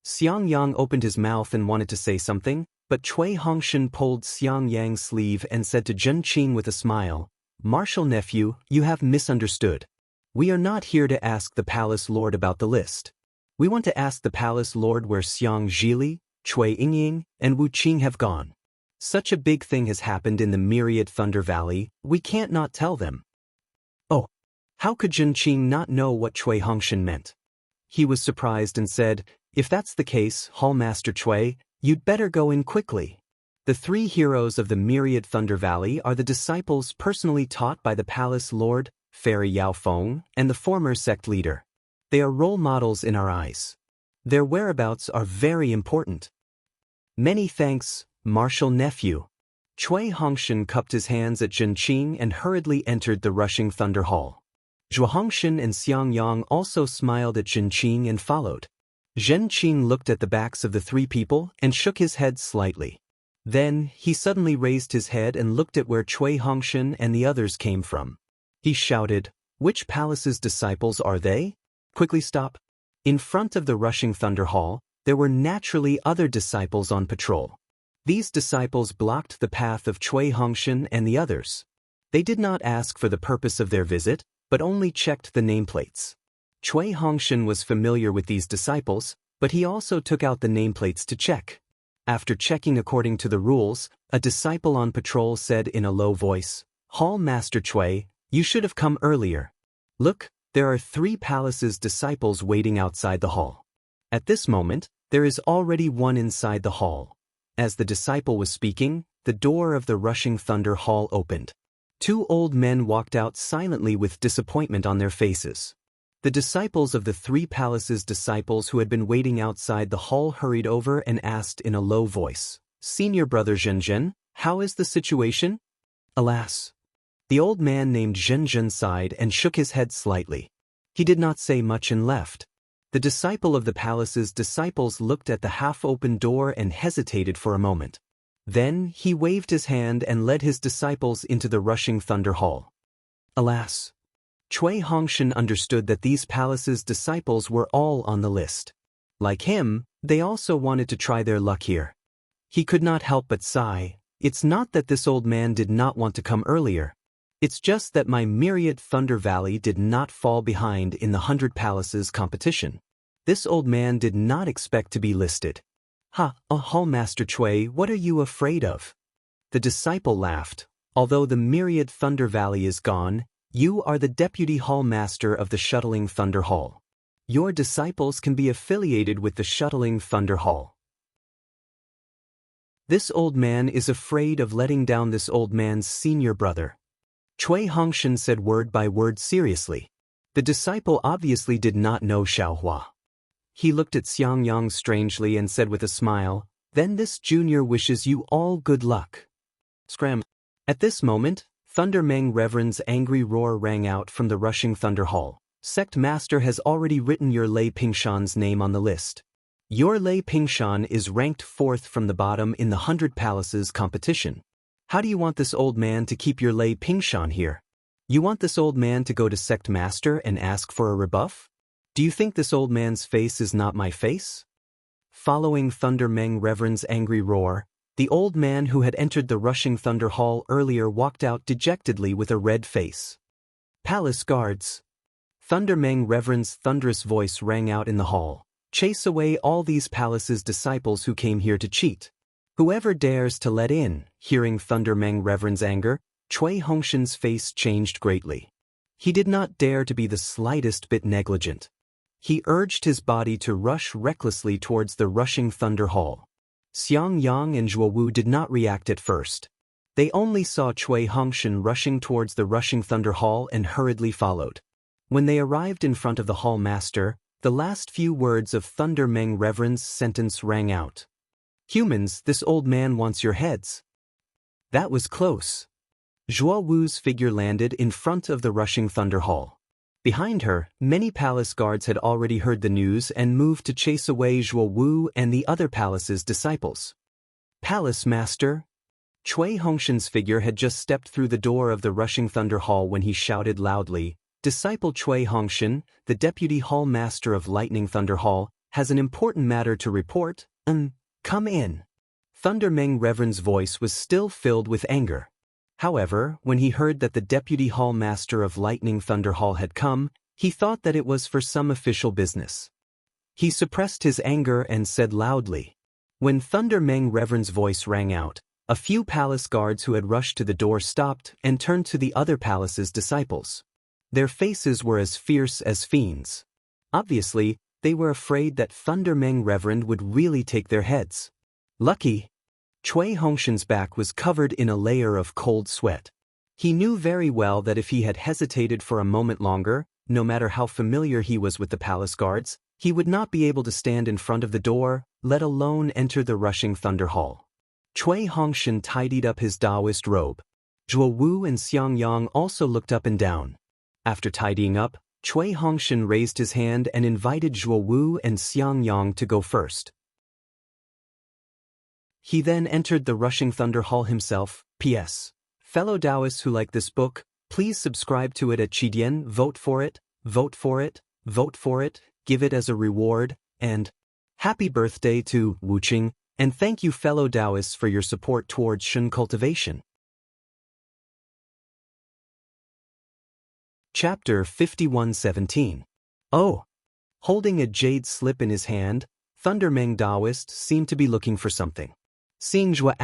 A: Xiang Yang opened his mouth and wanted to say something, but Cui Hongshan pulled Xiang Yang's sleeve and said to Zhen Qing with a smile, Martial nephew, you have misunderstood. We are not here to ask the Palace Lord about the list. We want to ask the Palace Lord where Xiang Zhili, Cui Yingying, and Wu Qing have gone. Such a big thing has happened in the Myriad Thunder Valley, we can't not tell them. Oh, how could Zhen Qing not know what Cui Hongshan meant? He was surprised and said, If that's the case, Hall Master Chui, you'd better go in quickly. The 3 heroes of the Myriad Thunder Valley are the disciples personally taught by the Palace Lord, Fairy Yao Feng, and the former sect leader. They are role models in our eyes. Their whereabouts are very important. Many thanks, Martial nephew. Cui Hongshan cupped his hands at Zhen Qing and hurriedly entered the rushing Thunder Hall. Zhuo Hongshan and Xiang Yang also smiled at Zhen Qing and followed. Zhen Qing looked at the backs of the 3 people and shook his head slightly. Then, he suddenly raised his head and looked at where Cui Hongshan and the others came from. He shouted, Which palace's disciples are they? Quickly stop. In front of the rushing Thunder Hall, there were naturally other disciples on patrol. These disciples blocked the path of Cui Hongshan and the others. They did not ask for the purpose of their visit, but only checked the nameplates. Cui Hongshan was familiar with these disciples, but he also took out the nameplates to check. After checking according to the rules, a disciple on patrol said in a low voice, Hall Master Chui, you should have come earlier. Look, there are 3 palaces' disciples waiting outside the hall. At this moment, there is already one inside the hall. As the disciple was speaking, the door of the rushing Thunder Hall opened. 2 old men walked out silently with disappointment on their faces. The disciples of the 3 palaces' disciples who had been waiting outside the hall hurried over and asked in a low voice, Senior brother Zhenzhen, how is the situation? Alas! The old man named Zhenzhen sighed and shook his head slightly. He did not say much and left. The disciple of the palace's disciples looked at the half-open door and hesitated for a moment. Then he waved his hand and led his disciples into the rushing Thunder Hall. Alas! Cui Hongshan understood that these palaces' disciples were all on the list. Like him, they also wanted to try their luck here. He could not help but sigh. It's not that this old man did not want to come earlier. It's just that my Myriad Thunder Valley did not fall behind in the 100 Palaces competition. This old man did not expect to be listed. Hall Master Chui, what are you afraid of? The disciple laughed. Although the Myriad Thunder Valley is gone, you are the Deputy Hall Master of the Shuttling Thunder Hall. Your disciples can be affiliated with the Shuttling Thunder Hall. This old man is afraid of letting down this old man's senior brother. Cui Hongshan said word by word seriously. The disciple obviously did not know Xiaohua. He looked at Xiang Yang strangely and said with a smile, Then this junior wishes you all good luck. Scram. At this moment, Thunder Meng Reverend's angry roar rang out from the rushing Thunder Hall. Sect Master has already written your Lei Pingshan's name on the list. Your Lei Pingshan is ranked 4th from the bottom in the 100 Palaces competition. How do you want this old man to keep your Lei Pingshan here? You want this old man to go to Sect Master and ask for a rebuff? Do you think this old man's face is not my face? Following Thunder Meng Reverend's angry roar, the old man who had entered the rushing Thunder Hall earlier walked out dejectedly with a red face. Palace guards. Thunder Meng Reverend's thunderous voice rang out in the hall. Chase away all these palace's disciples who came here to cheat. Whoever dares to let in. Hearing Thunder Meng Reverend's anger, Cui Hongshan's face changed greatly. He did not dare to be the slightest bit negligent. He urged his body to rush recklessly towards the rushing Thunder Hall. Xiang Yang and Zhuo Wu did not react at first. They only saw Cui Hongshan rushing towards the rushing Thunder Hall and hurriedly followed. When they arrived in front of the hall master, the last few words of Thunder Meng Reverend's sentence rang out. Humans, this old man wants your heads. That was close. Zhuo Wu's figure landed in front of the rushing Thunder Hall. Behind her, many palace guards had already heard the news and moved to chase away Zhuo Wu and the other palace's disciples. Palace Master. Cui Hongshan's figure had just stepped through the door of the rushing Thunder Hall when he shouted loudly, Disciple Cui Hongshan, the Deputy Hall Master of Lightning Thunder Hall, has an important matter to report. Come in. Thunder Meng Reverend's voice was still filled with anger. However, when he heard that the Deputy Hall Master of Lightning Thunder Hall had come, he thought that it was for some official business. He suppressed his anger and said loudly. When Thunder Meng Reverend's voice rang out, a few palace guards who had rushed to the door stopped and turned to the other palace's disciples. Their faces were as fierce as fiends. Obviously, they were afraid that Thunder Meng Reverend would really take their heads. Lucky. Cui Hongshan's back was covered in a layer of cold sweat. He knew very well that if he had hesitated for a moment longer, no matter how familiar he was with the palace guards, he would not be able to stand in front of the door, let alone enter the rushing Thunder Hall. Cui Hongshan tidied up his Taoist robe. Zhuo Wu and Xiang Yang also looked up and down. After tidying up, Cui Hongshan raised his hand and invited Zhuo Wu and Xiang Yang to go first. He then entered the rushing Thunder Hall himself. P.S. Fellow Taoists who like this book, please subscribe to it at Qidian, vote for it, vote for it, vote for it, give it as a reward, and happy birthday to Wuqing, and thank you fellow Taoists for your support towards Shun Cultivation. Chapter 51:17. Oh! Holding a jade slip in his hand, Thunder Meng Taoist seemed to be looking for something. Seeing Zhua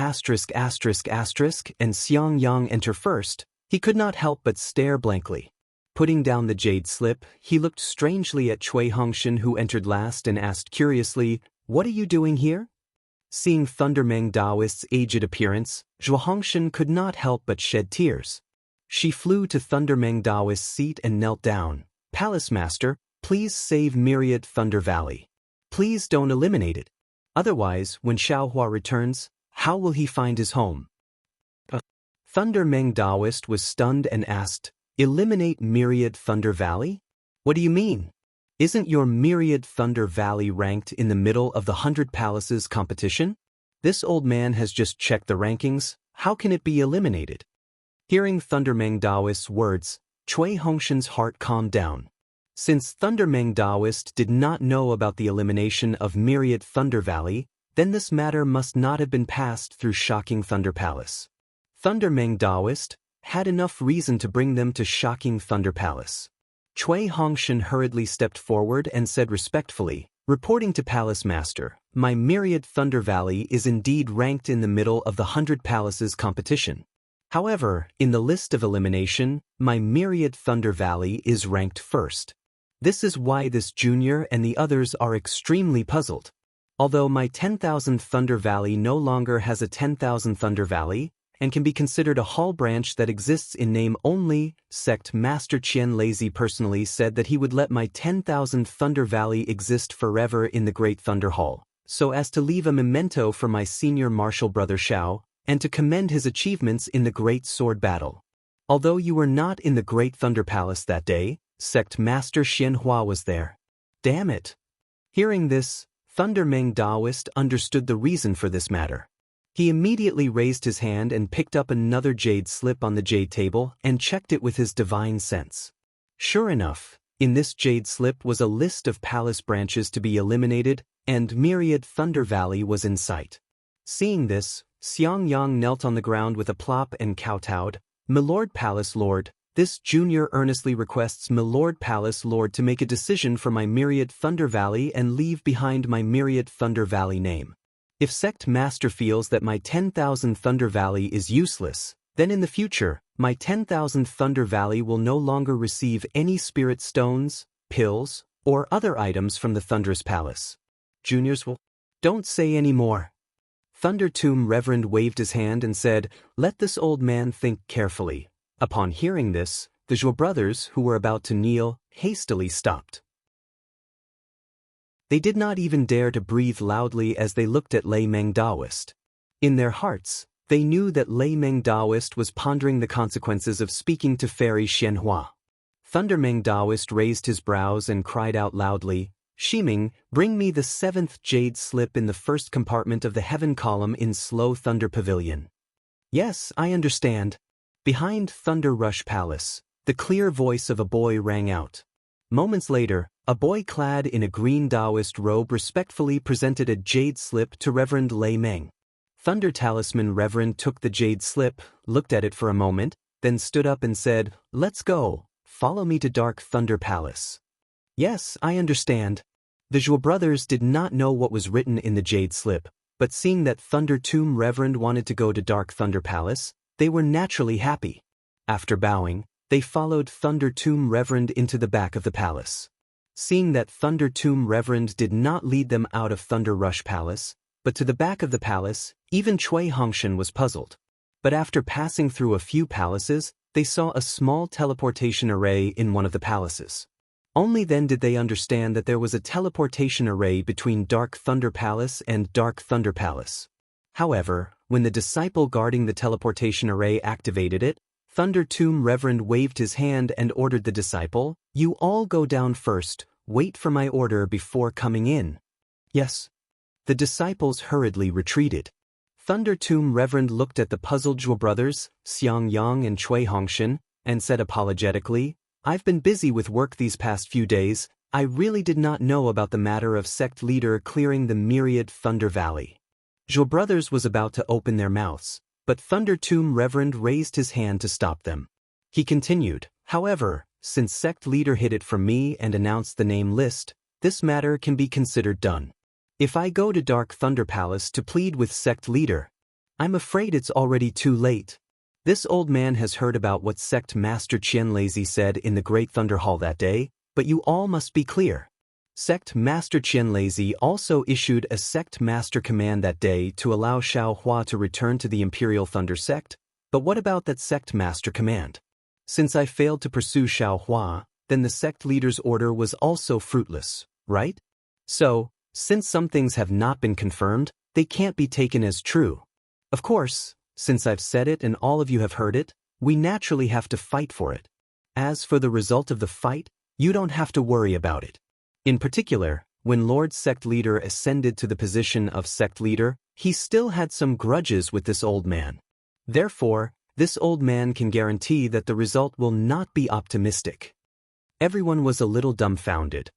A: and Xiang Yang enter first, he could not help but stare blankly. Putting down the jade slip, he looked strangely at Cui Hongshan who entered last and asked curiously, What are you doing here? Seeing Thunder Meng Taoist's aged appearance, Zhua Hongshan could not help but shed tears. She flew to Thunder Meng Taoist's seat and knelt down. Palace Master, please save Myriad Thunder Valley. Please don't eliminate it. Otherwise, when Xiaohua returns, how will he find his home? Thunder Meng Taoist was stunned and asked, Eliminate Myriad Thunder Valley? What do you mean? Isn't your Myriad Thunder Valley ranked in the middle of the 100 Palaces competition? This old man has just checked the rankings, how can it be eliminated? Hearing Thunder Meng Taoist's words, Cui Hongshan's heart calmed down. Since Thunder Meng Taoist did not know about the elimination of Myriad Thunder Valley, then this matter must not have been passed through Shocking Thunder Palace. Thunder Meng Taoist had enough reason to bring them to Shocking Thunder Palace. Cui Hongshan hurriedly stepped forward and said respectfully, Reporting to Palace Master, my Myriad Thunder Valley is indeed ranked in the middle of the 100 Palaces competition. However, in the list of elimination, my Myriad Thunder Valley is ranked first. This is why this junior and the others are extremely puzzled. Although my 10,000 Thunder Valley no longer has a 10,000 Thunder Valley, and can be considered a hall branch that exists in name only, Sect Master Qian Lazy personally said that he would let my 10,000 Thunder Valley exist forever in the Great Thunder Hall, so as to leave a memento for my senior martial brother Xiao, and to commend his achievements in the Great Sword Battle. Although you were not in the Great Thunder Palace that day, Sect Master Xianhua was there. Damn it! Hearing this, Thunder Meng Taoist understood the reason for this matter. He immediately raised his hand and picked up another jade slip on the jade table and checked it with his divine sense. Sure enough, In this jade slip was a list of palace branches to be eliminated, and Myriad Thunder Valley was in sight. Seeing this, Xiang Yang knelt on the ground with a plop and kowtowed. "Milord Palace Lord, this junior earnestly requests Milord Palace Lord to make a decision for my Myriad Thunder Valley and leave behind my Myriad Thunder Valley name. If Sect Master feels that my 10,000 Thunder Valley is useless, then in the future, my 10,000 Thunder Valley will no longer receive any spirit stones, pills, or other items from the Thunderous Palace. Juniors will..." "Don't say any more." Thunder Tomb Reverend waved his hand and said, "Let this old man think carefully." Upon hearing this, the Zhou brothers, who were about to kneel, hastily stopped. They did not even dare to breathe loudly as they looked at Lei Meng Daoist. In their hearts, they knew that Lei Meng Daoist was pondering the consequences of speaking to Fairy Xianhua. Thunder Meng Daoist raised his brows and cried out loudly, "Shiming, bring me the 7th jade slip in the first compartment of the heaven column in Slow Thunder Pavilion." "Yes, I understand." Behind Thunder Rush Palace, the clear voice of a boy rang out. Moments later, a boy clad in a green Taoist robe respectfully presented a jade slip to Reverend Lei Meng. Thunder Talisman Reverend took the jade slip, looked at it for a moment, then stood up and said, "Let's go, follow me to Dark Thunder Palace." "Yes, I understand." The Zhou brothers did not know what was written in the jade slip, but seeing that Thunder Tomb Reverend wanted to go to Dark Thunder Palace, they were naturally happy. After bowing, they followed Thunder Tomb Reverend into the back of the palace. Seeing that Thunder Tomb Reverend did not lead them out of Thunder Rush Palace, but to the back of the palace, even Cui Hongshan was puzzled. But after passing through a few palaces, they saw a small teleportation array in one of the palaces. Only then did they understand that there was a teleportation array between Dark Thunder Palace and Dark Thunder Palace. However, when the disciple guarding the teleportation array activated it, Thunder Tomb Reverend waved his hand and ordered the disciple, "You all go down first, wait for my order before coming in." "Yes." The disciples hurriedly retreated. Thunder Tomb Reverend looked at the puzzled Zhou brothers, Xiang Yang and Cui Hongshan, and said apologetically, "I've been busy with work these past few days. I really did not know about the matter of sect leader clearing the Myriad Thunder Valley." Zhou brothers was about to open their mouths, but Thunder Tomb Reverend raised his hand to stop them. He continued, "However, since sect leader hid it from me and announced the name list, this matter can be considered done. If I go to Dark Thunder Palace to plead with sect leader, I'm afraid it's already too late. This old man has heard about what Sect Master Qianlazy said in the Great Thunder Hall that day, but you all must be clear. Sect Master Qianlazy also issued a Sect Master command that day to allow Xiao Hua to return to the Imperial Thunder Sect, but what about that Sect Master command? Since I failed to pursue Xiao Hua, then the sect leader's order was also fruitless, right? So, since some things have not been confirmed, they can't be taken as true. Of course, since I've said it and all of you have heard it, we naturally have to fight for it. As for the result of the fight, you don't have to worry about it. In particular, when Lord Sect Leader ascended to the position of Sect Leader, he still had some grudges with this old man. Therefore, this old man can guarantee that the result will not be optimistic." Everyone was a little dumbfounded.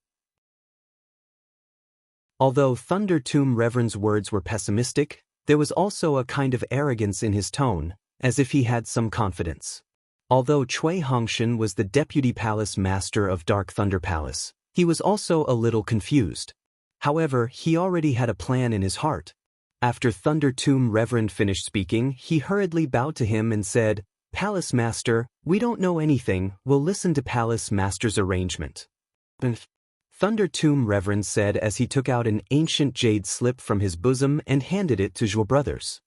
A: Although Thunder Tomb Reverend's words were pessimistic, there was also a kind of arrogance in his tone, as if he had some confidence. Although Cui Hongshan was the Deputy Palace Master of Dark Thunder Palace, he was also a little confused. However, he already had a plan in his heart. After Thunder Tomb Reverend finished speaking, he hurriedly bowed to him and said, "Palace Master, we don't know anything, we'll listen to Palace Master's arrangement." Thunder Tomb Reverend said as he took out an ancient jade slip from his bosom and handed it to Zhou brothers.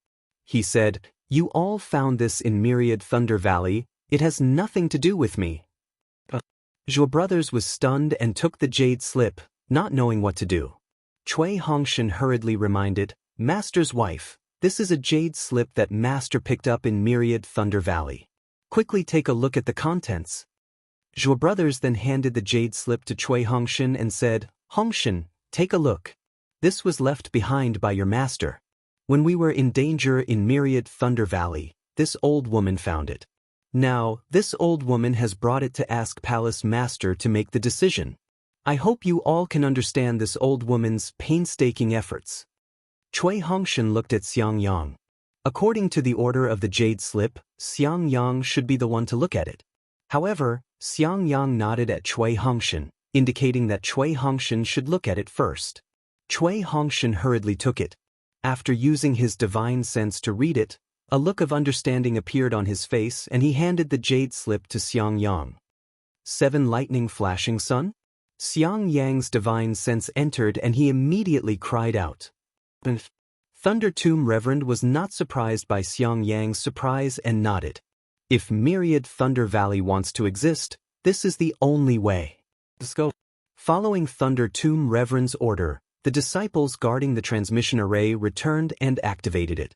A: He said, "You all found this in Myriad Thunder Valley, it has nothing to do with me." Zhou brothers was stunned and took the jade slip, not knowing what to do. Cui Hongshan hurriedly reminded, "Master's wife, this is a jade slip that Master picked up in Myriad Thunder Valley. Quickly take a look at the contents." Zhou brothers then handed the jade slip to Cui Hongshan and said, "Hongshan, take a look. This was left behind by your master. When we were in danger in Myriad Thunder Valley, this old woman found it. Now, this old woman has brought it to ask Palace Master to make the decision. I hope you all can understand this old woman's painstaking efforts. Cui Hongshan looked at Xiang Yang. According to the order of the jade slip, Xiang Yang should be the one to look at it. However, Xiang Yang nodded at Cui Hongshan, indicating that Cui Hongshan should look at it first. Cui Hongshan hurriedly took it. After using his divine sense to read it, a look of understanding appeared on his face and he handed the jade slip to Xiang Yang. 7 lightning flashing sun? Xiang Yang's divine sense entered and he immediately cried out. Thunder Tomb Reverend was not surprised by Xiang Yang's surprise and nodded. If Myriad Thunder Valley wants to exist, this is the only way. Let's go. Following Thunder Tomb Reverend's order, the disciples guarding the transmission array returned and activated it.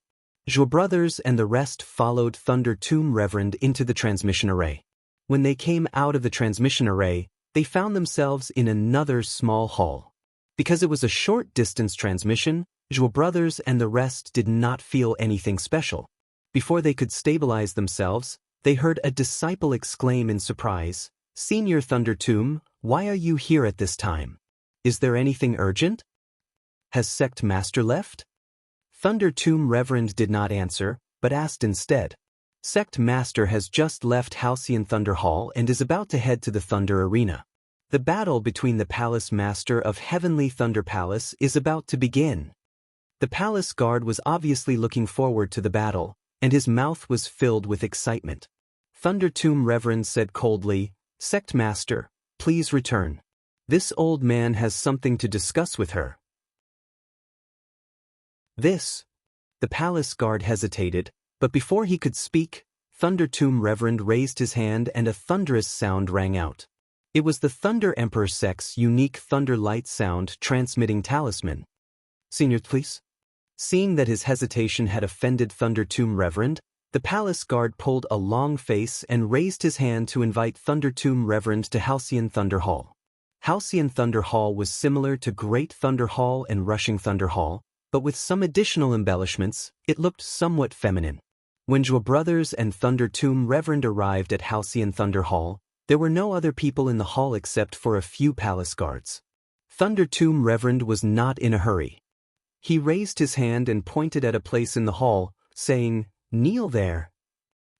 A: Zhuo brothers and the rest followed Thunder Tomb Reverend into the transmission array. When they came out of the transmission array, they found themselves in another small hall. Because it was a short-distance transmission, Zhuo brothers and the rest did not feel anything special. Before they could stabilize themselves, they heard a disciple exclaim in surprise, "Senior Thunder Tomb, why are you here at this time? Is there anything urgent? Has Sect Master left?" Thunder Tomb Reverend did not answer, but asked instead. Sect Master has just left Halcyon Thunder Hall and is about to head to the Thunder Arena. The battle between the Palace Master of Heavenly Thunder Palace is about to begin. The palace guard was obviously looking forward to the battle, and his mouth was filled with excitement. Thunder Tomb Reverend said coldly, "Sect Master, please return. This old man has something to discuss with her." The palace guard hesitated, but before he could speak, Thunder Tomb Reverend raised his hand and a thunderous sound rang out. It was the Thunder Emperor Sect's unique thunder light sound transmitting talisman. "Senior, please." Seeing that his hesitation had offended Thunder Tomb Reverend, the palace guard pulled a long face and raised his hand to invite Thunder Tomb Reverend to Halcyon Thunder Hall. Halcyon Thunder Hall was similar to Great Thunder Hall and Rushing Thunder Hall, but with some additional embellishments, it looked somewhat feminine. When Zhuo brothers and Thunder Tomb Reverend arrived at Halcyon Thunder Hall, there were no other people in the hall except for a few palace guards. Thunder Tomb Reverend was not in a hurry. He raised his hand and pointed at a place in the hall, saying, "Kneel there."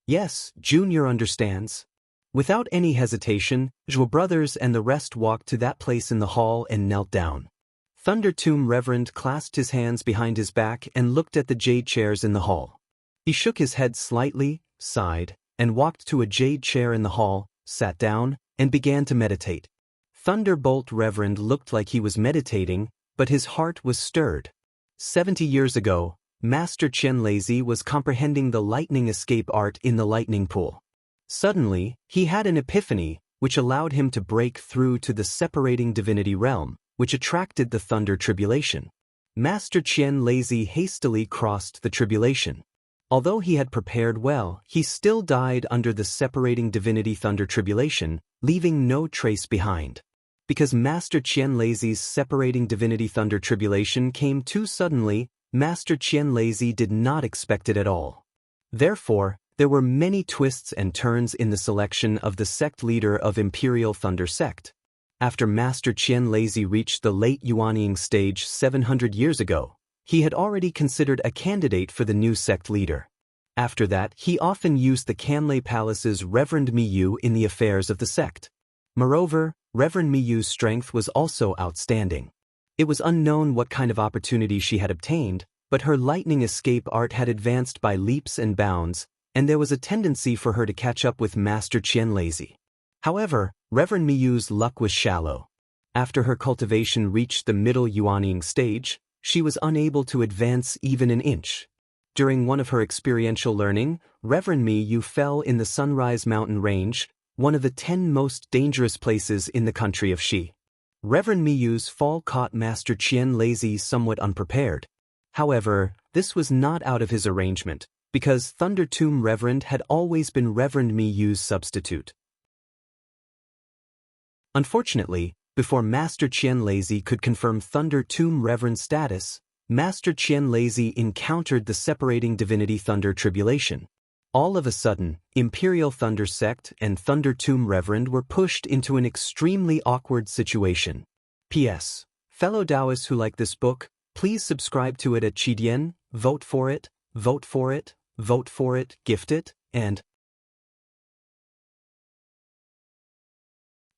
A: "Yes, Junior understands." Without any hesitation, Zhuo brothers and the rest walked to that place in the hall and knelt down. Thunder Tomb Reverend clasped his hands behind his back and looked at the jade chairs in the hall. He shook his head slightly, sighed, and walked to a jade chair in the hall, sat down, and began to meditate. Thunderbolt Reverend looked like he was meditating, but his heart was stirred. 70 years ago, Master Qian Lazy was comprehending the lightning escape art in the lightning pool. Suddenly, he had an epiphany, which allowed him to break through to the separating divinity realm, which attracted the Thunder Tribulation. Master Qian Lazy hastily crossed the tribulation. Although he had prepared well, he still died under the separating divinity Thunder Tribulation, leaving no trace behind. Because Master Qian Lazy's separating divinity Thunder Tribulation came too suddenly, Master Qian Lazy did not expect it at all. Therefore, there were many twists and turns in the selection of the sect leader of Imperial Thunder Sect. After Master Qian Lazy reached the late Yuanying stage 700 years ago, he had already considered a candidate for the new sect leader. After that, he often used the Canlei Palace's Reverend Miyu in the affairs of the sect. Moreover, Reverend Miyu's strength was also outstanding. It was unknown what kind of opportunity she had obtained, but her lightning escape art had advanced by leaps and bounds, and there was a tendency for her to catch up with Master Qian Lazy. However, Reverend Miyu's luck was shallow. After her cultivation reached the middle Yuanying stage, she was unable to advance even an inch. During one of her experiential learning, Reverend Miyu fell in the Sunrise Mountain Range, one of the 10 most dangerous places in the country of Shi. Reverend Miyu's fall caught Master Qian Lazy somewhat unprepared. However, this was not out of his arrangement, because Thunder Tomb Reverend had always been Reverend Miyu's substitute. Unfortunately, before Master Qian Lazy could confirm Thunder Tomb Reverend's status, Master Qian Lazy encountered the separating divinity Thunder Tribulation. All of a sudden, Imperial Thunder Sect and Thunder Tomb Reverend were pushed into an extremely awkward situation. P.S. Fellow Taoists who like this book, please subscribe to it at Qidian, vote for it, vote for it, vote for it, gift it, and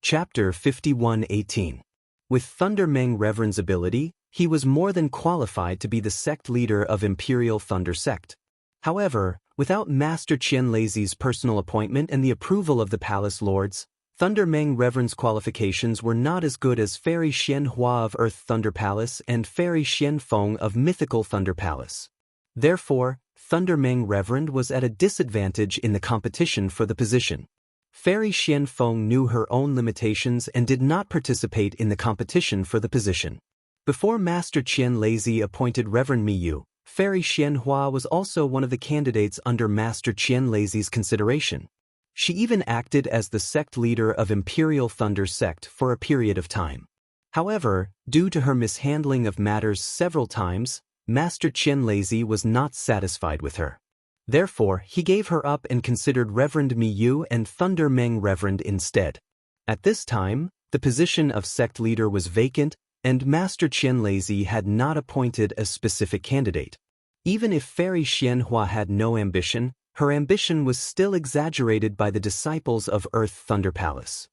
A: Chapter 51:18. With Thunder Meng Reverend's ability, he was more than qualified to be the sect leader of Imperial Thunder Sect. However, without Master Qian Lazy's personal appointment and the approval of the Palace Lords, Thunder Meng Reverend's qualifications were not as good as Fairy Xian Hua of Earth Thunder Palace and Fairy Xian Feng of Mythical Thunder Palace. Therefore, Thunder Meng Reverend was at a disadvantage in the competition for the position. Fairy Xian Feng knew her own limitations and did not participate in the competition for the position. Before Master Qian Lazy appointed Reverend Miyu, Fairy Xian Hua was also one of the candidates under Master Qian Lazy's consideration. She even acted as the sect leader of Imperial Thunder Sect for a period of time. However, due to her mishandling of matters several times, Master Qian Lazy was not satisfied with her. Therefore, he gave her up and considered Reverend Miyu and Thunder Meng Reverend instead. At this time, the position of sect leader was vacant, and Master Qian Lazy had not appointed a specific candidate. Even if Fairy Xian Hua had no ambition, her ambition was still exaggerated by the disciples of Earth Thunder Palace.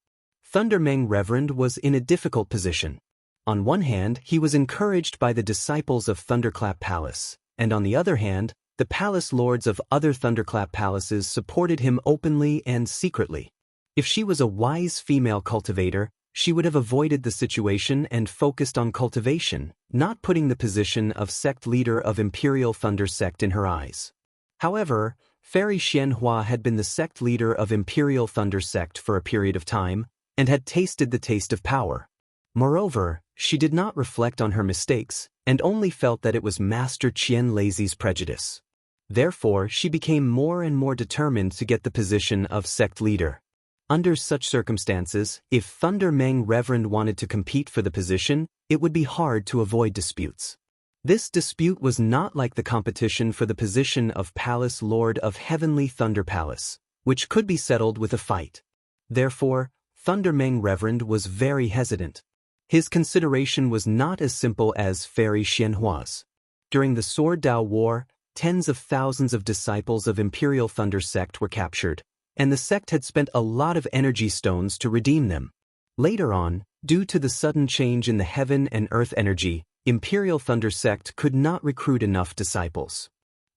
A: Thunder Meng Reverend was in a difficult position. On one hand, he was encouraged by the disciples of Thunderclap Palace, and on the other hand, the palace lords of other Thunderclap palaces supported him openly and secretly. If she was a wise female cultivator, she would have avoided the situation and focused on cultivation, not putting the position of sect leader of Imperial Thunder Sect in her eyes. However, Fairy Xian Hua had been the sect leader of Imperial Thunder Sect for a period of time, and had tasted the taste of power. Moreover, she did not reflect on her mistakes, and only felt that it was Master Qian Lazy's prejudice. Therefore, she became more and more determined to get the position of sect leader. Under such circumstances, if Thunder Meng Reverend wanted to compete for the position, it would be hard to avoid disputes. This dispute was not like the competition for the position of Palace Lord of Heavenly Thunder Palace, which could be settled with a fight. Therefore, Thunder Meng Reverend was very hesitant. His consideration was not as simple as Fairy Xian Hua's. During the Sword Dao War, tens of thousands of disciples of Imperial Thunder Sect were captured, and the sect had spent a lot of energy stones to redeem them. Later on, due to the sudden change in the heaven and earth energy, Imperial Thunder Sect could not recruit enough disciples.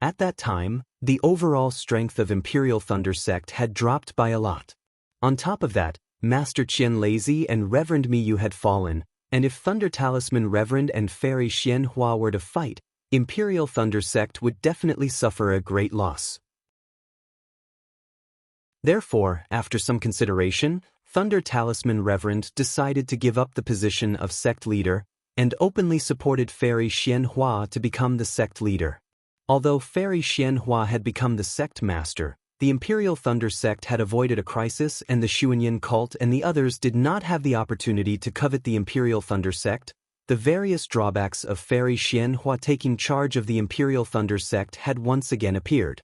A: At that time, the overall strength of Imperial Thunder Sect had dropped by a lot. On top of that, Master Qian Lazy and Reverend Miyu had fallen, and if Thunder Talisman Reverend and Fairy Xian Hua were to fight, Imperial Thunder Sect would definitely suffer a great loss. Therefore, after some consideration, Thunder Talisman Reverend decided to give up the position of sect leader and openly supported Fairy Xian Hua to become the sect leader. Although Fairy Xian Hua had become the sect master, the Imperial Thunder Sect had avoided a crisis and the Xuanyan cult and the others did not have the opportunity to covet the Imperial Thunder Sect. The various drawbacks of Fairy Xian Hua taking charge of the Imperial Thunder Sect had once again appeared.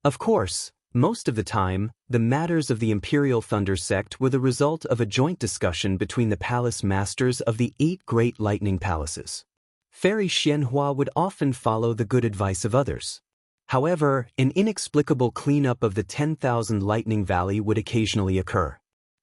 A: Of course, most of the time, the matters of the Imperial Thunder Sect were the result of a joint discussion between the palace masters of the 8 great lightning palaces. Fairy Xian Hua would often follow the good advice of others. However, an inexplicable cleanup of the 10,000 Lightning Valley would occasionally occur.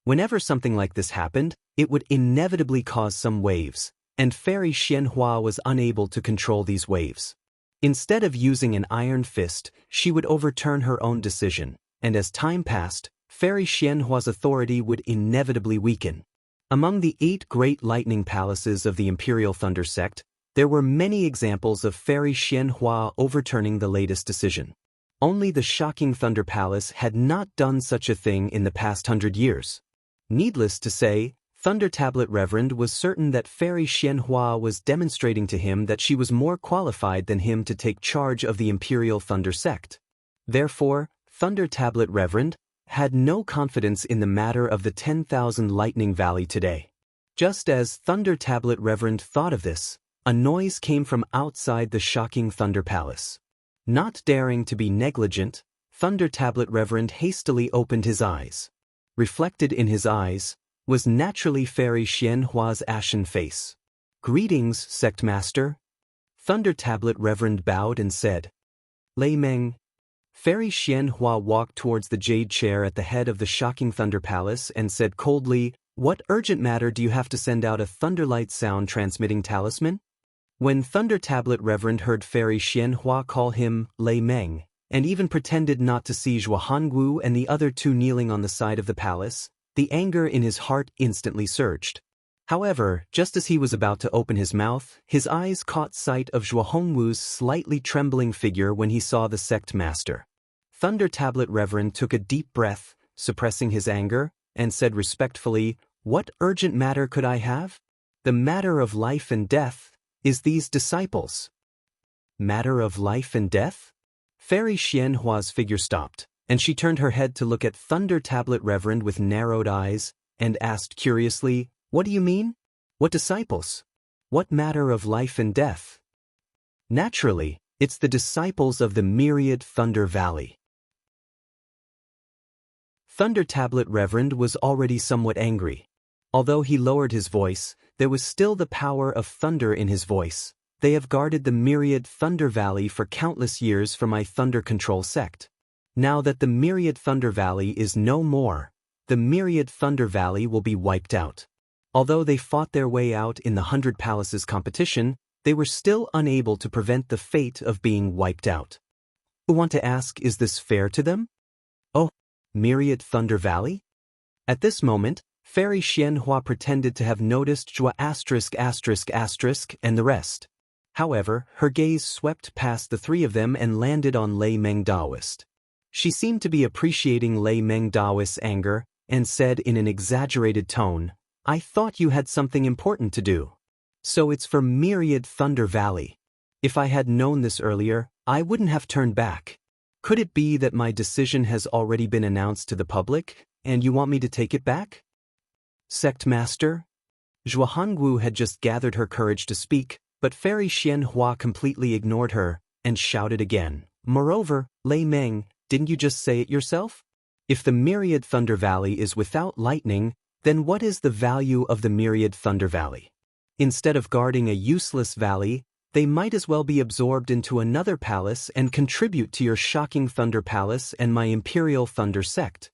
A: Whenever something like this happened, it would inevitably cause some waves, and Fairy Xian Hua was unable to control these waves. Instead of using an iron fist, she would overturn her own decision, and as time passed, Fairy Xian Hua's authority would inevitably weaken. Among the 8 great lightning palaces of the Imperial Thunder Sect, there were many examples of Fairy Xian Hua overturning the latest decision. Only the shocking Thunder Palace had not done such a thing in the past 100 years. Needless to say, Thunder Tablet Reverend was certain that Fairy Xian Hua was demonstrating to him that she was more qualified than him to take charge of the Imperial Thunder Sect. Therefore, Thunder Tablet Reverend had no confidence in the matter of the 10,000 Lightning Valley today. Just as Thunder Tablet Reverend thought of this, a noise came from outside the shocking Thunder Palace. Not daring to be negligent, Thunder Tablet Reverend hastily opened his eyes. Reflected in his eyes was naturally Fairy Xianhua's ashen face. "Greetings, Sect Master." Thunder Tablet Reverend bowed and said, "Lei Meng." Fairy Xianhua walked towards the jade chair at the head of the shocking Thunder Palace and said coldly, "What urgent matter do you have to send out a Thunderlight sound transmitting talisman?" When Thunder Tablet Reverend heard Fairy Xianhua call him Lei Meng, and even pretended not to see Zhuo Hongwu and the other two kneeling on the side of the palace, the anger in his heart instantly surged. However, just as he was about to open his mouth, his eyes caught sight of Zhuo Hongwu's slightly trembling figure when he saw the sect master. Thunder Tablet Reverend took a deep breath, suppressing his anger, and said respectfully, "What urgent matter could I have? The matter of life and death is these disciples." Matter of life and death? Fairy Xianhua's figure stopped, and she turned her head to look at Thunder Tablet Reverend with narrowed eyes, and asked curiously, "What do you mean? What disciples? What matter of life and death?" Naturally, it's the disciples of the myriad Thunder Valley. Thunder Tablet Reverend was already somewhat angry. Although he lowered his voice, there was still the power of thunder in his voice. "They have guarded the myriad Thunder Valley for countless years for my Thunder Control sect. Now that the myriad Thunder Valley is no more, the myriad Thunder Valley will be wiped out." Although they fought their way out in the 100 Palaces competition, they were still unable to prevent the fate of being wiped out. I want to ask, is this fair to them? Oh, myriad Thunder Valley? At this moment, Fairy Xianhua pretended to have noticed Zhua **** and the rest. However, her gaze swept past the three of them and landed on Lei Meng Daoist. She seemed to be appreciating Lei Meng Daoist's anger, and said in an exaggerated tone, "I thought you had something important to do. So it's for myriad Thunder Valley. If I had known this earlier, I wouldn't have turned back. Could it be that my decision has already been announced to the public, and you want me to take it back?" "Sect Master?" Zhuo Hongwu had just gathered her courage to speak, but Fairy Xianhua completely ignored her, and shouted again, "Moreover, Lei Meng, didn't you just say it yourself? If the myriad Thunder Valley is without lightning, then what is the value of the myriad Thunder Valley? Instead of guarding a useless valley, they might as well be absorbed into another palace and contribute to your shocking Thunder Palace and my Imperial Thunder Sect."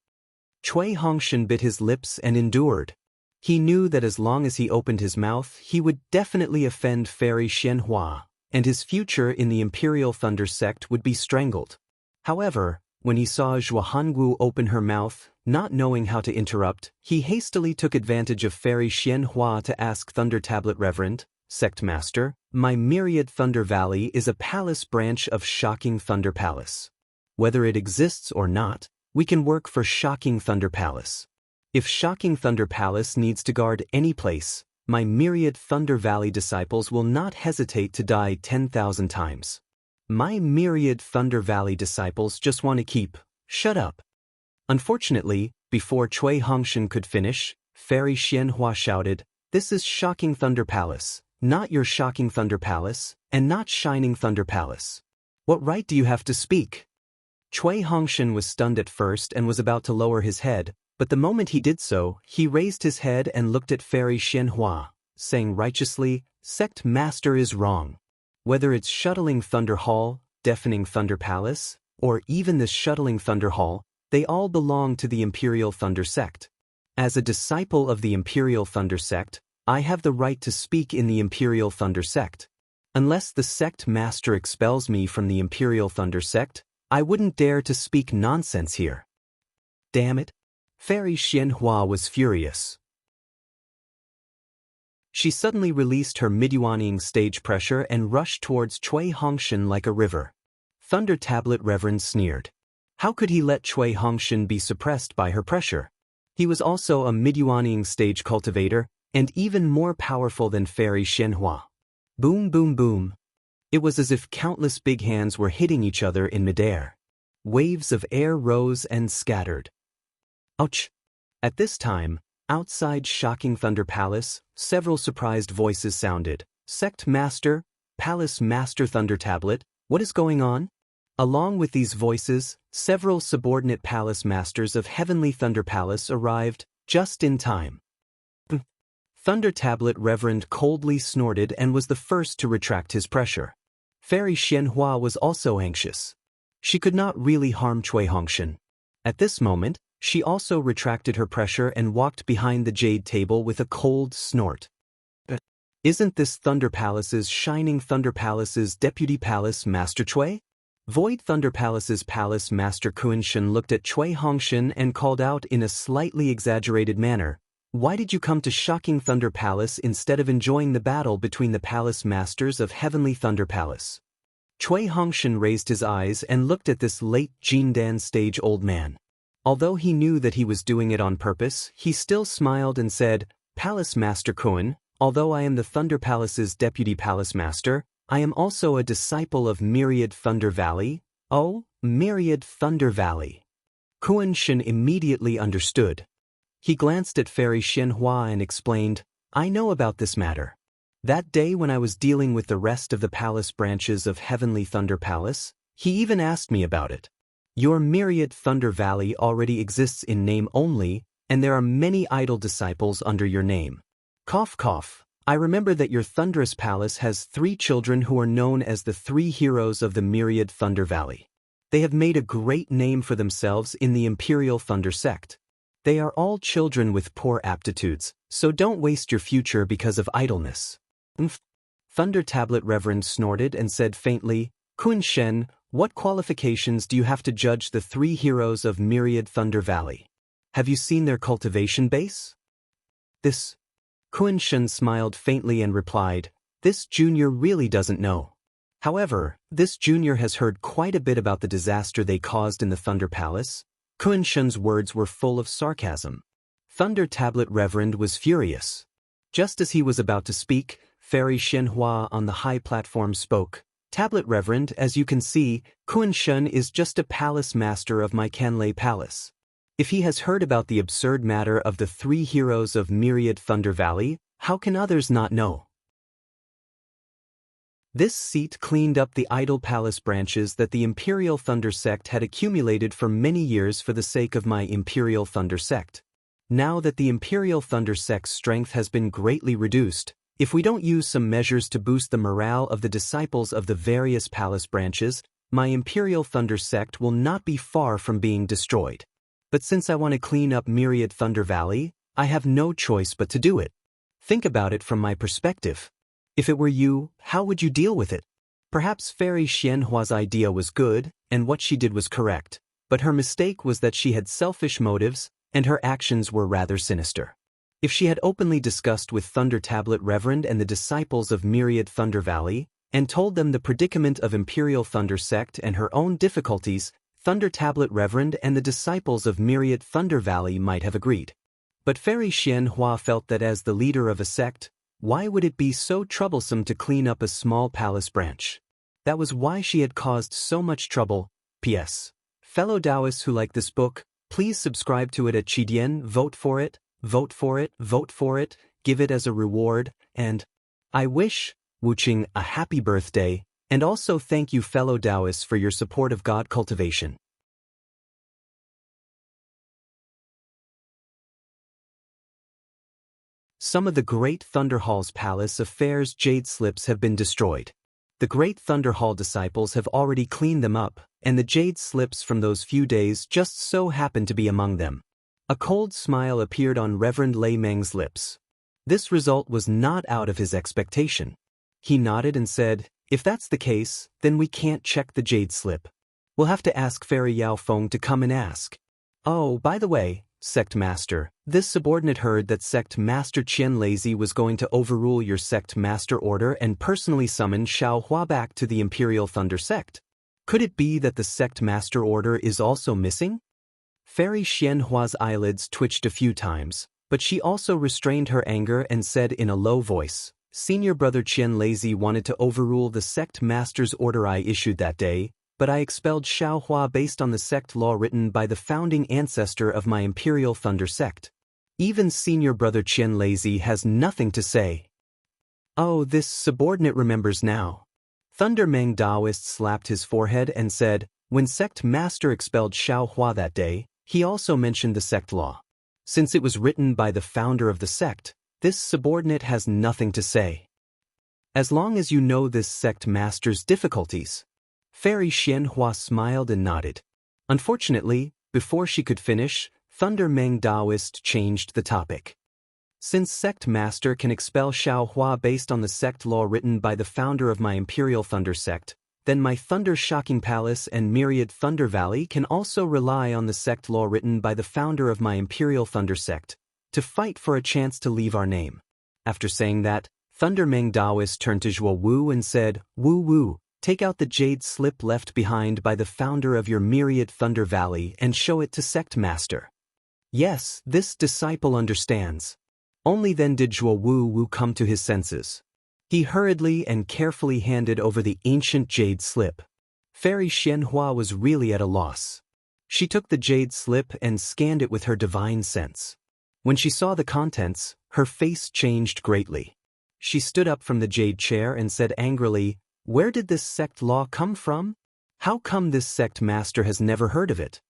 A: Cui Hongshan bit his lips and endured. He knew that as long as he opened his mouth, he would definitely offend Fairy Xianhua, and his future in the Imperial Thunder Sect would be strangled. However, when he saw Zhuo Hongwu open her mouth, not knowing how to interrupt, he hastily took advantage of Fairy Xianhua to ask Thunder Tablet Reverend, "Sect Master, my myriad Thunder Valley is a palace branch of Shocking Thunder Palace. Whether it exists or not, we can work for Shocking Thunder Palace. If Shocking Thunder Palace needs to guard any place, my myriad Thunder Valley disciples will not hesitate to die 10,000 times. My myriad Thunder Valley disciples just want to keep, shut up." Unfortunately, before Cui Hongshan could finish, Fairy Xianhua shouted, "This is Shocking Thunder Palace, not your Shocking Thunder Palace, and not Shining Thunder Palace. What right do you have to speak?" Cui Hongshan was stunned at first and was about to lower his head, but the moment he did so, he raised his head and looked at Fairy Xianhua, saying righteously, "Sect Master is wrong. Whether it's Shuttling Thunder Hall, Deafening Thunder Palace, or even this Shuttling Thunder Hall, they all belong to the Imperial Thunder Sect. As a disciple of the Imperial Thunder Sect, I have the right to speak in the Imperial Thunder Sect. Unless the Sect Master expels me from the Imperial Thunder Sect, I wouldn't dare to speak nonsense here." Damn it! Fairy Xianhua was furious. She suddenly released her Midyuanying stage pressure and rushed towards Cui Hongshan like a river. Thunder Tablet Reverend sneered. How could he let Cui Hongshan be suppressed by her pressure? He was also a Midyuanying stage cultivator, and even more powerful than Fairy Xianhua. Boom boom boom. It was as if countless big hands were hitting each other in midair. Waves of air rose and scattered. Ouch! At this time, outside Shocking Thunder Palace, several surprised voices sounded. "Sect Master, Palace Master Thunder Tablet, what is going on?" Along with these voices, several subordinate palace masters of Heavenly Thunder Palace arrived, just in time. Thunder Tablet Reverend coldly snorted and was the first to retract his pressure. Fairy Xianhua was also anxious. She could not really harm Cui Hongshan. At this moment, she also retracted her pressure and walked behind the jade table with a cold snort. Isn't this Thunder Palace's Shining Thunder Palace's Deputy Palace Master Cui? Void Thunder Palace's Palace Master Kunshan looked at Cui Hongshan and called out in a slightly exaggerated manner, "Why did you come to Shocking Thunder Palace instead of enjoying the battle between the Palace Masters of Heavenly Thunder Palace?" Cui Hongshan raised his eyes and looked at this late Jindan stage old man. Although he knew that he was doing it on purpose, he still smiled and said, "Palace Master Kun, although I am the Thunder Palace's Deputy Palace Master, I am also a disciple of Myriad Thunder Valley." "Oh, Myriad Thunder Valley." Kunshan immediately understood. He glanced at Fairy Xianhua and explained, "I know about this matter. That day when I was dealing with the rest of the palace branches of Heavenly Thunder Palace, he even asked me about it. Your Myriad Thunder Valley already exists in name only, and there are many idol disciples under your name. Cough cough. I remember that your Thunderous Palace has 3 children who are known as the 3 heroes of the Myriad Thunder Valley. They have made a great name for themselves in the Imperial Thunder Sect. They are all children with poor aptitudes, so don't waste your future because of idleness." Thunder Tablet Reverend snorted and said faintly, "Kun Shen, what qualifications do you have to judge the 3 heroes of Myriad Thunder Valley? Have you seen their cultivation base?" This Kun Shen smiled faintly and replied, "This junior really doesn't know. However, this junior has heard quite a bit about the disaster they caused in the Thunder Palace." Kun Shen's words were full of sarcasm. Thunder Tablet Reverend was furious. Just as he was about to speak, Fairy Xianhua on the high platform spoke, "Tablet Reverend, as you can see, Kun Shen is just a palace master of my Canlei Palace. If he has heard about the absurd matter of the 3 heroes of Myriad Thunder Valley, how can others not know?" This seat cleaned up the idle palace branches that the Imperial Thunder Sect had accumulated for many years for the sake of my Imperial Thunder Sect. Now that the Imperial Thunder Sect's strength has been greatly reduced, if we don't use some measures to boost the morale of the disciples of the various palace branches, my Imperial Thunder Sect will not be far from being destroyed. But since I want to clean up Myriad Thunder Valley, I have no choice but to do it. Think about it from my perspective. If it were you, how would you deal with it? Perhaps Fairy Xianhua's idea was good, and what she did was correct, but her mistake was that she had selfish motives, and her actions were rather sinister. If she had openly discussed with Thunder Tablet Reverend and the disciples of Myriad Thunder Valley, and told them the predicament of Imperial Thunder Sect and her own difficulties, Thunder Tablet Reverend and the disciples of Myriad Thunder Valley might have agreed. But Fairy Xianhua felt that as the leader of a sect, why would it be so troublesome to clean up a small palace branch? That was why she had caused so much trouble. P.S. Fellow Taoists who like this book, please subscribe to it at Qidian, vote for it, vote for it, vote for it, give it as a reward, and I wish Wuqing a happy birthday, and also thank you fellow Taoists for your support of God cultivation. Some of the Great Thunder Hall's palace affairs jade slips have been destroyed. The Great Thunder Hall disciples have already cleaned them up, and the jade slips from those few days just so happen to be among them. A cold smile appeared on Reverend Lei Meng's lips. This result was not out of his expectation. He nodded and said, "If that's the case, then we can't check the jade slip. We'll have to ask Fairy Yao Feng to come and ask. Oh, by the way, Sect Master, this subordinate heard that Sect Master Qian Lazy was going to overrule your Sect Master order and personally summon Xiao Hua back to the Imperial Thunder Sect. Could it be that the Sect Master order is also missing?" Fairy Xianhua's eyelids twitched a few times, but she also restrained her anger and said in a low voice, "Senior Brother Qian Lazy wanted to overrule the Sect Master's order I issued that day, but I expelled Xiao Hua based on the sect law written by the founding ancestor of my Imperial Thunder Sect. Even Senior Brother Qian Lazy has nothing to say." Oh, this subordinate remembers now. Thunder Meng Daoist slapped his forehead and said, when sect master expelled Xiao Hua that day, he also mentioned the sect law. Since it was written by the founder of the sect, this subordinate has nothing to say. As long as you know this sect master's difficulties. Fairy Xianhua smiled and nodded. Unfortunately, before she could finish, Thunder Meng Daoist changed the topic. Since sect master can expel Xiao Hua based on the sect law written by the founder of my Imperial Thunder sect, then my Thunder Shocking Palace and Myriad Thunder Valley can also rely on the sect law written by the founder of my Imperial Thunder sect, to fight for a chance to leave our name. After saying that, Thunder Meng Daoist turned to Zhuo Wu and said, Wu Wu, take out the jade slip left behind by the founder of your Myriad Thunder Valley and show it to sect master. Yes, this disciple understands. Only then did Zhuo Wu come to his senses. He hurriedly and carefully handed over the ancient jade slip. Fairy Xianhua was really at a loss. She took the jade slip and scanned it with her divine sense. When she saw the contents, her face changed greatly. She stood up from the jade chair and said angrily, where did this sect law come from? How come this sect master has never heard of it?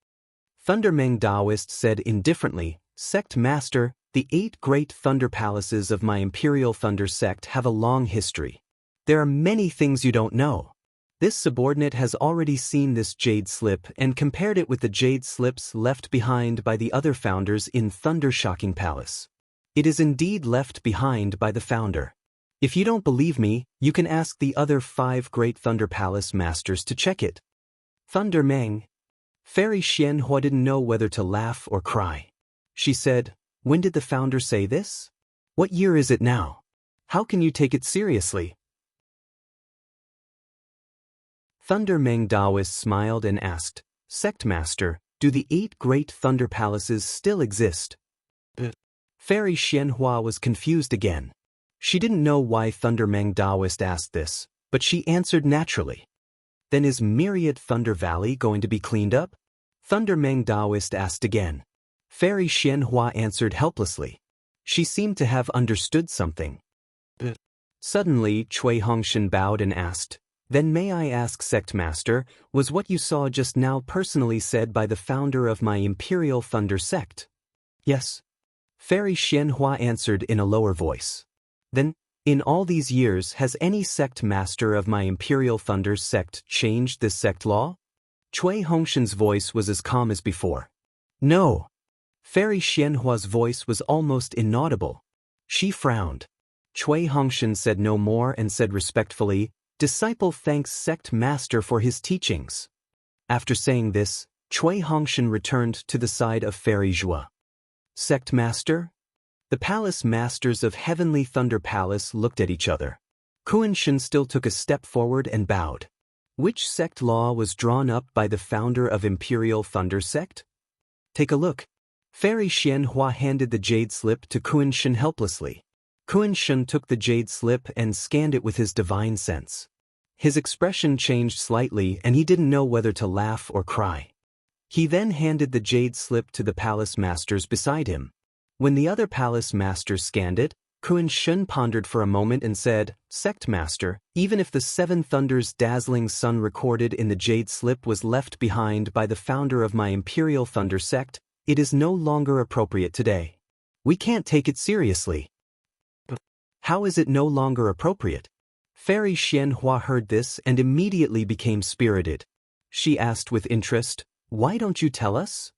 A: Thunder Meng Daoist said indifferently, Sect master, the 8 great thunder palaces of my Imperial Thunder sect have a long history. There are many things you don't know. This subordinate has already seen this jade slip and compared it with the jade slips left behind by the other founders in Thunder Shocking Palace. It is indeed left behind by the founder. If you don't believe me, you can ask the other 5 great Thunder Palace masters to check it. Thunder Meng. Fairy Xianhua didn't know whether to laugh or cry. She said, when did the founder say this? What year is it now? How can you take it seriously? Thunder Meng Daoist smiled and asked, Sect master, do the 8 great thunder palaces still exist? Fairy Xianhua was confused again. She didn't know why Thunder Meng Daoist asked this, but she answered naturally. Then is Myriad Thunder Valley going to be cleaned up? Thunder Meng Daoist asked again. Fairy Xianhua answered helplessly. She seemed to have understood something. Suddenly, Cui Hongshan bowed and asked, then may I ask, Sect Master, was what you saw just now personally said by the founder of my Imperial Thunder sect? Yes. Fairy Xianhua answered in a lower voice. Then, in all these years has any sect master of my Imperial Thunder sect changed this sect law? Cui Hongshan's voice was as calm as before. No. Fairy Xianhua's voice was almost inaudible. She frowned. Cui Hongshan said no more and said respectfully, Disciple thanks sect master for his teachings. After saying this, Cui Hongshan returned to the side of Fairy Zhua. Sect master? The palace masters of Heavenly Thunder Palace looked at each other. Kuan Shen still took a step forward and bowed. Which sect law was drawn up by the founder of Imperial Thunder sect? Take a look. Fairy Xianhua handed the jade slip to Kuan Shen helplessly. Kuan Shen took the jade slip and scanned it with his divine sense. His expression changed slightly and he didn't know whether to laugh or cry. He then handed the jade slip to the palace masters beside him. When the other palace masters scanned it, Kuan Shen pondered for a moment and said, Sect master, even if the 7 thunders dazzling sun recorded in the jade slip was left behind by the founder of my Imperial Thunder sect, it is no longer appropriate today. We can't take it seriously. How is it no longer appropriate? Fairy Xianhua heard this and immediately became spirited. She asked with interest, Why don't you tell us?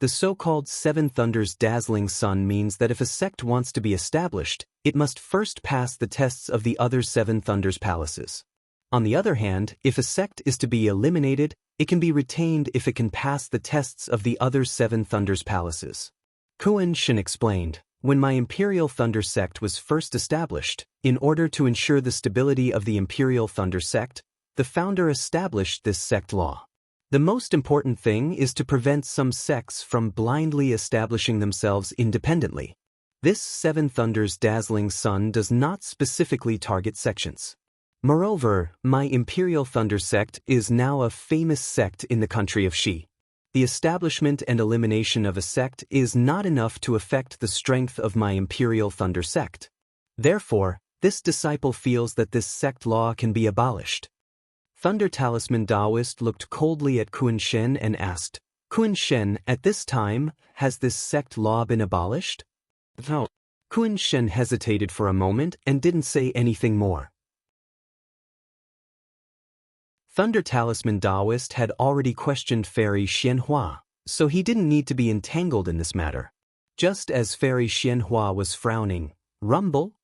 A: The so-called 7 thunders dazzling sun means that if a sect wants to be established, it must first pass the tests of the other 7 thunders palaces. On the other hand, if a sect is to be eliminated, it can be retained if it can pass the tests of the other 7 thunders palaces. Kuan Shen explained, when my Imperial Thunder sect was first established, in order to ensure the stability of the Imperial Thunder sect, the founder established this sect law. The most important thing is to prevent some sects from blindly establishing themselves independently. This 7 thunders dazzling sun does not specifically target sections. Moreover, my Imperial Thunder sect is now a famous sect in the country of Xi. The establishment and elimination of a sect is not enough to affect the strength of my Imperial Thunder sect. Therefore, this disciple feels that this sect law can be abolished. Thunder Talisman Taoist looked coldly at Kun Shen and asked, Kun Shen, at this time, has this sect law been abolished? No. Kun Shen hesitated for a moment and didn't say anything more. Thunder Talisman Taoist had already questioned Fairy Xianhua, so he didn't need to be entangled in this matter. Just as Fairy Xianhua was frowning, rumble?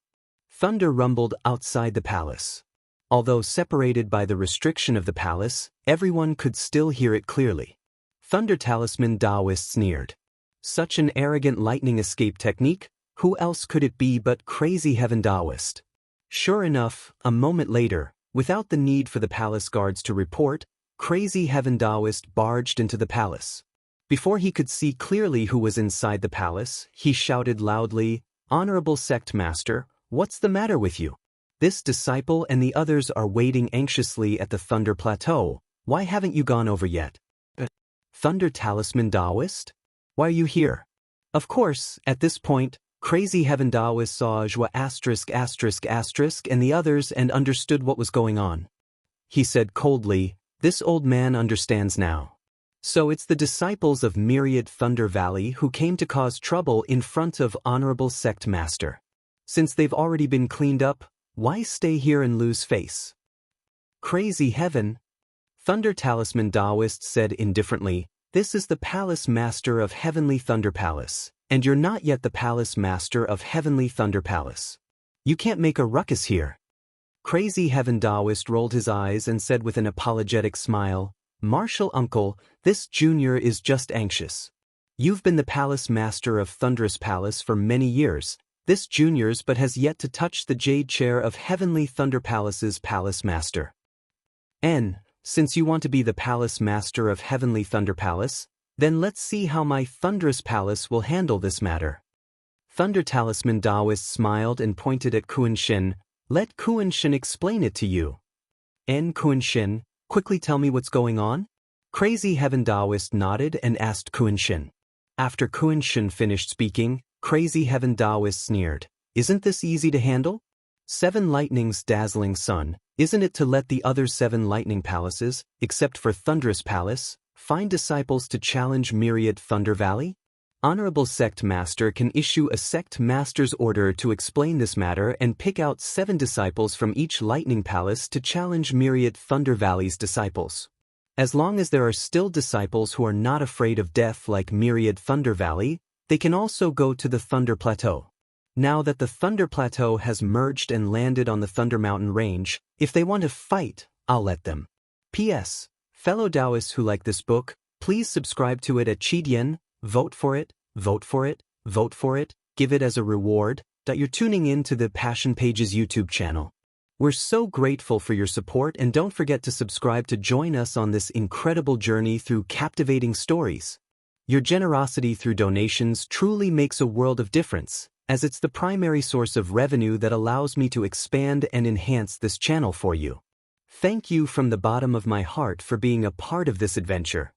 A: Thunder rumbled outside the palace. Although separated by the restriction of the palace, everyone could still hear it clearly. Thunder Talisman Taoist sneered. Such an arrogant lightning escape technique? Who else could it be but Crazy Heaven Taoist? Sure enough, a moment later, without the need for the palace guards to report, Crazy Heaven Taoist barged into the palace. Before he could see clearly who was inside the palace, he shouted loudly, Honorable Sect Master, what's the matter with you? This disciple and the others are waiting anxiously at the Thunder Plateau. Why haven't you gone over yet? Thunder Talisman Taoist? Why are you here? Of course, at this point, Crazy Heaven Taoist saw Zhua **** and the others and understood what was going on. He said coldly, This old man understands now. So it's the disciples of Myriad Thunder Valley who came to cause trouble in front of Honorable Sect Master. Since they've already been cleaned up, why stay here and lose face? Crazy Heaven? Thunder Talisman Taoist said indifferently, This is the Palace Master of Heavenly Thunder Palace, and you're not yet the Palace Master of Heavenly Thunder Palace. You can't make a ruckus here. Crazy Heaven Taoist rolled his eyes and said with an apologetic smile, Martial Uncle, this junior is just anxious. You've been the Palace Master of Thunderous Palace for many years. This junior's but has yet to touch the jade chair of Heavenly Thunder Palace's Palace Master. Since you want to be the Palace Master of Heavenly Thunder Palace, then let's see how my Thunderous Palace will handle this matter. Thunder Talisman Taoist smiled and pointed at Kun Shen. Let Kun Shen explain it to you. Kun Shen, quickly tell me what's going on? Crazy Heaven Taoist nodded and asked Kun Shen. After Kun Shen finished speaking, Crazy Heaven Taoist sneered. Isn't this easy to handle? 7 lightnings dazzling sun, isn't it to let the other 7 lightning palaces, except for Thunderous Palace, find disciples to challenge Myriad Thunder Valley? Honorable Sect Master can issue a Sect Master's order to explain this matter and pick out 7 disciples from each lightning palace to challenge Myriad Thunder Valley's disciples. As long as there are still disciples who are not afraid of death like Myriad Thunder Valley, they can also go to the Thunder Plateau. Now that the Thunder Plateau has merged and landed on the Thunder Mountain Range, if they want to fight, I'll let them. P.S. Fellow Taoists who like this book, please subscribe to it at Qidian, vote for it, vote for it, vote for it, give it as a reward, that you're tuning in to the Passion Pages YouTube channel. We're so grateful for your support and don't forget to subscribe to join us on this incredible journey through captivating stories. Your generosity through donations truly makes a world of difference, as it's the primary source of revenue that allows me to expand and enhance this channel for you. Thank you from the bottom of my heart for being a part of this adventure.